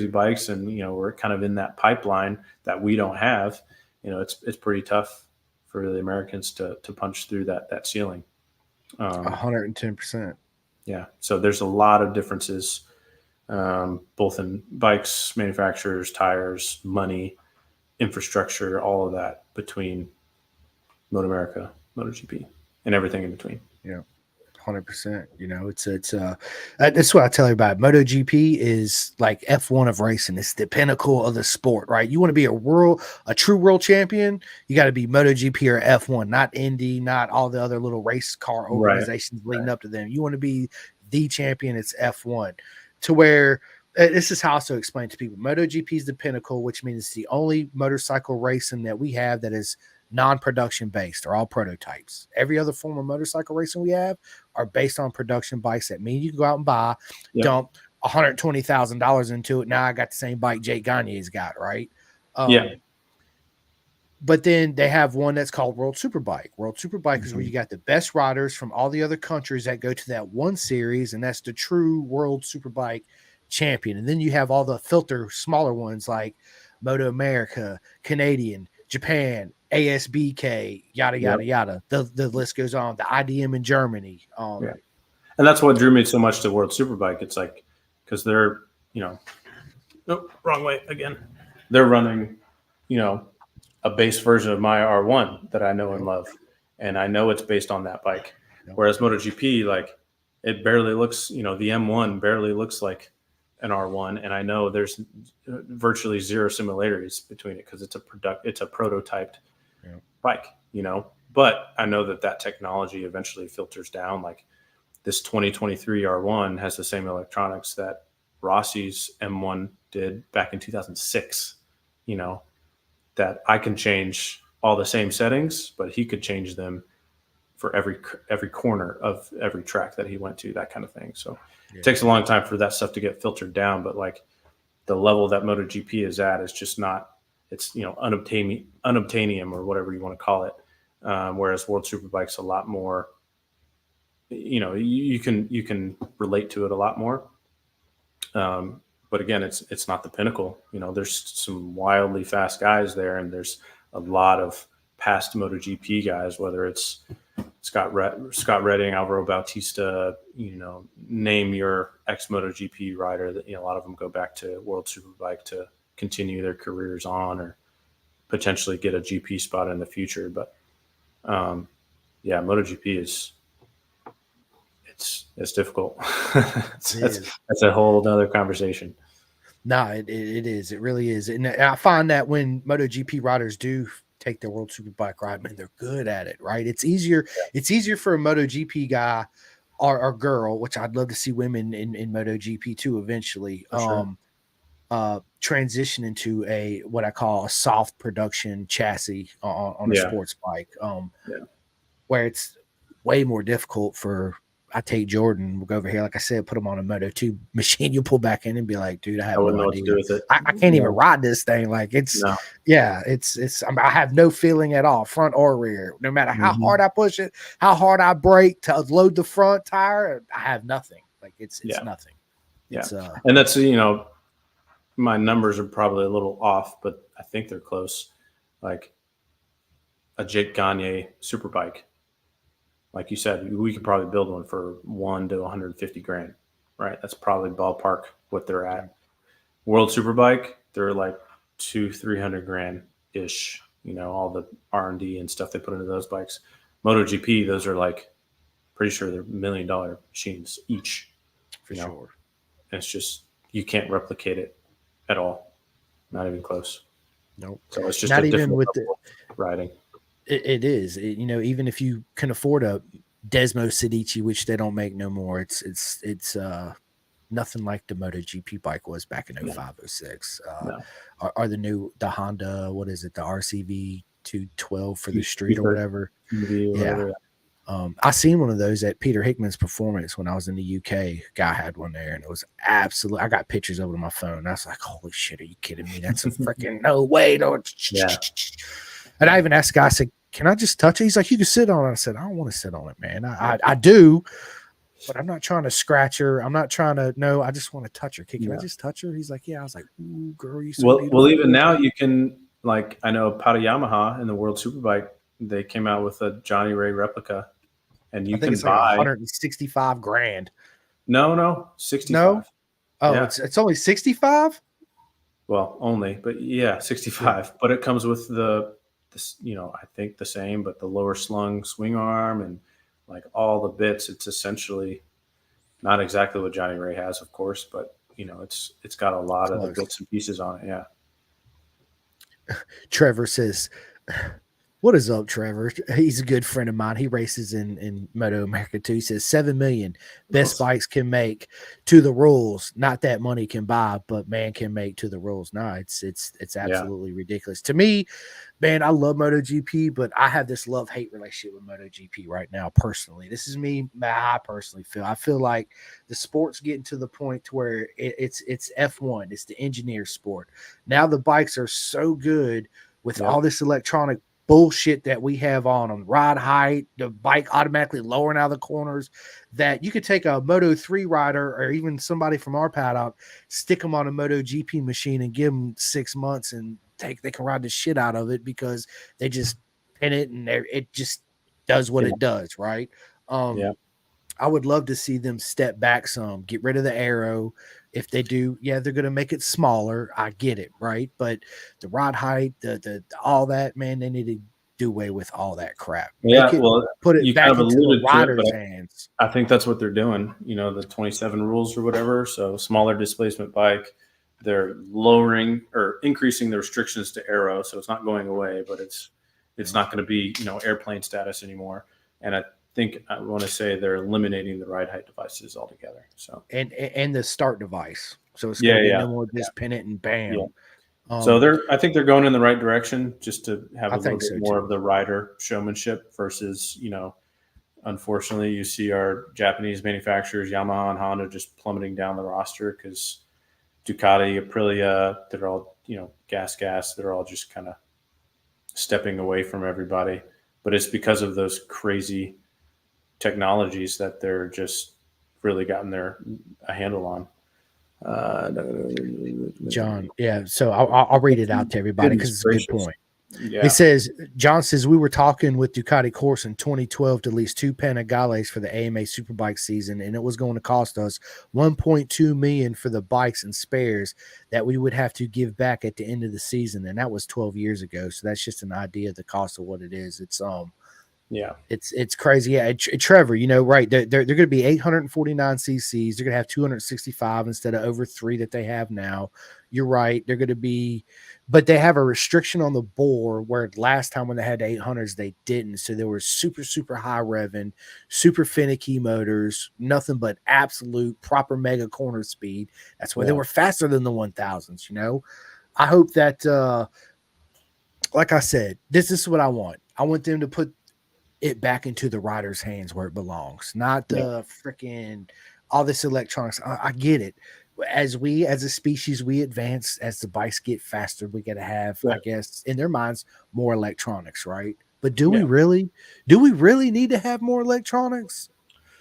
bikes and, we're kind of in that pipeline that we don't have, it's pretty tough for the Americans to punch through that ceiling. 110%. Yeah. So there's a lot of differences, both in bikes, manufacturers, tires, money, infrastructure, all of that between Moto America, MotoGP, and everything in between. Yeah. 100%. That's what I tell you about MotoGP is like F1 of racing. It's the pinnacle of the sport, right? You want to be a true world champion, you got to be MotoGP or F1, not Indy, not all the other little race car organizations leading up to them. You want to be the champion, it's F1. To where this is how I also explain to people, MotoGP is the pinnacle, which means it's the only motorcycle racing that we have that is non-production based. They're all prototypes. Every other form of motorcycle racing we have are based on production bikes that mean you can go out and buy, dump $120,000 into it. Now I got the same bike Jake Gagne's got, right? But then they have one that's called World Superbike. World Superbike is where you got the best riders from all the other countries that go to that one series, and that's the true World Superbike champion. And then you have all the filter smaller ones like Moto America, Canadian, Japan, ASBK, yada yada yada. The list goes on. The IDM in Germany. And that's what drew me so much to World Superbike. It's like because they're wrong way again. They're running a base version of my R1 that I know and love, and I know it's based on that bike. Whereas MotoGP, like it barely looks, the M1 barely looks like an R1, and I know there's virtually zero similarities between it because it's a prototyped bike, But I know that technology eventually filters down. Like this 2023 R1 has the same electronics that Rossi's M1 did back in 2006. That I can change all the same settings, but he could change them for every corner of every track that he went to, that kind of thing. So it takes a long time for that stuff to get filtered down, but like the level that MotoGP is at is just not, it's, unobtainium or whatever you want to call it. Whereas World Superbike's a lot more, you can relate to it a lot more. But again, it's not the pinnacle. There's some wildly fast guys there, and there's a lot of past MotoGP guys, whether it's Scott Redding, Alvaro Bautista, name your ex-MotoGP rider. That a lot of them go back to World Superbike to continue their careers on, or potentially get a GP spot in the future. But MotoGP is it's difficult. That's a whole other conversation. No, it is. It really is. And I find that when MotoGP riders do take their World Superbike ride, man, they're good at it, right? It's easier. It's easier for a MotoGP guy or girl, which I'd love to see women in MotoGP too eventually, transition into what I call a soft production chassis on a sports bike, where it's way more difficult for. I take Jordan, we'll go over here, like I said, put him on a Moto2 machine. You pull back in and be like, dude, I have no idea. What to do with it. I can't even ride this thing. Like it's I have no feeling at all, front or rear. No matter how hard I push it, how hard I brake to load the front tire, I have nothing. Like it's nothing. Yeah. And that's, my numbers are probably a little off, but I think they're close. Like a Jake Gagne Superbike. Like you said, we could probably build one for $1 to $150,000. right? That's probably ballpark what they're at. World Superbike, they're like 200-300 grand ish. All the R&D and stuff they put into those bikes. MotoGP, those are like pretty sure they're $1 million machines each. For sure. And it's just you can't replicate it at all, not even close. Nope. So it's just Not a even different with level of riding. it is. Even if you can afford a Desmo Sedici, which they don't make no more, it's nothing like the MotoGP bike was back in 05, 06. No. Are the Honda, what is it, the RCV 212 for the street or whatever? Whatever. I seen one of those at Peter Hickman's Performance when I was in the UK. Guy had one there, and it was absolute. I got pictures of it on my phone. I was like, "Holy shit, are you kidding me? That's a freaking no way!" No. Yeah. And I even asked the guy, I said, "Can I just touch it?" He's like, "You can sit on it." I said, "I don't want to sit on it, man. I do, but I'm not trying to scratch her. I'm not trying to. No, I just want to touch her. Can I just touch her?" He's like, "Yeah." I was like, "Ooh, girl, you so beautiful." Well, even now you can, like, I know Pata Yamaha in the World Superbike, they came out with a Johnny Ray replica, and you I think can it's like buy 165 grand. No, 65. No, oh, Yeah. it's only 65. Well, only, but yeah, 65. Yeah. But it comes with I think the same, but the lower slung swing arm and like all the bits. It's essentially not exactly what Johnny Ray has, of course, but it's got a lot of the bits and pieces on it. Yeah. Trevor says, "What is up, Trevor?" He's a good friend of mine. He races in Moto America too. He says 7 million best bikes can make to the rules. Not that money can buy, but man can make to the rules. No, it's absolutely ridiculous. To me, man, I love MotoGP, but I have this love-hate relationship with MotoGP right now, personally. This is me, I personally feel. I feel like the sport's getting to the point to where it's F1. It's the engineer sport. Now the bikes are so good with all this electronic bullshit that we have on them, ride height, the bike automatically lowering out of the corners, that you could take a Moto 3 rider or even somebody from our paddock, stick them on a Moto GP machine and give them 6 months and they can ride the shit out of it because they just pin it and it just does what it does, right? I would love to see them step back some, get rid of the arrow. If they do, they're going to make it smaller. I get it, right? But the rod height, the all that, man, they need to do away with all that crap. Put it back into the rider's hands. I think that's what they're doing. The 27 rules or whatever. So smaller displacement bike. They're lowering or increasing the restrictions to aero, so it's not going away, but it's not going to be airplane status anymore. And I want to say they're eliminating the ride height devices altogether. So and the start device. So it's going to be no more just pin it and bam. Yeah. So I think they're going in the right direction, just to have a little bit more of the rider showmanship versus unfortunately you see our Japanese manufacturers Yamaha and Honda just plummeting down the roster because Ducati, Aprilia, they're all gas. They're all just kind of stepping away from everybody, but it's because of those crazy technologies that they're just really gotten a handle on. John, so I'll read it out to everybody because it's a good point. Yeah. It says, John says, we were talking with Ducati Corse in 2012 to lease 2 Panigales for the AMA Superbike season, and it was going to cost us $1.2 million for the bikes and spares that we would have to give back at the end of the season, and that was 12 years ago. So that's just an idea of the cost of what it is. It's crazy. Yeah, Trevor, right? They're going to be 849 cc's. They're going to have 265 instead of over 3 that they have now. You're right. They're going to be, but they have a restriction on the bore where last time when they had 800s they didn't. So there were super high revving, super finicky motors, nothing but absolute proper mega corner speed. That's why they were faster than the 1000s. I hope that, like I said, this is what I want. I want them to put it back into the rider's hands where it belongs, not the freaking all this electronics. I get it. As a species, we advance, as the bikes get faster, we got to have, I guess, in their minds, more electronics, right? But do we really need to have more electronics?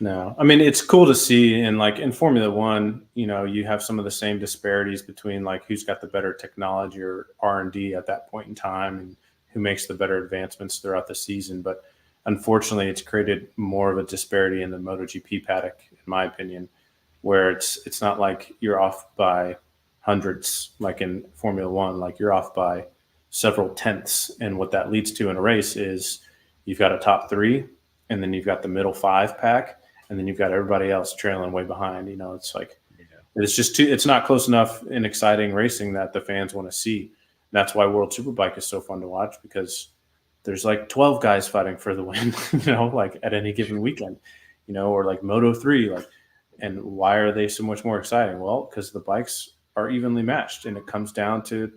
No, I mean, it's cool to see in Formula One, you have some of the same disparities between like who's got the better technology or R&D at that point in time and who makes the better advancements throughout the season. But unfortunately, it's created more of a disparity in the MotoGP paddock, in my opinion. where it's not like you're off by hundreds like in Formula One, like you're off by several tenths. And what that leads to in a race is you've got a top three, and then you've got the middle five pack, and then you've got everybody else trailing way behind. It's like it's just it's not close enough in exciting racing that the fans want to see. That's why World Superbike is so fun to watch, because there's like 12 guys fighting for the win, like at any given weekend, or like Moto 3. And why are they so much more exciting? Well, because the bikes are evenly matched, and it comes down to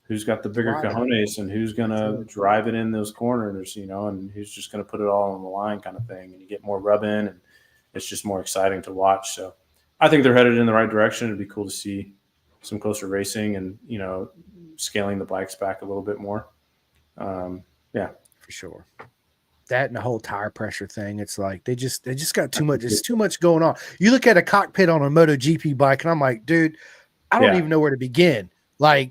who's got the bigger cojones and who's going to drive it in those corners, and who's just going to put it all on the line kind of thing. And you get more rub in, and it's just more exciting to watch. So I think they're headed in the right direction. It'd be cool to see some closer racing and, scaling the bikes back a little bit more. Yeah, for sure. That and the whole tire pressure thing. It's like they just got too much. There's too much going on. You look at a cockpit on a MotoGP bike, and I'm like, dude, I don't even know where to begin. I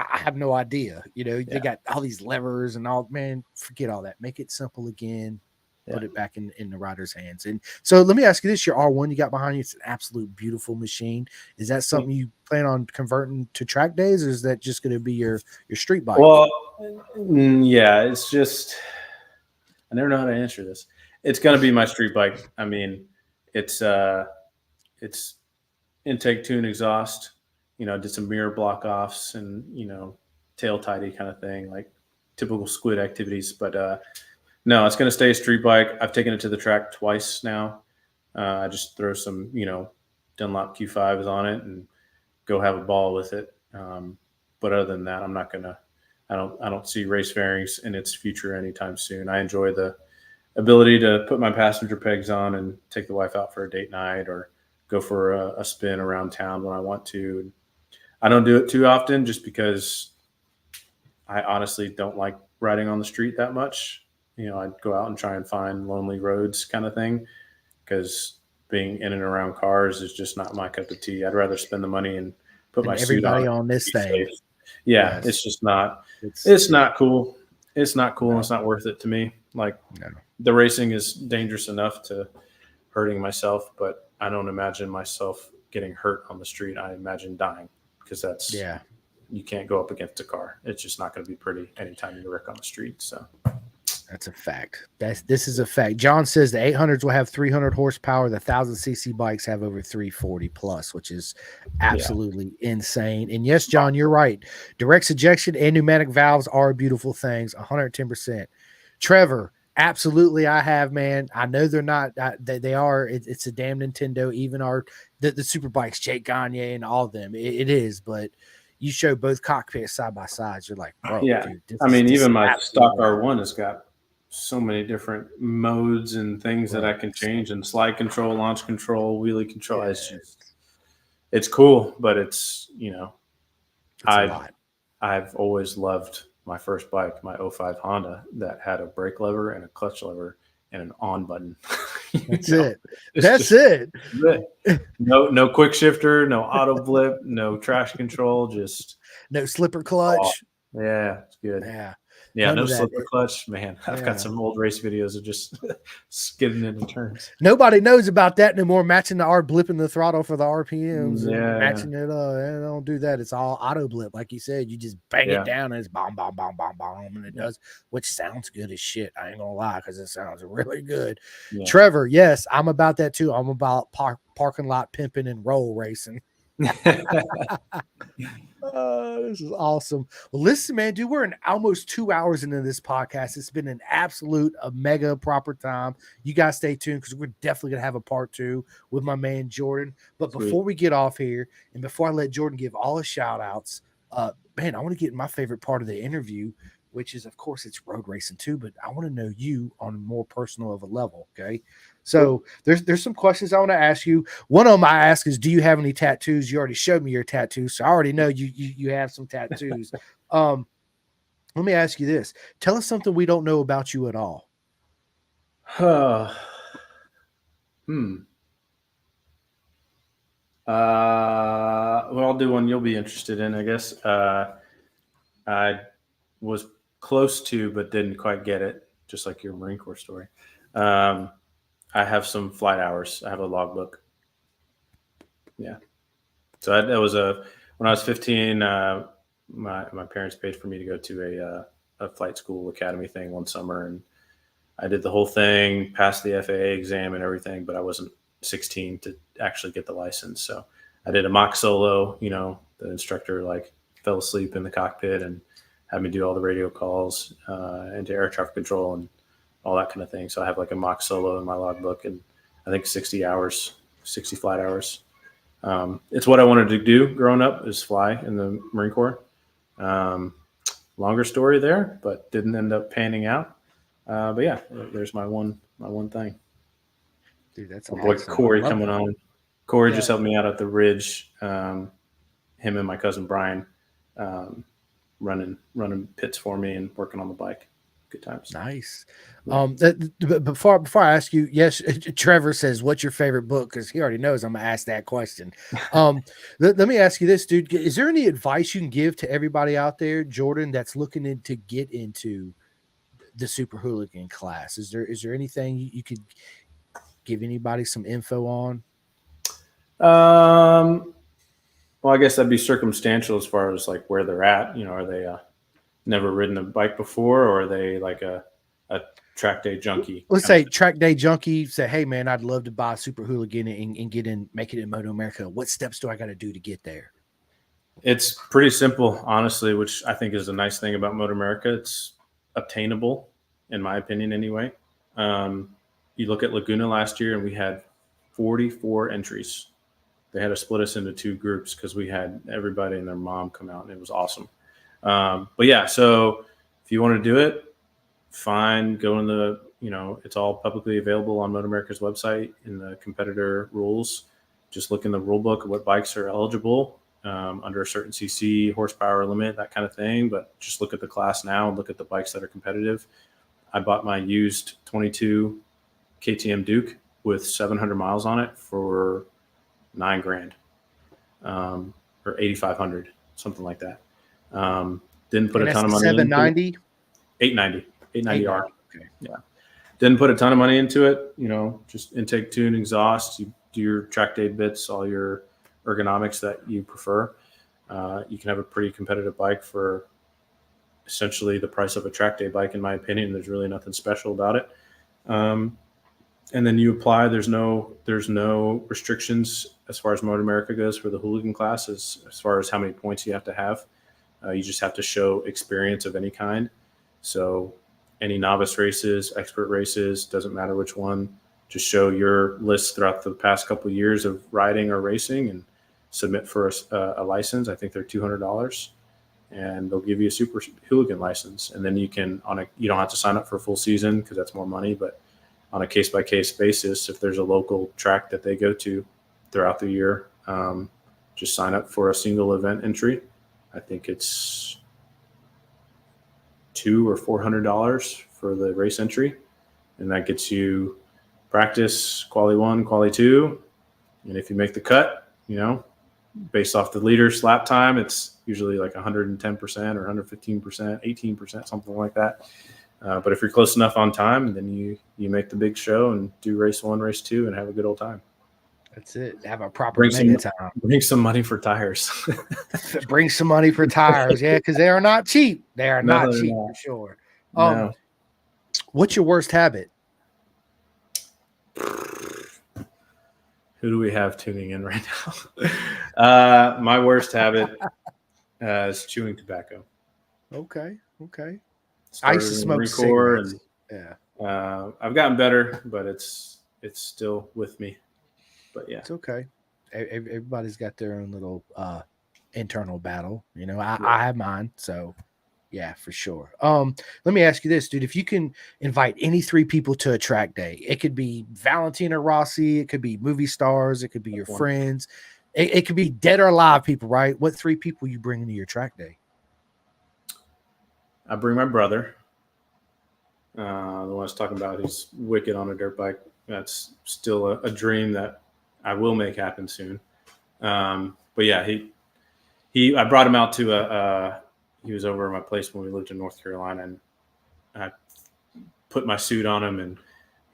have no idea. They got all these levers and all. Man, forget all that. Make it simple again. Put it back in the rider's hands. And so let me ask you this: your R1 you got behind you, it's an absolute beautiful machine. Is that something you plan on converting to track days, or is that just going to be your street bike? Well, yeah, it's just I never know how to answer this. It's going to be my street bike. I mean, it's intake, tune, exhaust. Did some mirror block offs and tail tidy kind of thing, like typical squid activities. But no, it's going to stay a street bike. I've taken it to the track twice now. I just throw some, Dunlop Q5s on it and go have a ball with it. But other than that, I'm not going to, I don't see race fairings in its future anytime soon. I enjoy the ability to put my passenger pegs on and take the wife out for a date night or go for a spin around town when I want to. I don't do it too often just because I honestly don't like riding on the street that much. I'd go out and try and find lonely roads kind of thing, because being in and around cars is just not my cup of tea. I'd rather spend the money and put my suit on this thing. Safe. Yeah, yes. It's just not. It's not cool. It's not cool. No. And it's not worth it to me. The racing is dangerous enough to hurting myself, but I don't imagine myself getting hurt on the street. I imagine dying, because that's you can't go up against a car. It's just not going to be pretty anytime you wreck on the street. So. That's a fact. This is a fact. John says the 800s will have 300 horsepower. The 1000cc bikes have over 340 plus, which is absolutely insane. And yes, John, you're right. Direct ejection and pneumatic valves are beautiful things. 110%. Trevor, absolutely, I have, man. I know they're not. They are. It's a damn Nintendo. Even the super bikes, Jake Gagne and all of them. It is, but. You show both cockpits side by side. You're like, bro, dude, even my stock R1 has got so many different modes and things that I can change, and slide control, launch control, wheelie control. Yeah. It's cool, but it's I've always loved my first bike, my 05 Honda, that had a brake lever and a clutch lever and an on button. That's it. That's it. No quick shifter, no auto blip, no traction control, just no slipper clutch. Yeah, it's good. Yeah, no slipper clutch. Man, I've got some old race videos of just skidding into turns. Nobody knows about that no more. Matching the blipping the throttle for the RPMs. And matching it up. They don't do that. It's all auto blip, like you said. You just bang it down and it's bomb, bomb, bomb, bomb, bomb, and it does, which sounds good as shit. I ain't gonna lie, because it sounds really good. Yeah. Trevor, yes, I'm about that too. I'm about parking lot pimping and roll racing. This is awesome. Well, listen, man, dude, we're almost 2 hours into this podcast. It's been a mega proper time. You guys stay tuned, because we're definitely gonna have a part 2 with my man Jordan. But before we get off here, and before I let Jordan give all his shout outs, man, I want to get in my favorite part of the interview, which is, of course, it's road racing too, but I want to know you on a more personal of a level. Okay. So there's some questions I want to ask you. One of them I ask is, do you have any tattoos? You already showed me your tattoos, so I already know you have some tattoos. Let me ask you this. Tell us something we don't know about you at all. Well, I'll do one you'll be interested in, I guess. I was close to, but didn't quite get it, just like your Marine Corps story. I have some flight hours. I have a logbook. Yeah. So that was when I was 15, my parents paid for me to go to a flight school academy thing one summer, and I did the whole thing, passed the FAA exam and everything, but I wasn't 16 to actually get the license. So I did a mock solo. The instructor fell asleep in the cockpit and had me do all the radio calls into air traffic control and all that kind of thing. So I have a mock solo in my logbook, and I think 60 flight hours. It's what I wanted to do growing up, is fly in the Marine Corps. Longer story there, but didn't end up panning out. But yeah, there's my one thing. Dude, that's my boy awesome. Corey coming on. Corey just Yeah. helped me out at the Ridge. Him and my cousin Brian running pits for me and working on the bike. Good times. Nice. Before I ask you, yes, Trevor says, "What's your favorite book?" Because he already knows I'm gonna ask that question. Let me ask you this, dude. Is there any advice you can give to everybody out there, Jordan, that's looking to get into the super hooligan class? Is there anything you could give anybody some info on? Well, I guess that'd be circumstantial as far as where they're at. Are they never ridden a bike before, or are they a track day junkie? Let's say track day junkie. Say, hey man, I'd love to buy a super hooligan and make it in Moto America. What steps do I got to do to get there? It's pretty simple, honestly, which I think is a nice thing about Moto America. It's obtainable, in my opinion, anyway. You look at Laguna last year, and we had 44 entries. They had to split us into two groups because we had everybody and their mom come out, and it was awesome. But yeah, so if you want to do it, fine. Go in the, it's all publicly available on Moto America's website in the competitor rules. Just look in the rule book of what bikes are eligible under a certain CC, horsepower limit, that kind of thing. But just look at the class now and look at the bikes that are competitive. I bought my used 22 KTM Duke with 700 miles on it for $9,000 or 8,500, something like that. Didn't put a ton of money. 790, 890R. Okay. Yeah. Didn't put a ton of money into it. Just intake, tune, exhaust. You do your track day bits, all your ergonomics that you prefer. You can have a pretty competitive bike for essentially the price of a track day bike, in my opinion. There's really nothing special about it. And then you apply. There's no restrictions as far as Moto America goes for the hooligan class as far as how many points you have to have. You just have to show experience of any kind. So any novice races, expert races, doesn't matter which one, just show your list throughout the past couple of years of riding or racing and submit for a license. I think they're $200, and they'll give you a super hooligan license. And then you can, you don't have to sign up for a full season because that's more money, but on a case-by-case basis, if there's a local track that they go to throughout the year, just sign up for a single event entry. I think it's $200 or $400 for the race entry, and that gets you practice, quali 1, quali 2, and if you make the cut, based off the leader's lap time, it's usually 110% or 115%, 18%, something like that. But if you're close enough on time, then you make the big show and do race 1, race 2, and have a good old time. That's it. Have a proper mega time. Bring some money for tires. Bring some money for tires, yeah, because they are not cheap. They are not cheap for sure. No. What's your worst habit? Who do we have tuning in right now? My worst habit is chewing tobacco. Okay. I used to smoke cigarettes. I've gotten better, but it's still with me. But yeah, it's okay. Everybody's got their own little internal battle. I have mine. So yeah, for sure. Let me ask you this, dude. If you can invite any 3 people to a track day, it could be Valentino Rossi, it could be movie stars, it could be your friends, it could be dead or alive people, right? What 3 people you bring into your track day? I bring my brother. The one I was talking about, he's wicked on a dirt bike. That's still a dream that I will make happen soon. But yeah, I brought him out to he was over at my place when we lived in North Carolina, and I put my suit on him, and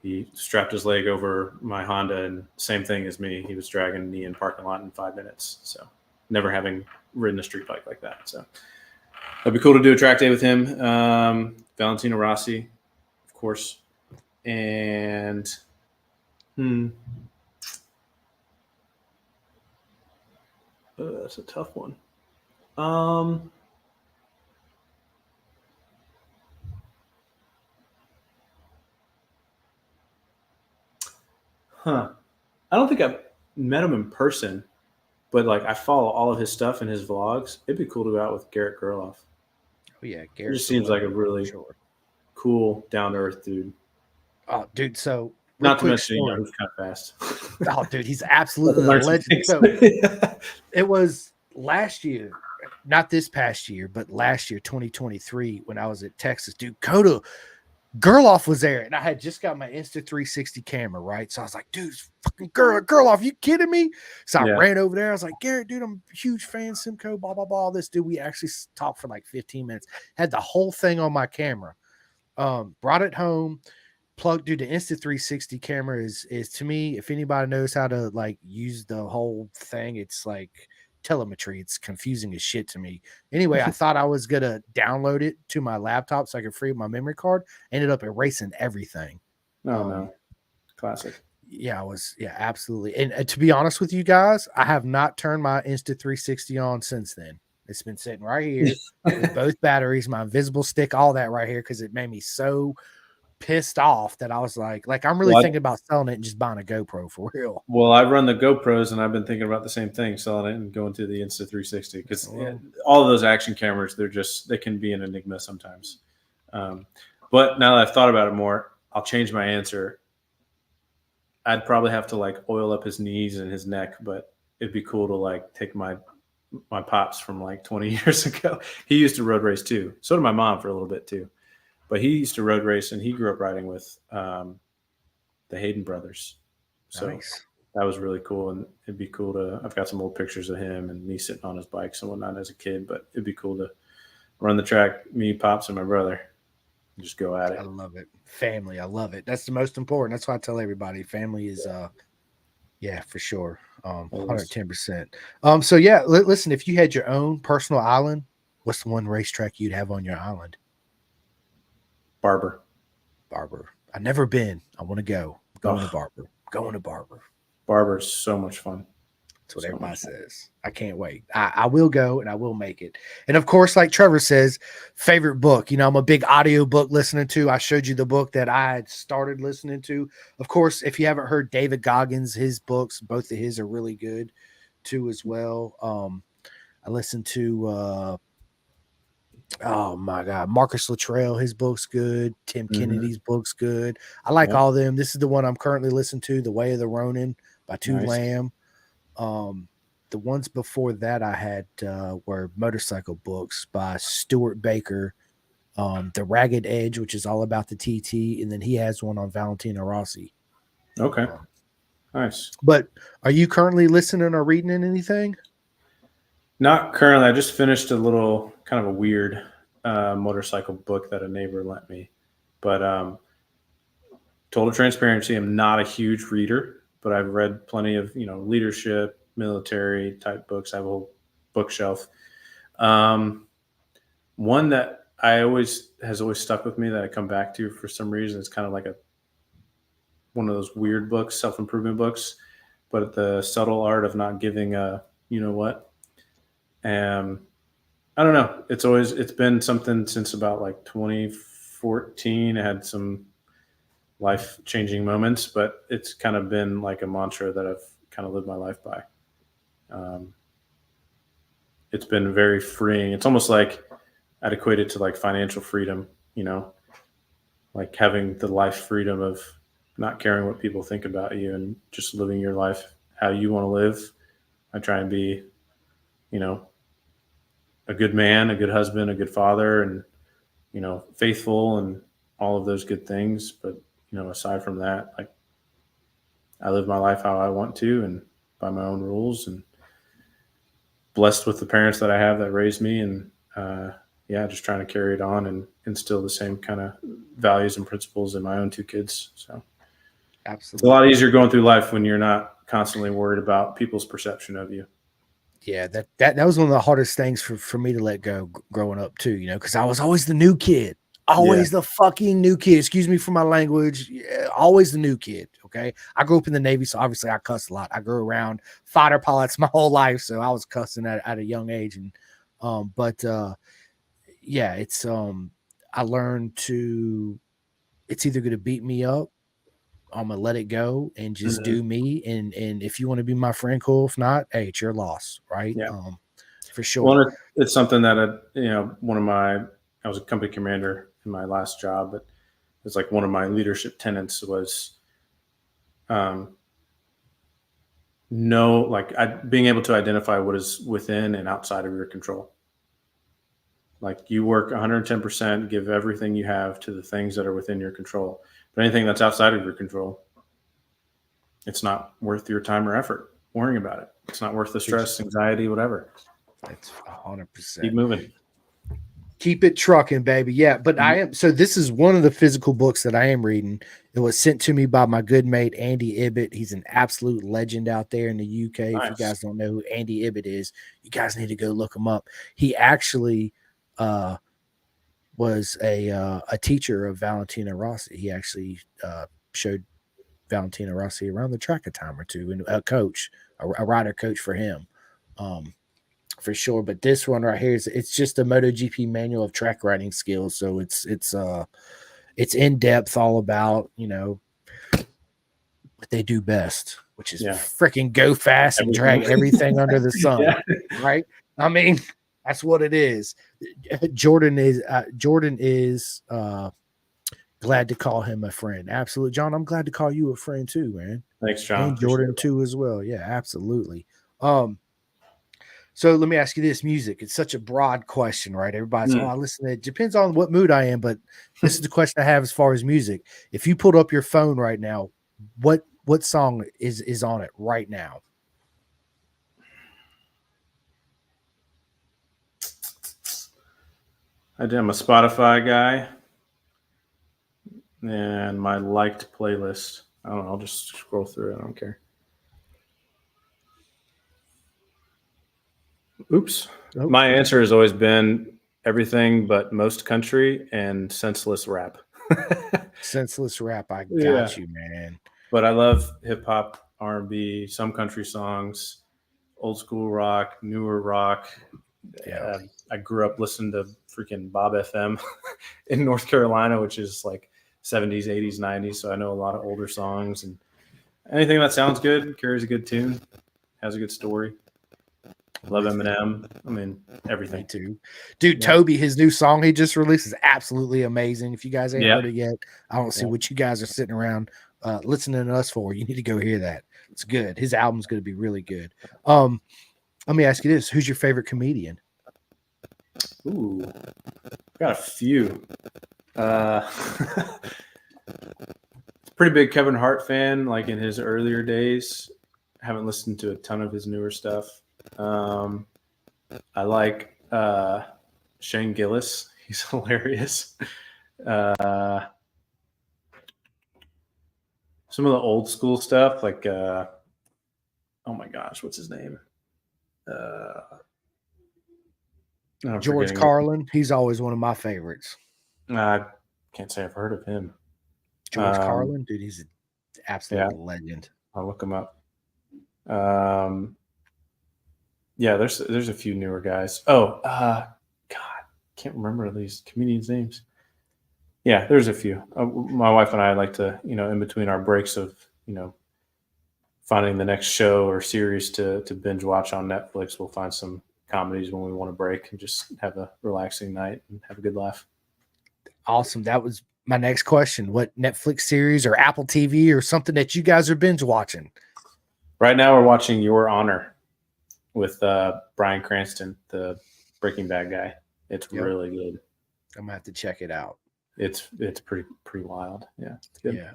he strapped his leg over my Honda, and same thing as me. He was dragging me in parking lot in 5 minutes. So never having ridden a street bike like that. So it'd be cool to do a track day with him. Valentino Rossi, of course. And that's a tough one. I don't think I've met him in person, but like I follow all of his stuff and his vlogs. It'd be cool to go out with Garrett Gerloff. Oh yeah, He Garrett just seems like a really cool, down to earth dude. Oh, dude. So Not to quick mention, story. he's kind of fast. Oh, dude, he's absolutely a legend. So it was last year, not this past year, but last year, 2023, when I was at Texas. Dude, Coda Gerloff was there, and I had just got my Insta360 camera, right? So I was like, dude, fucking Gerloff, you kidding me? So I ran over there. I was like, Garrett, dude, I'm a huge fan, Simcoe, blah, blah, blah. This dude, we actually talked for like 15 minutes, had the whole thing on my camera, brought it home. Plug, dude, the Insta360 camera is to me, if anybody knows how to like use the whole thing, it's like telemetry. It's confusing as shit to me. Anyway, I thought I was gonna download it to my laptop so I could free up my memory card. Ended up erasing everything. No. Classic. Yeah, absolutely. And to be honest with you guys, I have not turned my Insta360 on since then. It's been sitting right here with both batteries, my invisible stick, all that right here, because it made me so pissed off that I was like I'm really thinking about selling it and just buying a GoPro for real. Well, I run the GoPros, and I've been thinking about the same thing, selling it and going to the Insta360, because all of those action cameras, they can be an enigma sometimes. But now that I've thought about it more, I'll change my answer. I'd probably have to like oil up his knees and his neck, but it'd be cool to like take my pops from like 20 years ago. He used to road race too. So did my mom for a little bit too. But he used to road race, and he grew up riding with the Hayden brothers. So nice. That was really cool, and it'd be cool to. I've got some old pictures of him and me sitting on his bikes and whatnot as a kid. But it'd be cool to run the track, me, pops, and my brother, and just go at it. I love it. Family, I love it. That's the most important. That's why I tell everybody, family is, yeah, for sure, 110%. So yeah, listen, if you had your own personal island, what's the one racetrack you'd have on your island? Barber. I've never been. I want to go. Going to Barber. Barber's so much fun. That's what everybody says. I can't wait. I will go, and I will make it. And of course, like Trevor says, favorite book. I'm a big audio book listener to. I showed you the book that I had started listening to. Of course, if you haven't heard David Goggins, his books, both of his are really good too as well. I listened to oh my God, Marcus Luttrell, his book's good. Tim Kennedy's book's good. I like all of them. This is the one I'm currently listening to, The Way of the Ronin by Lamb. The ones before that I had were motorcycle books by Stuart Baker, The Ragged Edge, which is all about the TT, and then he has one on Valentino Rossi. Okay. Nice. But are you currently listening or reading anything? Not currently. I just finished a little kind of a weird motorcycle book that a neighbor lent me. But total transparency, I'm not a huge reader, but I've read plenty of, leadership, military type books. I have a whole bookshelf. One that has always stuck with me that I come back to for some reason. It's kind of like one of those weird books, self-improvement books, but The Subtle Art of Not Giving a what. I don't know. It's been something since about like 2014. I had some life-changing moments, but it's kind of been like a mantra that I've kind of lived my life by. It's been very freeing. It's almost like I'd equate it to like financial freedom, like having the life freedom of not caring what people think about you and just living your life how you want to live. I try and be, a good man, a good husband, a good father, and, faithful and all of those good things. But, aside from that, like I live my life how I want to and by my own rules, and blessed with the parents that I have that raised me, and just trying to carry it on and instill the same kind of values and principles in my own two kids. So It's a lot easier going through life when you're not constantly worried about people's perception of you. Yeah, that was one of the hardest things for me to let go growing up too, because I was always the new kid. Always the fucking new kid. Excuse me for my language. Yeah, always the new kid. Okay. I grew up in the Navy, so obviously I cussed a lot. I grew around fighter pilots my whole life, so I was cussing at a young age. And yeah, it's I learned to it's either gonna beat me up, I'm gonna let it go and just do me. And if you want to be my friend, cool. If not, hey, it's your loss, right? Yeah. For sure. Well, it's something that I was a company commander in my last job, but it's like one of my leadership tenets was being able to identify what is within and outside of your control. Like you work 110%, give everything you have to the things that are within your control. But anything that's outside of your control, it's not worth your time or effort worrying about it. It's not worth the stress, anxiety, whatever. That's 100%. Keep moving. Keep it trucking, baby. Yeah, but this is one of the physical books that I am reading. It was sent to me by my good mate, Andy Ibbott. He's an absolute legend out there in the UK. Nice. If you guys don't know who Andy Ibbott is, you guys need to go look him up. He actually was a teacher of Valentina Rossi. He actually showed Valentina Rossi around the track a time or two, and a rider coach for him. For sure. But this one right here it's just a MotoGP manual of track riding skills. So it's in depth, all about, what they do best, which is freaking go fast and drag everything under the sun. Right. I mean, that's what it is. Jordan is glad to call him a friend. Absolutely. John, I'm glad to call you a friend too, man. Thanks, John. And Jordan too as well. Yeah, absolutely. So let me ask you this: music. It's such a broad question, right? Everybody's, I listen to it. Depends on what mood I am, but this is the question I have as far as music. If you pulled up your phone right now, what song is on it right now? I'm a Spotify guy, and my liked playlist. I don't know. I'll just scroll through it. I don't care. Oops. Oh. My answer has always been everything but most country and senseless rap. Senseless rap. I got you, man. But I love hip hop, R&B, some country songs, old school rock, newer rock. Yeah. I grew up listening to freaking Bob FM in North Carolina, which is like 70s, 80s, 90s. So I know a lot of older songs, and anything that sounds good, carries a good tune, has a good story. Love Eminem. I mean, everything. Me too. Dude, Toby, his new song he just released is absolutely amazing. If you guys ain't heard it yet, I don't see what you guys are sitting around listening to us for. You need to go hear that. It's good. His album's going to be really good. Let me ask you this. Who's your favorite comedian? Ooh, got a few. Pretty big Kevin Hart fan, like in his earlier days. Haven't listened to a ton of his newer stuff. I like Shane Gillis. He's hilarious. Some of the old school stuff, like oh my gosh, what's his name? George Carlin. He's always one of my favorites. I can't say I've heard of him. George Carlin, dude, he's an absolute legend. I'll look him up. Yeah, there's a few newer guys. God, can't remember these comedians' names. Yeah, there's a few. My wife and I like to, in between our breaks of, finding the next show or series to binge watch on Netflix, we'll find some comedies when we want to break and just have a relaxing night and have a good laugh. Awesome. That was my next question. What Netflix series or Apple TV or something that you guys are binge watching? Right now we're watching Your Honor with Bryan Cranston, the Breaking Bad guy. It's really good. I'm gonna have to check it out. It's pretty wild. Yeah. It's good. Yeah.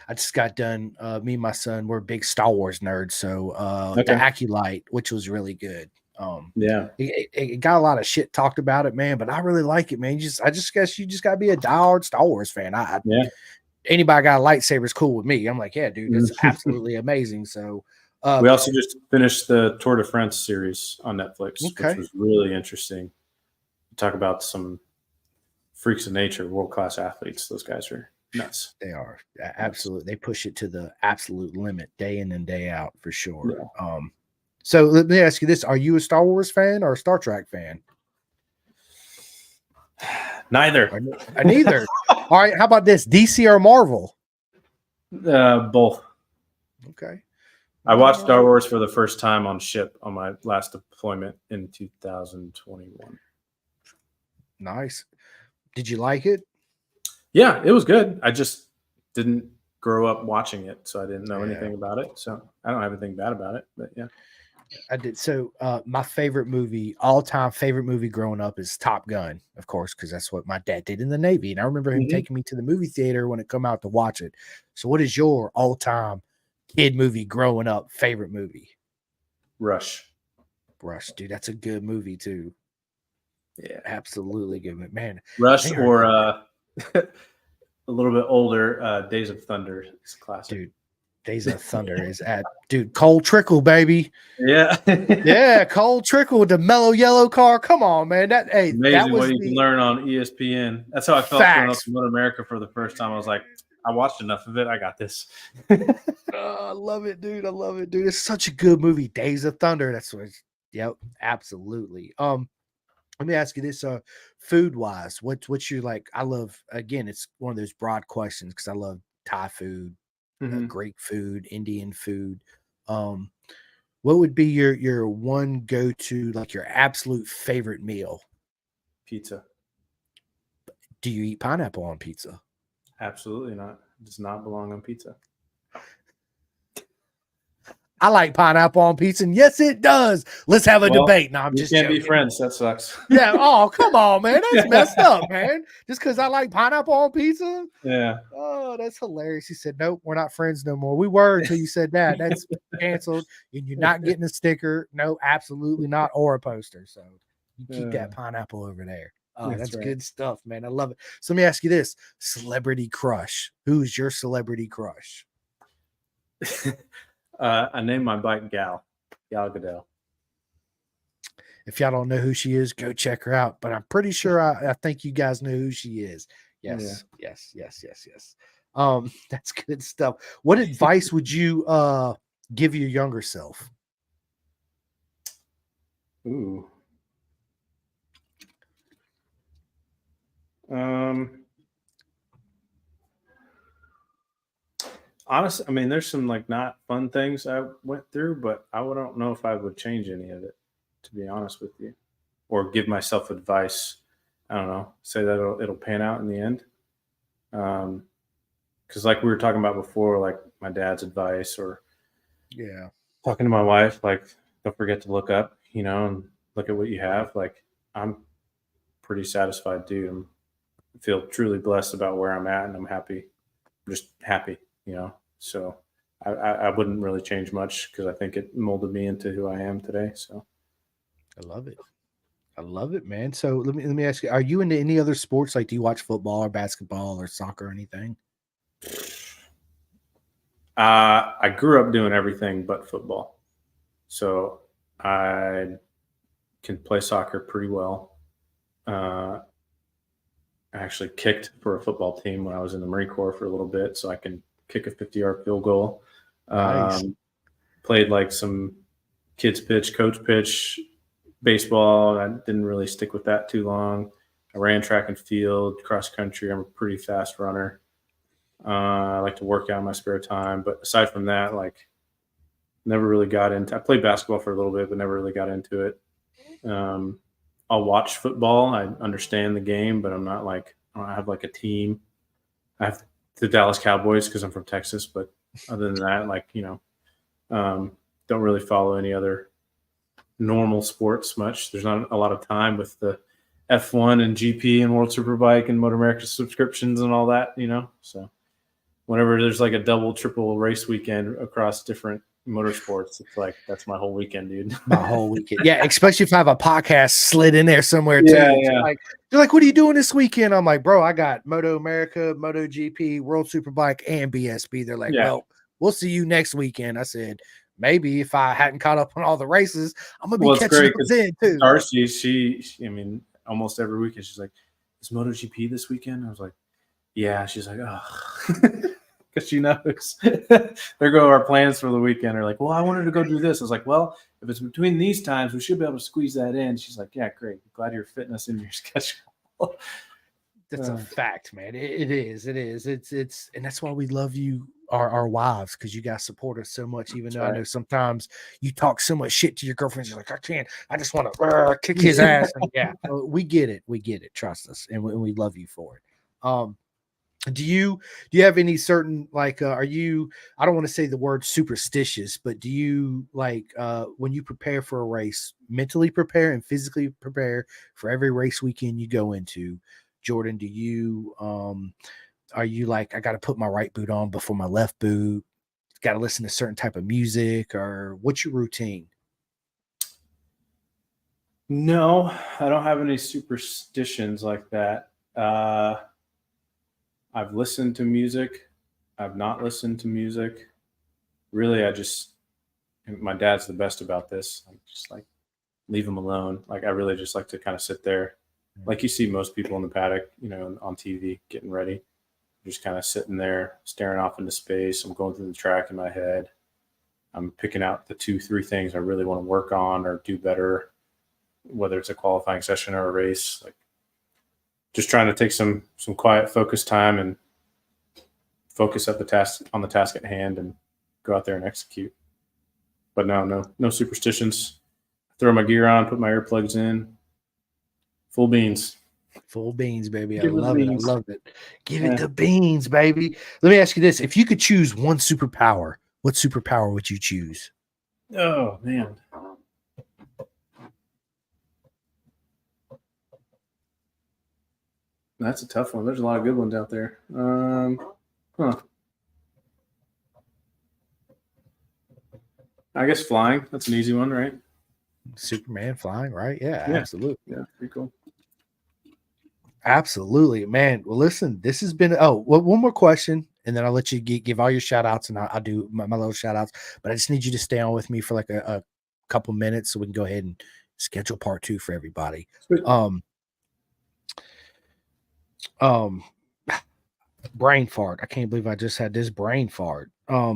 I just got done. Me and my son, we're big Star Wars nerds. So the Acolyte, which was really good. It got a lot of shit talked about it, man, but I really like it, man. I just guess you just gotta be a diehard Star Wars fan. anybody got a lightsaber is cool with me. I'm like, yeah, dude, that's absolutely amazing. So We also just finished the Tour de France series on Netflix, Okay. which was really interesting. Talk about some freaks of nature, world-class athletes. Those guys are nuts. They are absolutely. They push it to the absolute limit day in and day out for sure. Yeah. So let me ask you this: are you a Star Wars fan or a Star Trek fan? Neither. Neither. All right. How about this? DC or Marvel? Both. Okay. I watched Star Wars for the first time on ship on my last deployment in 2021. Nice. Did you like it? Yeah, it was good. I just didn't grow up watching it, so I didn't know anything about it. So I don't have anything bad about it, but yeah. I did. So my favorite movie, all-time favorite movie growing up is Top Gun, of course, because that's what my dad did in the Navy. And I remember him taking me to the movie theater when it come out to watch it. So what is your all-time kid movie growing up favorite movie? Rush, dude, that's a good movie too. Yeah, absolutely good, man. Rush or a little bit older, Days of Thunder is classic. Dude, Days of Thunder is Cold Trickle, baby. Yeah. Yeah, Cold Trickle with the mellow yellow car. Come on, man. Amazing that was what you can learn on ESPN. That's how I felt going up to Motor America for the first time. I was like, I watched enough of it. I got this. I love it, dude. I love it, dude. It's such a good movie. Days of Thunder. That's what yep, absolutely. Let me ask you this: food wise, what's your like? I love, again, it's one of those broad questions because I love Thai food, Greek food, Indian food. What would be your one go to, like your absolute favorite meal? Pizza. Do you eat pineapple on pizza? Absolutely not. It does not belong on pizza. I like pineapple on pizza, and yes, it does. Let's have a debate. No, I'm just can't joking. be friends. That sucks. Yeah. Oh, come on, man. That's messed up, man. Just because I like pineapple on pizza. Yeah. Oh, that's hilarious. He said, "Nope, we're not friends no more." We were until you said that. That's canceled, and you're not getting a sticker. No, absolutely not, or a poster. So you keep that pineapple over there. Oh, that's good stuff, man. I love it. So let me ask you this: celebrity crush. Who's your celebrity crush? I named my bike Gal Gadot. If y'all don't know who she is, go check her out. But I'm pretty sure I think you guys know who she is. Yes. That's good stuff. What advice would you give your younger self? Ooh. Honestly, I mean, there's some like not fun things I went through, but I don't know if I would change any of it, to be honest with you, or give myself advice. I don't know, say that it'll pan out in the end. Because like we were talking about before, like my dad's advice, or talking to my wife, like don't forget to look up, and look at what you have. Like I'm pretty satisfied, dude. I feel truly blessed about where I'm at, and I'm happy. I'm just happy. So I wouldn't really change much because I think it molded me into who I am today. So I love it, man. So let me ask you: are you into any other sports? Like, do you watch football or basketball or soccer or anything? I grew up doing everything but football, so I can play soccer pretty well. I actually kicked for a football team when I was in the Marine Corps for a little bit, so I can kick a 50-yard field goal. Nice. Played like some kids pitch, coach pitch, baseball. I didn't really stick with that too long. I ran track and field, cross country. I'm a pretty fast runner. I like to work out in my spare time, but aside from that, like never really got into. I played basketball for a little bit, but never really got into it. I'll watch football. I understand the game, but I'm not like I don't have like a team. I have the Dallas Cowboys because I'm from Texas, but other than that, like don't really follow any other normal sports much. There's not a lot of time with the F1 and GP and World Superbike and Motor America subscriptions and all that, So whenever there's like a double, triple race weekend across different motorsports. It's like that's my whole weekend, dude. My whole weekend. Yeah, especially if I have a podcast slid in there somewhere Yeah, too. yeah. They're like, what are you doing this weekend? I'm like, bro, I got Moto America, Moto GP, World Superbike, and BSB. They're like, Yeah. well, we'll see you next weekend. I said, maybe if I hadn't caught up on all the races, I'm gonna be Well, it's catching great up because then too. Darcy, she, I mean, almost every weekend she's like, "Is MotoGP this weekend?" I was like, "Yeah." She's like, "Oh," because she knows. There go our plans for the weekend. Are like, "Well, I wanted to go do this." I was like, "Well, if it's between these times, we should be able to squeeze that in." She's like, "Yeah, great. Glad you're fitting us in your schedule." That's a fact, man. It is. It's, and that's why we love you, our wives, because you guys support us so much. Even That's though I right. know sometimes you talk so much shit to your girlfriends, you're like, I can't. I just want to kick his ass. And yeah, we get it. We get it. Trust us, and we love you for it. Do you have any certain like? Are you? I don't want to say the word superstitious, but do you like when you prepare for a race, mentally prepare and physically prepare for every race weekend you go into? Jordan, do you are you like, I got to put my right boot on before my left boot? Got to listen to certain type of music, or what's your routine? No, I don't have any superstitions like that. I've listened to music. I've not listened to music. Really, my dad's the best about this. I'm just like, leave him alone. Like, I really just like to kind of sit there. Like you see most people in the paddock, on TV getting ready. Just kind of sitting there, staring off into space. I'm going through the track in my head. I'm picking out the 2-3 things I really want to work on or do better, whether it's a qualifying session or a race. Like, just trying to take some quiet, focused time and focus on the task at hand and go out there and execute. But no superstitions. Throw my gear on, put my earplugs in, full beans. Full beans, baby. I Give it the love it. I beans. love it. Give Yeah. it the beans, baby. Let me ask you this. If you could choose one superpower, what superpower would you choose? Oh, man. That's a tough one. There's a lot of good ones out there. I guess flying. That's an easy one, right? Superman flying, right? Yeah, Yeah. absolutely. Yeah, pretty cool. Absolutely, man. Well, listen, this has been, one more question, and then I'll let you give all your shout outs, and I'll do my little shout outs. But I just need you to stay on with me for like a couple minutes so we can go ahead and schedule part 2 for everybody. Sweet. Brain fart. I can't believe I just had this brain fart. Are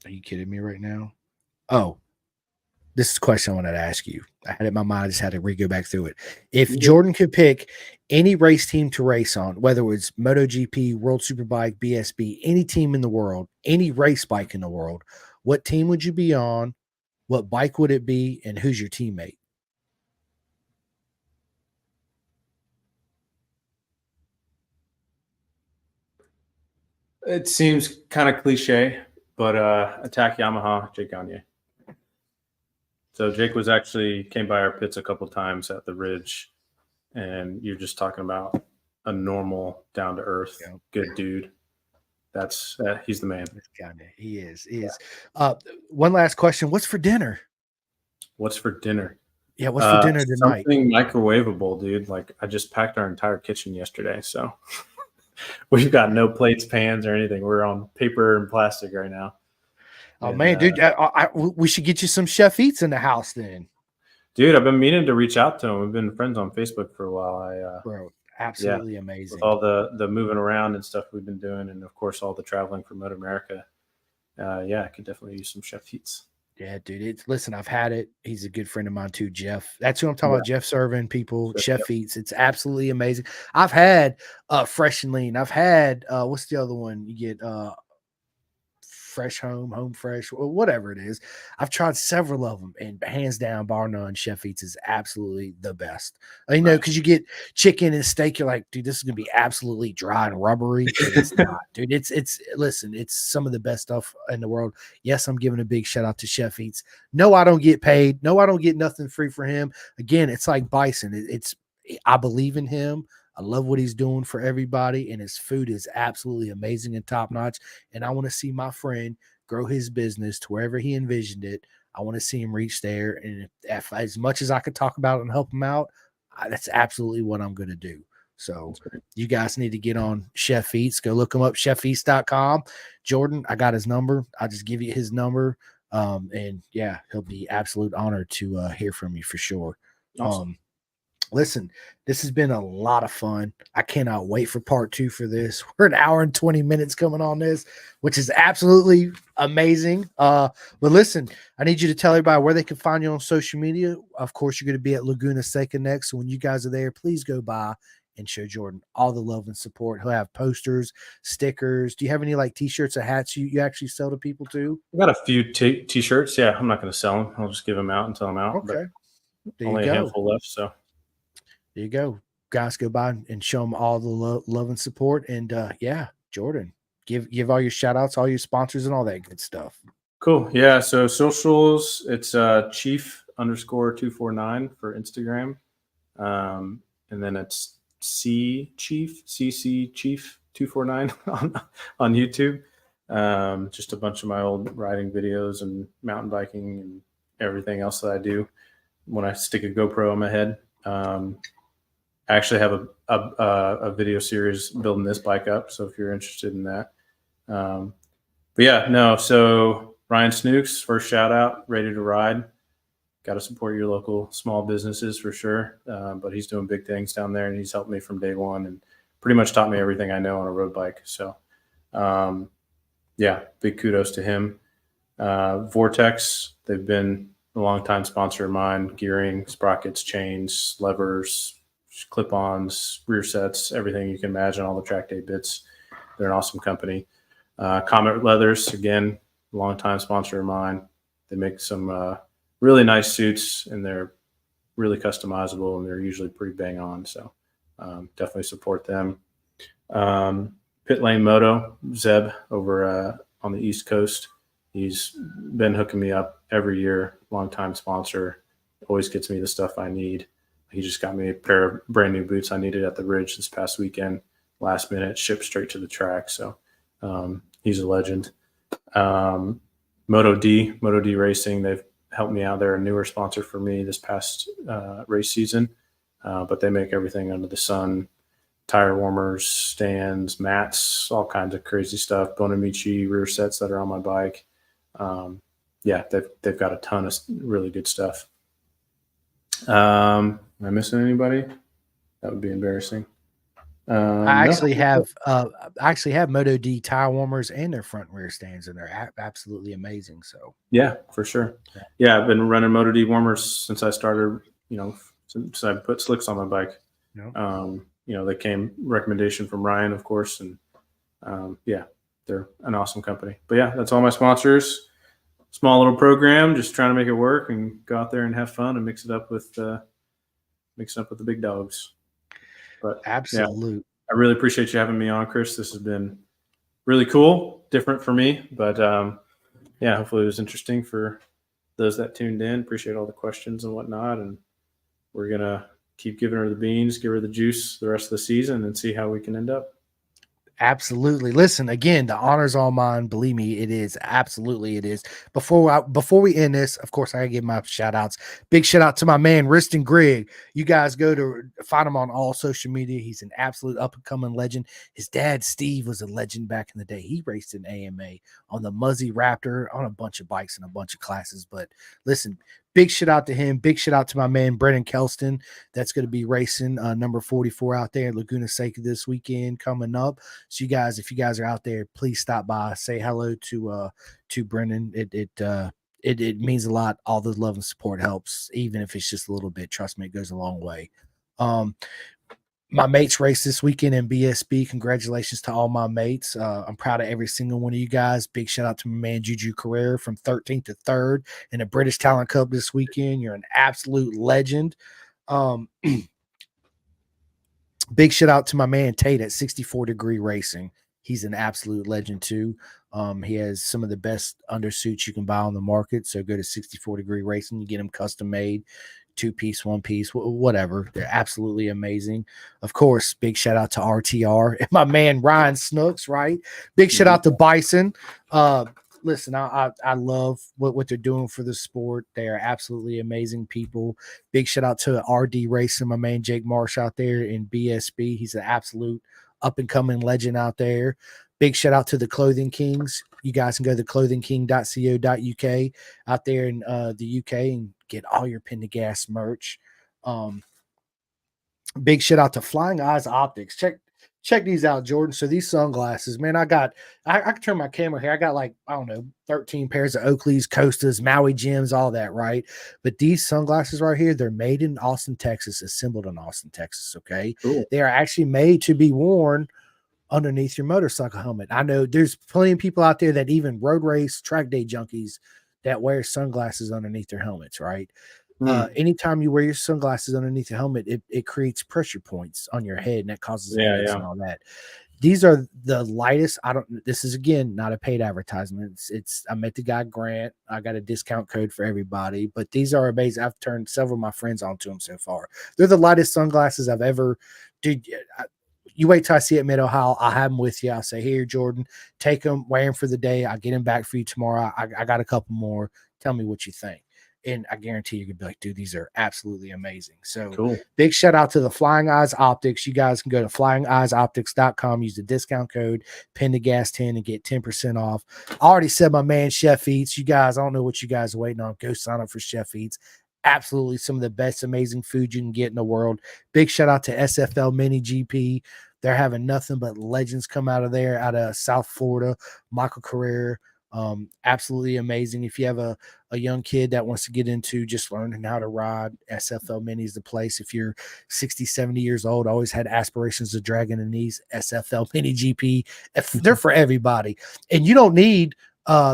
you kidding me right now? Oh, this is a question I wanted to ask you. I had it in my mind. I just had to go back through it. If Jordan could pick any race team to race on, whether it's MotoGP, World Superbike, BSB, any team in the world, any race bike in the world, what team would you be on? What bike would it be? And who's your teammate? It seems kind of cliche, but attack Yamaha, Jake Gagne. So Jake came by our pits a couple times at the Ridge, and you're just talking about a normal, down to earth, good dude. That's he's the man. He is. One last question: what's for dinner? What's for dinner? Yeah, what's for dinner tonight? Something microwavable, dude. Like, I just packed our entire kitchen yesterday, so we've got no plates, pans, or anything. We're on paper and plastic right now. Oh, man, dude, we should get you some chef eats in the house then. Dude, I've been meaning to reach out to him. We've been friends on Facebook for a while. Bro, absolutely amazing. With all the moving around and stuff we've been doing, and of course all the traveling for Moto America. I could definitely use some chef eats. Yeah, dude. Listen, I've had it. He's a good friend of mine too, Jeff. That's who I'm talking about. Jeff serving people, chef eats. It's absolutely amazing. I've had Fresh and Lean. I've had what's the other one? You get Fresh Home Fresh, or whatever it is. I've tried several of them, and hands down, bar none, Chef Eats is absolutely the best. Because you get chicken and steak, you're like, dude, this is gonna be absolutely dry and rubbery. And it's not, dude. Listen, it's some of the best stuff in the world. Yes, I'm giving a big shout out to Chef Eats. No, I don't get paid. No, I don't get nothing free for him. Again, it's like Bison. I believe in him. I love what he's doing for everybody, and his food is absolutely amazing and top notch. And I want to see my friend grow his business to wherever he envisioned it. I want to see him reach there. And if as much as I could talk about it and help him out, that's absolutely what I'm going to do. So you guys need to get on Chef Eats. Go look him up, chefeats.com. Jordan, I got his number. I'll just give you his number. And yeah, he'll be absolute honored to hear from you for sure. Awesome. Listen, this has been a lot of fun. I cannot wait for part 2 for this. We're an hour and 20 minutes coming on this, which is absolutely amazing. But listen, I need you to tell everybody where they can find you on social media. Of course, you're going to be at Laguna Seca next. So when you guys are there, please go by and show Jordan all the love and support. He'll have posters, stickers. Do you have any like t-shirts or hats you actually sell to people too? I've got a few t-shirts. Yeah, I'm not going to sell them. I'll just give them out until I'm out. Okay. But only a handful left. So there you go. Guys, go by and show them all the love and support. And yeah, Jordan, give all your shout outs, all your sponsors, and all that good stuff. Cool. Yeah. So socials, it's chief_249 for Instagram. And then it's CC Chief 249 on YouTube. Just a bunch of my old riding videos and mountain biking and everything else that I do when I stick a GoPro on my head. I actually have a video series building this bike up. So if you're interested in that, but yeah, no. So Ryan Snooks, first shout out, ready to ride. Got to support your local small businesses for sure. But he's doing big things down there, and he's helped me from day one and pretty much taught me everything I know on a road bike. So, yeah, big kudos to him. Vortex, they've been a longtime sponsor of mine, gearing, sprockets, chains, levers, clip-ons, rear sets, everything you can imagine, all the track day bits. They're an awesome company. Comet Leathers, again, longtime sponsor of mine. They make some really nice suits, and they're really customizable, and they're usually pretty bang on. So definitely support them. Pit Lane Moto, Zeb over on the East Coast. He's been hooking me up every year, longtime sponsor, always gets me the stuff I need. He just got me a pair of brand new boots I needed at the Ridge this past weekend, last minute, shipped straight to the track. So he's a legend. Moto D Racing, they've helped me out. They're a newer sponsor for me this past race season, but they make everything under the sun, tire warmers, stands, mats, all kinds of crazy stuff, Bonamici rear sets that are on my bike. Yeah, they've got a ton of really good stuff. Am I missing anybody? That would be embarrassing. I actually have Moto D tire warmers and their front and rear stands, and they're absolutely amazing. So yeah, for sure. Yeah, I've been running Moto D warmers since I started. Since I put slicks on my bike. They came recommendation from Ryan, of course, and yeah, they're an awesome company. But yeah, that's all my sponsors. Small little program, just trying to make it work and go out there and have fun and mix it up with the big dogs. But absolutely, yeah, I really appreciate you having me on, Chris. This has been really cool, different for me, but yeah, hopefully it was interesting for those that tuned in. Appreciate all the questions and whatnot, and we're gonna keep giving her the beans, give her the juice the rest of the season, and see how we can end up. Absolutely. Listen, again, the honor's all mine. Believe me, it is. Absolutely, it is. Before we end this, of course, I gotta give my shout outs. Big shout out to my man, Riston Grigg. You guys go to find him on all social media. He's an absolute up and coming legend. His dad, Steve, was a legend back in the day. He raced in AMA on the Muzzy Raptor on a bunch of bikes and a bunch of classes. But listen, big shout out to him. Big shout out to my man, Brennan Kelston. That's going to be racing number 44 out there at Laguna Seca this weekend coming up. So you guys, if you guys are out there, please stop by, say hello to Brennan. It means a lot. All the love and support helps, even if it's just a little bit. Trust me, it goes a long way. My mates race this weekend in BSB. Congratulations to all my mates. I'm proud of every single one of you guys. Big shout out to my man Juju Carrera from 13th to 3rd in the British Talent Cup this weekend. You're an absolute legend. Big shout out to my man Tate at 64 Degree Racing. He's an absolute legend too. He has some of the best undersuits you can buy on the market. So go to 64 Degree Racing, you get them custom made. 2-piece, 1-piece, whatever. They're absolutely amazing. Of course, big shout out to RTR and my man Ryan Snooks, right? Big shout out to Bison. Listen, I love what they're doing for the sport. They are absolutely amazing people. Big shout out to RD Racing, my man Jake Marsh out there in BSB. He's an absolute up and coming legend out there. Big shout out to the Clothing Kings. You guys can go to clothingking.co.uk out there in the UK and get all your Pin to Gas merch. Big shout out to Flying Eyes Optics. Check these out, Jordan. So these sunglasses, man, I can turn my camera here. I got like, I don't know, 13 pairs of Oakleys, Costas, Maui Gems, all that, right? But these sunglasses right here, they're made in Austin, Texas, assembled in Austin, Texas, okay? Cool. They are actually made to be worn underneath your motorcycle helmet. I know there's plenty of people out there that even road race, track day junkies that wear sunglasses underneath their helmets, right? Anytime you wear your sunglasses underneath your helmet, it creates pressure points on your head and that causes headaches and all that. These are the lightest. This is again not a paid advertisement. I met the guy Grant. I got a discount code for everybody, but these are amazing. I've turned several of my friends onto them so far. They're the lightest sunglasses I've ever, dude. You wait till I see it Mid Ohio. I'll have them with you. I'll say, here, Jordan, take them, wear them for the day. I'll get them back for you tomorrow. I got a couple more. Tell me what you think. And I guarantee you're going to be like, dude, these are absolutely amazing. So Cool. Big shout out to the Flying Eyes Optics. You guys can go to flyingeyesoptics.com, use the discount code PIN2GAS10 and get 10% off. I already said my man Chef Eats. You guys, I don't know what you guys are waiting on. Go sign up for Chef Eats. Absolutely some of the best amazing food you can get in the world. Big shout out to SFL Mini GP. They're having nothing but legends come out of there, out of South Florida. Michael Carrera, absolutely amazing. If you have a young kid that wants to get into just learning how to ride, SFL Mini is the place. If you're 60, 70 years old, always had aspirations of dragging the knees, SFL Mini GP, they're for everybody. And you don't need,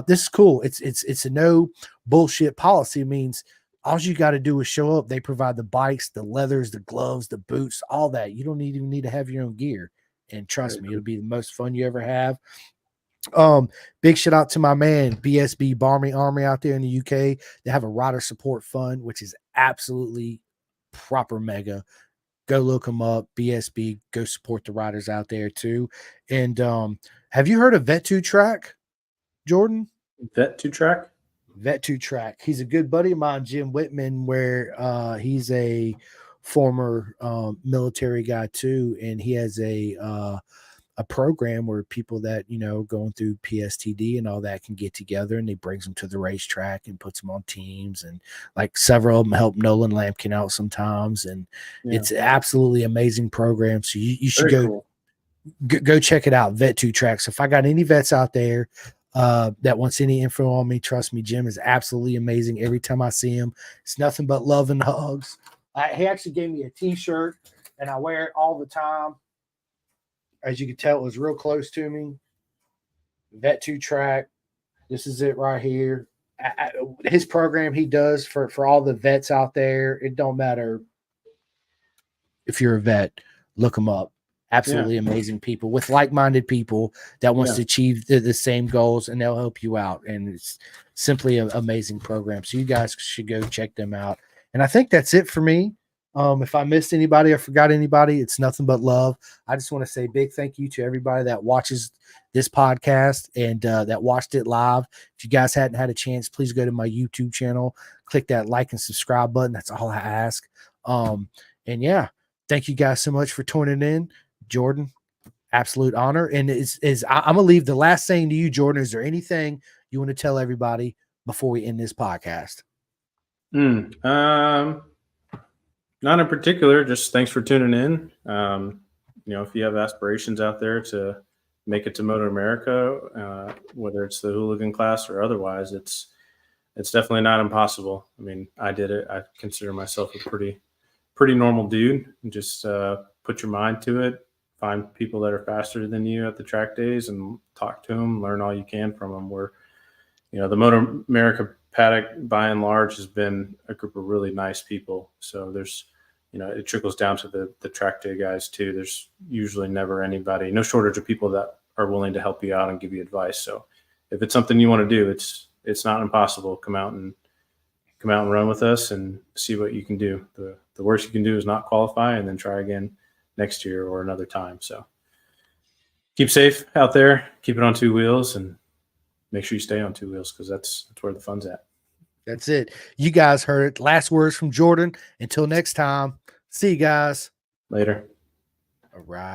this is cool. It's a no bullshit policy. It means all you got to do is show up. They provide the bikes, the leathers, the gloves, the boots, all that. You don't even need to have your own gear. And trust me, it'll be the most fun you ever have. Big shout out to my man BSB Barmy Army out there in the UK. They have a rider support fund, which is absolutely proper mega. Go look them up. BSB, go support the riders out there too. And have you heard of Vet2Track, Jordan? Vet2Track? Vet2Track. He's a good buddy of mine, Jim Whitman, where he's a former military guy too, and he has a program where people that going through PSTD and all that can get together, and he brings them to the racetrack and puts them on teams, and like several of them help Nolan Lampkin out sometimes, and it's absolutely amazing program. So you should go check it out, Vet2Track. So if I got any vets out there that wants any info on me, trust me, Jim is absolutely amazing. Every time I see him, it's nothing but love and hugs. He actually gave me a t-shirt and I wear it all the time. As you can tell, it was real close to me. Vet2Track. This is it right here. His program he does for all the vets out there. It don't matter if you're a vet, look them up. Absolutely amazing people with like-minded people that wants to achieve the same goals, and they'll help you out. And it's simply an amazing program. So you guys should go check them out. And I think that's it for me. If I missed anybody or forgot anybody, it's nothing but love. I just want to say big thank you to everybody that watches this podcast and that watched it live. If you guys hadn't had a chance, please go to my YouTube channel, click that like and subscribe button. That's all I ask. And yeah, thank you guys so much for tuning in. Jordan, absolute honor. And I'm gonna leave the last thing to you, Jordan. Is there anything you want to tell everybody before we end this podcast? Not in particular, just thanks for tuning in. If you have aspirations out there to make it to Moto America, whether it's the hooligan class or otherwise, it's definitely not impossible. I mean, I did it. I consider myself a pretty normal dude. Just put your mind to it, find people that are faster than you at the track days and talk to them, learn all you can from them. The Moto America paddock by and large has been a group of really nice people. So there's, it trickles down to the track day guys too. There's usually never anybody, no shortage of people that are willing to help you out and give you advice. So if it's something you want to do, it's not impossible. Come out and come out and run with us and see what you can do. The worst you can do is not qualify and then try again next year or another time. So keep safe out there, keep it on two wheels, and make sure you stay on two wheels because that's where the fun's at. That's it. You guys heard it. Last words from Jordan. Until next time. See you guys. Later. All right.